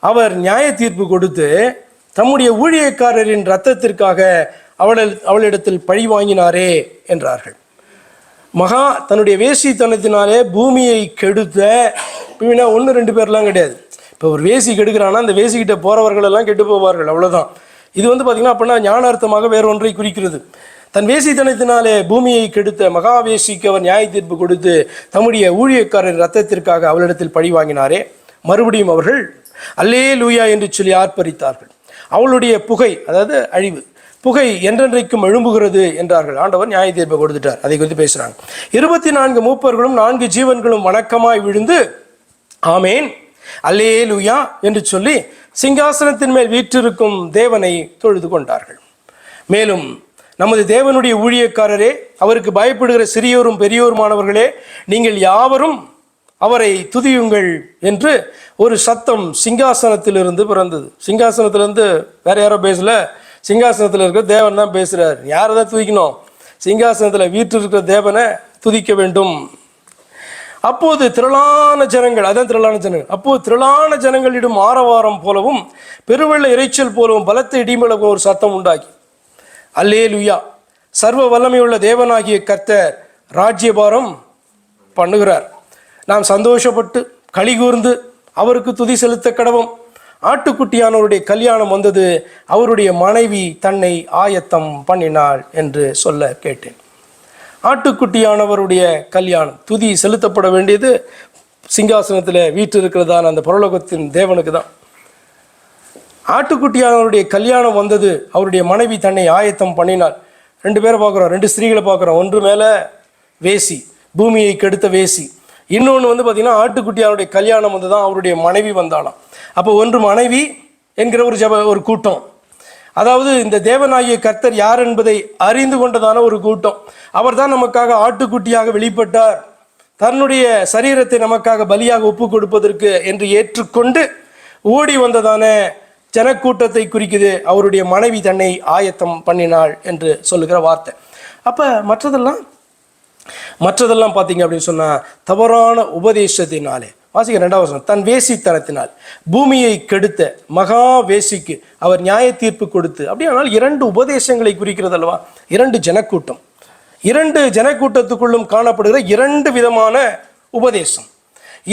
A: அவர் நியாய தீர்ப்பு கொடுத்து தம்முடைய ஊழியக்காரரின் இரத்தத்திற்காக அவளிடத்தில் பழி வாங்கினாரே என்றார்கள். மகா தன்னுடைய வேசித்தனத்தினாலே பூமியை கெடுத்த, இப்படின்னா 1-2 பேர்லாம் கிடையாது. இப்போ ஒரு வேசி கெடுக்கிறான்னா அந்த வேசிக்கிட்ட போகிறவர்கள் எல்லாம் கெட்டு போவார்கள், அவ்வளோதான். இது வந்து பார்த்திங்கன்னா அப்படின்னா ஞானார்த்தமாக வேறொன்றை குறிக்கிறது. தன் வேசித்தனத்தினாலே பூமியை கெடுத்த மகாவேசிக்கு அவர் நியாய தீர்ப்பு கொடுத்து தம்முடைய ஊழியக்காரர் இரத்தத்திற்காக அவளிடத்தில் பழி வாங்கினாரே. மறுபடியும் அவர்கள் அல்லேலூயா என்று சொல்லி ஆர்ப்பரித்தார்கள். அவளுடைய புகை, அதாவது அழிவு புகை என்றென்றைக்கும் எழும்புகிறது என்றார்கள். ஆண்டவர் நியாய தீர்ப்பை கொடுத்துட்டார். அதை குறித்து பேசுகிறாங்க. 24 மூப்பர்களும் 4 ஜீவன்களும் வணக்கமாய் விழுந்து ஆமேன் அல்லேலூயா என்று சொல்லி சிங்காசனத்தின் மேல் வீற்றிருக்கும் தேவனை தொழுது கொண்டார்கள். மேலும் நமது தேவனுடைய ஊழியக்காரரே, அவருக்கு பயப்படுகிற சிறியோரும் பெரியோருமானவர்களே, நீங்கள் யாவரும் அவரை துதியுங்கள் என்று ஒரு சத்தம் சிங்காசனத்திலிருந்து பிறந்தது. சிங்காசனத்திலிருந்து வேற யாரோ பேசல, சிங்காசனத்தில் இருக்கிற தேவன் தான் பேசுகிறார். யாரை தான் துதிக்கணும்? சிங்காசனத்தில் வீற்றிருக்கிற தேவனை துதிக்க வேண்டும். அப்போது திரளான ஜனங்கள், அதான் திரளான ஜனங்கள், அப்போது திரளான ஜனங்களிடம் ஆரவாரம் போலவும் பெருவெள்ள இறைச்சல் போலவும் பலத்த இடிமலை ஒரு சத்தம் உண்டாகி அல்லேலூயா சர்வ வல்லமையுள்ள தேவனாகிய கர்த்தர் ராஜ்யபாரம் பண்ணுகிறார். நாம் சந்தோஷப்பட்டு களிகூர்ந்து அவருக்கு துதி செலுத்த கடவும். ஆட்டுக்குட்டியானவருடைய கல்யாணம் வந்தது, அவருடைய மனைவி தன்னை ஆயத்தம் பண்ணினாள் என்று சொல்ல கேட்டேன். ஆட்டுக்குட்டியானவருடைய கல்யாணம், துதி செலுத்தப்பட வேண்டியது சிங்காசனத்தில் வீற்றிருக்கிறதான அந்த பரலோகத்தின் தேவனுக்கு தான். ஆட்டுக்குட்டியானவருடைய கல்யாணம் வந்தது, அவருடைய மனைவி தன்னை ஆயத்தம் பண்ணினாள். 2 பேரை பார்க்குறோம், 2 ஸ்திரீகளை பார்க்குறோம். ஒன்று மேலே வேசி, பூமியை கெடுத்த வேசி. இன்னொன்று வந்து பார்த்திங்கன்னா ஆட்டுக்குட்டியானுடைய கல்யாணம் வந்து தான் அவருடைய மனைவி வந்தாலாம். அப்போ ஒன்று மனைவி என்கிற ஒரு கூட்டம், அதாவது இந்த தேவனாகிய கர்த்தர் யார் என்பதை அறிந்து கொண்டதான ஒரு கூட்டம். அவர் தான் நமக்காக ஆட்டுக்குட்டியாக வெளிப்பட்டார், தன்னுடைய சரீரத்தை நமக்காக பலியாக ஒப்பு கொடுப்பதற்கு என்று ஏற்றுக்கொண்டு ஓடி வந்ததான ஜனக்கூட்டத்தை குறிக்குது. அவருடைய மனைவி தன்னை ஆயத்தம் பண்ணினாள் என்று சொல்லுகிற வார்த்தை. அப்போ மற்றதெல்லாம் பார்த்தீங்க அப்படின்னு சொன்னால் தவறான உபதேசத்தினாலே, வாசிக்க 2வது வசனம், தன் வேசித்தனத்தினால் பூமியை கெடுத்த மகா வேசிக்கு அவர் நியாய தீர்ப்பு கொடுத்து. அப்படியானால் 2 உபதேசங்களை குறிக்கிறது அல்லவா? 2 ஜனக்கூட்டம், 2 ஜனக்கூட்டத்துக்குள்ளும் காணப்படுகிற 2 விதமான உபதேசம்,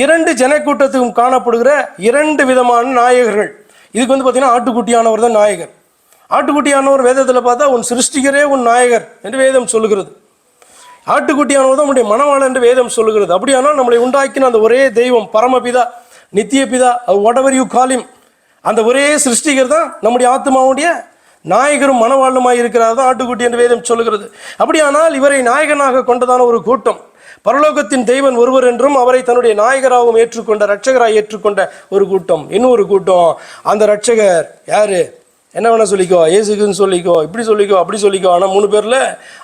A: 2 ஜனக்கூட்டத்துக்கும் காணப்படுகிற 2 விதமான நாயகர்கள். இதுக்கு வந்து பார்த்தீங்கன்னா ஆட்டுக்குட்டியானவர் தான் நாயகர். ஆட்டுக்குட்டியானவர் வேதத்தில் பார்த்தா உன் சிருஷ்டிகரே உன் நாயகர் என்று வேதம் சொல்லுகிறது. ஆட்டுக்குட்டியானவர் தான் நம்முடைய மனவாளன் என்று வேதம் சொல்லுகிறது. அப்படியானால் நம்மளை உண்டாக்கின அந்த ஒரே தெய்வம், பரமபிதா, நித்திய பிதா, whatever you call him, அந்த ஒரே சிருஷ்டிகர் தான் நம்முடைய ஆத்மாவுடைய நாயகரும் மனவாளனுமாய் இருக்கிறார் தான் ஆட்டுக்குட்டி என்று வேதம் சொல்லுகிறது. அப்படியானால் இவரை நாயகனாக கொண்டதான ஒரு கூட்டம், பரலோகத்தின் தெய்வன் ஒருவர் என்றும் அவரை தன்னுடைய நாயகராகவும் ஏற்றுக்கொண்ட, இரட்சகராக ஏற்றுக்கொண்ட ஒரு கூட்டம். இன்னொரு கூட்டம், அந்த இரட்சகர் யாரு? என்ன வேணா சொல்லிக்கோ, இயேசுக்குன்னு சொல்லிக்கோ, இப்படி சொல்லிக்கோ, அப்படி சொல்லிக்கோ, ஆனால் 3 பேரில்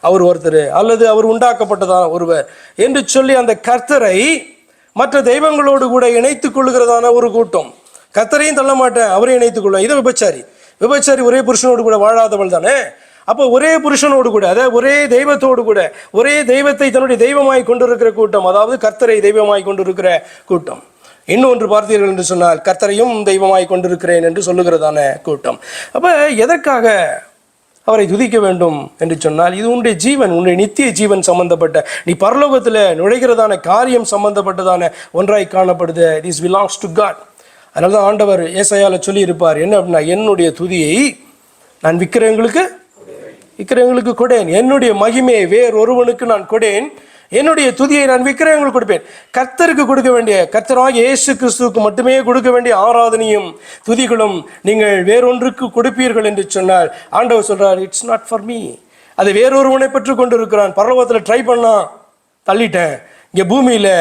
A: அவர் ஒருத்தர், அல்லது அவர் உண்டாக்கப்பட்டதான ஒருவர் என்று சொல்லி அந்த கர்த்தரை மற்ற தெய்வங்களோடு கூட இணைத்துக் கொள்ளுகிறதான ஒரு கூட்டம். கர்த்தரையும் தள்ள மாட்டேன், அவரையும் இணைத்துக் கொள்ள. இதை விபச்சாரி ஒரே புருஷனோடு கூட வாழாதவள் தானே. அப்போ ஒரே புருஷனோடு கூட, அதாவது ஒரே தெய்வத்தோடு கூட, ஒரே தெய்வத்தை தன்னுடைய தெய்வமாய் கொண்டிருக்கிற கூட்டம், அதாவது கர்த்தரை தெய்வமாய் கொண்டிருக்கிற கூட்டம். இன்னொன்று பார்த்தீர்கள் என்று சொன்னால் கர்த்தரையும் தெய்வமாய் கொண்டிருக்கிறேன் என்று சொல்லுகிறதான கூட்டம். அப்போ எதற்காக அவரை துதிக்க வேண்டும் என்று சொன்னால், இது உன்னுடைய ஜீவன், உன்னுடைய நித்திய ஜீவன் சம்பந்தப்பட்ட, நீ பரலோகத்தில் நுழைகிறதான காரியம் சம்பந்தப்பட்டதான ஒன்றாய் காணப்படுது. This belongs to God. அதனால தான் ஆண்டவர் ஏசாயால சொல்லி இருப்பார், என்ன அப்படின்னா, என்னுடைய துதியை நான் விற்கிறவங்களுக்கு கொடேன், என்னுடைய மகிமையை வேறொருவனுக்கு நான் கொடேன், என்னுடைய துதியை நான் விக்கிரகங்களுக்கு கொடுப்பேன். கர்த்தருக்கு கொடுக்க வேண்டிய, கர்த்தராகிய இயேசு கிறிஸ்துவுக்கு மட்டுமே கொடுக்க வேண்டிய ஆராதனையும் துதிகளும் நீங்கள் வேறொன்றுக்கு கொடுப்பீர்கள் என்று சொன்னால், ஆண்டவர் சொல்றார், இட்ஸ் நாட் ஃபார் மீ. அதை வேறொருவனை பெற்று கொண்டு இருக்கிறான். பரலோகத்தில் ட்ரை பண்ணா தள்ளிட்டேன், இங்கே பூமியில்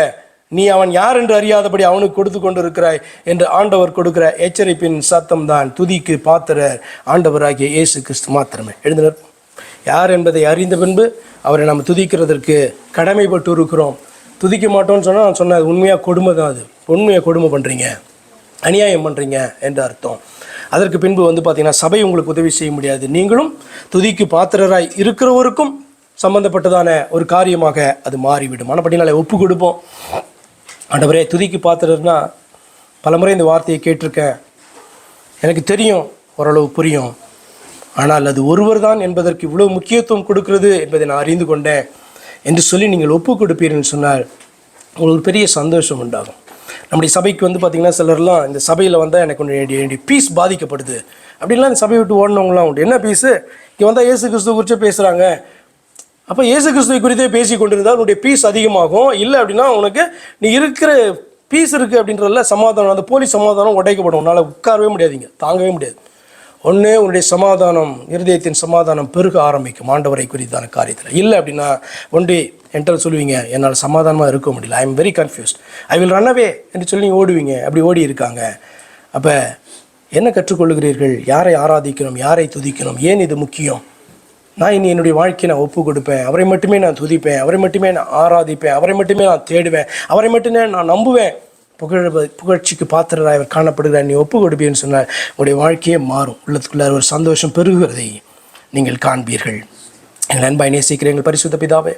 A: நீ அவன் யார் என்று அறியாதபடி அவனுக்கு கொடுத்து கொண்டு இருக்கிறாய் என்று ஆண்டவர் கொடுக்கிற எச்சரிப்பின் சத்தம் தான் துதிக்கு பாத்திரர் ஆண்டவராகிய இயேசு கிறிஸ்து மாத்திரமே. எழுதினர், யார் என்பதை அறிந்த பின்பு அவரை நம்ம துதிக்கிறதற்கு கடமைப்பட்டு இருக்கிறோம். துதிக்க மாட்டோம்னு சொன்னால் நான் சொன்னேன், உண்மையாக கொடுமை தான். அது உண்மையாக கொடுமை பண்ணுறீங்க, அநியாயம் பண்ணுறீங்க என்று அர்த்தம். அதற்கு பின்பு பார்த்தீங்கன்னா சபை உங்களுக்கு உதவி செய்ய முடியாது. நீங்களும் துதிக்கு பாத்திரராய் இருக்கிறவருக்கும் சம்பந்தப்பட்டதான ஒரு காரியமாக அது மாறிவிடும். ஆனபடினாலே ஒப்பு கொடுப்போம். ஆண்டவரே, துதிக்கு பாத்திரர்னா பலமுறை இந்த வார்த்தையை கேட்டிருக்கேன், எனக்கு தெரியும், ஓரளவு புரியும். ஆனால் அது ஒருவர் தான் என்பதற்கு இவ்வளோ முக்கியத்துவம் கொடுக்கிறது என்பதை நான் அறிந்து கொண்டேன் என்று சொல்லி நீங்கள் ஒப்பு கொடுப்பீர்கள் சொன்னால் உங்களுக்கு ஒரு பெரிய சந்தோஷம் உண்டாகும். நம்முடைய சபைக்கு பார்த்திங்கன்னா சிலர்லாம் இந்த சபையில் வந்தால் எனக்கு என்னுடைய பீஸ் பாதிக்கப்படுது அப்படின்லாம் இந்த சபையை விட்டு ஓடினவங்களாம் உண்டு. என்ன பீஸு? இங்கே வந்தால் இயேசு கிறிஸ்துவ குறித்து பேசுகிறாங்க, அப்போ இயேசு கிறிஸ்துவை குறித்தே பேசி கொண்டிருந்தால் உன்னுடைய பீஸ் அதிகமாகும். இல்லை அப்படின்னா உனக்கு நீ இருக்கிற பீஸ் இருக்குது அப்படின்றதுல சமாதானம், அந்த போலி சமாதானம் உடைக்கப்படும். உன்னால் உட்காரவே முடியாதுங்க, தாங்கவே முடியாது. ஒன்று, உன்னுடைய சமாதானம், இருதயத்தின் சமாதானம் பெருக ஆரம்பிக்கும் ஆண்டவரை குறித்தான காரியத்தில். இல்லை அப்படின்னா ஒன்று என்கிட்ட சொல்லுவீங்க, என்னால் சமாதானமாக இருக்க முடியல, I am very confused, I will run away என்று சொல்லி ஓடுவீங்க. அப்படி ஓடி இருக்காங்க. அப்போ என்ன கற்றுக்கொள்கிறீர்கள்? யாரை ஆராதிக்கணும், யாரை துதிக்கணும், ஏன் இது முக்கியம்? நான் இனி என்னுடைய வாழ்க்கையை நான் ஒப்பு கொடுப்பேன், அவரை மட்டுமே நான் துதிப்பேன், அவரை மட்டுமே நான் ஆராதிப்பேன், அவரை மட்டுமே நான் தேடுவேன், அவரை மட்டுமே நான் நம்புவேன். புகழ்ச்சிக்கு பாத்திரராய் அவர் காணப்படுகிறார். நீ ஒப்பு கொடுப்பேன்னு சொன்னால் உங்களுடைய வாழ்க்கையே மாறும். உள்ளத்துக்குள்ள ஒரு சந்தோஷம் பெருகுகிறதை நீங்கள் காண்பீர்கள். எங்கள் அன்பாய் நேசிக்கிற எங்கள் பரிசுத்த பிதாவே,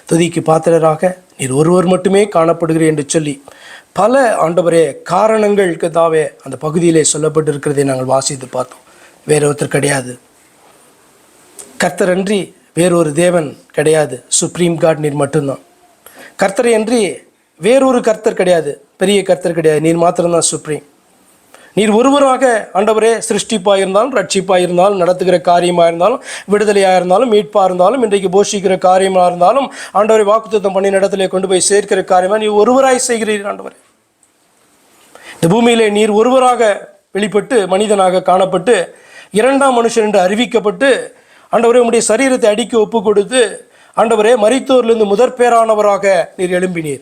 A: துதிக்கு பாத்திரராக நீர் ஒருவர் மட்டுமே காணப்படுகிறேன் என்று சொல்லி பல ஆண்டவரே காரணங்களுக்கு தாவே அந்த பகுதியிலே சொல்லப்பட்டு இருக்கிறதை நாங்கள் வாசித்து பார்த்தோம். வேற ஒருத்தர் கிடையாது, கர்த்தர் அன்றி வேறொரு தேவன் கிடையாது, சுப்ரீம் காட் நீர் மட்டும்தான். கர்த்தரை அன்றி வேறொரு கர்த்தர் கிடையாது, பெரிய கர்த்தர் கிடையாது, நீர் மாத்திரம்தான் சுப்ரீம். நீர் ஒருவராக ஆண்டவரே சிருஷ்டிப்பாக இருந்தாலும், ரட்சிப்பாக இருந்தாலும், நடத்துகிற காரியமாக இருந்தாலும், விடுதலையாக இருந்தாலும், மீட்பாக இருந்தாலும், இன்றைக்கு போஷிக்கிற காரியமாக இருந்தாலும், ஆண்டவரை வாக்குத்தத்தம் பண்ணி இடத்துல கொண்டு போய் சேர்க்கிற காரியமாக நீர் ஒருவராய் செய்கிறீர். ஆண்டவரே, இந்த பூமியிலே நீர் ஒருவராக வெளிப்பட்டு மனிதனாக காணப்பட்டு இரண்டாம் மனுஷன் என்று அறிவிக்கப்பட்டு ஆண்டவரே உம்முடைய சரீரத்தை அடிக்க ஒப்பு கொடுத்து ஆண்டவரே மரித்தோரிலிருந்து முதற் பேரானவராக நீர் எழும்பினீர்.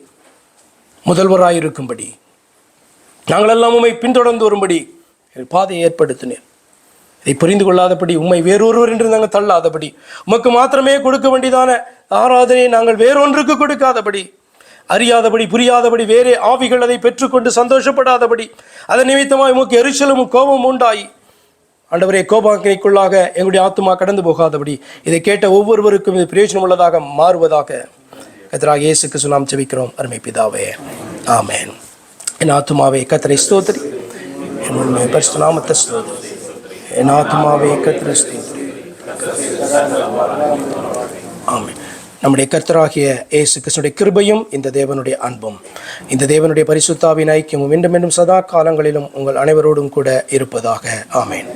A: முதல்வராயிருக்கும்படி நாங்கள் எல்லாம் உம்மை பின்தொடர்ந்து வரும்படி பாதையை ஏற்படுத்தினீர். இதை புரிந்து கொள்ளாதபடி, உம்மை வேறொருவர் என்று நாங்கள் தள்ளாதபடி, உமக்கு மாத்திரமே கொடுக்க வேண்டியதான ஆராதனையை நாங்கள் வேறொன்றுக்கு கொடுக்காதபடி, அறியாதபடி, புரியாதபடி, வேறே ஆவிகள் அதை பெற்றுக்கொண்டு சந்தோஷப்படாதபடி, அதன் நிமித்தமாக உமக்கு எரிச்சலும் கோபம் உண்டாயி ஆண்டவரே கோபாக்கினைக்குள்ளாக எங்களுடைய ஆத்துமா கடந்து போகாதபடி இதை கேட்ட ஒவ்வொருவருக்கும் இது பிரயோஜனம் உள்ளதாக மாறுவதாக கர்த்தராகிய இயேசு கிறிஸ்து நாம் ஜெபிக்கிறோம். அருமை பிதாவே, ஆமென். என் ஆத்துமாவே கர்த்தரை ஸ்தோத்திரி, என் பரிசுத்த நாமத்தை ஸ்தோத்திரி. என் ஆத்துமாவே கர்த்தரை ஸ்தோத்திரி. ஆமென். நம்முடைய கர்த்தராகிய இயேசு கிறிஸ்துவின் கிருபையும் இந்த தேவனுடைய அன்பும் இந்த தேவனுடைய பரிசுத்த ஆவியின் ஐக்கியமும் மீண்டும் மீண்டும் சதா காலங்களிலும் உங்கள் அனைவரோடும் கூட இருப்பதாக. ஆமென்.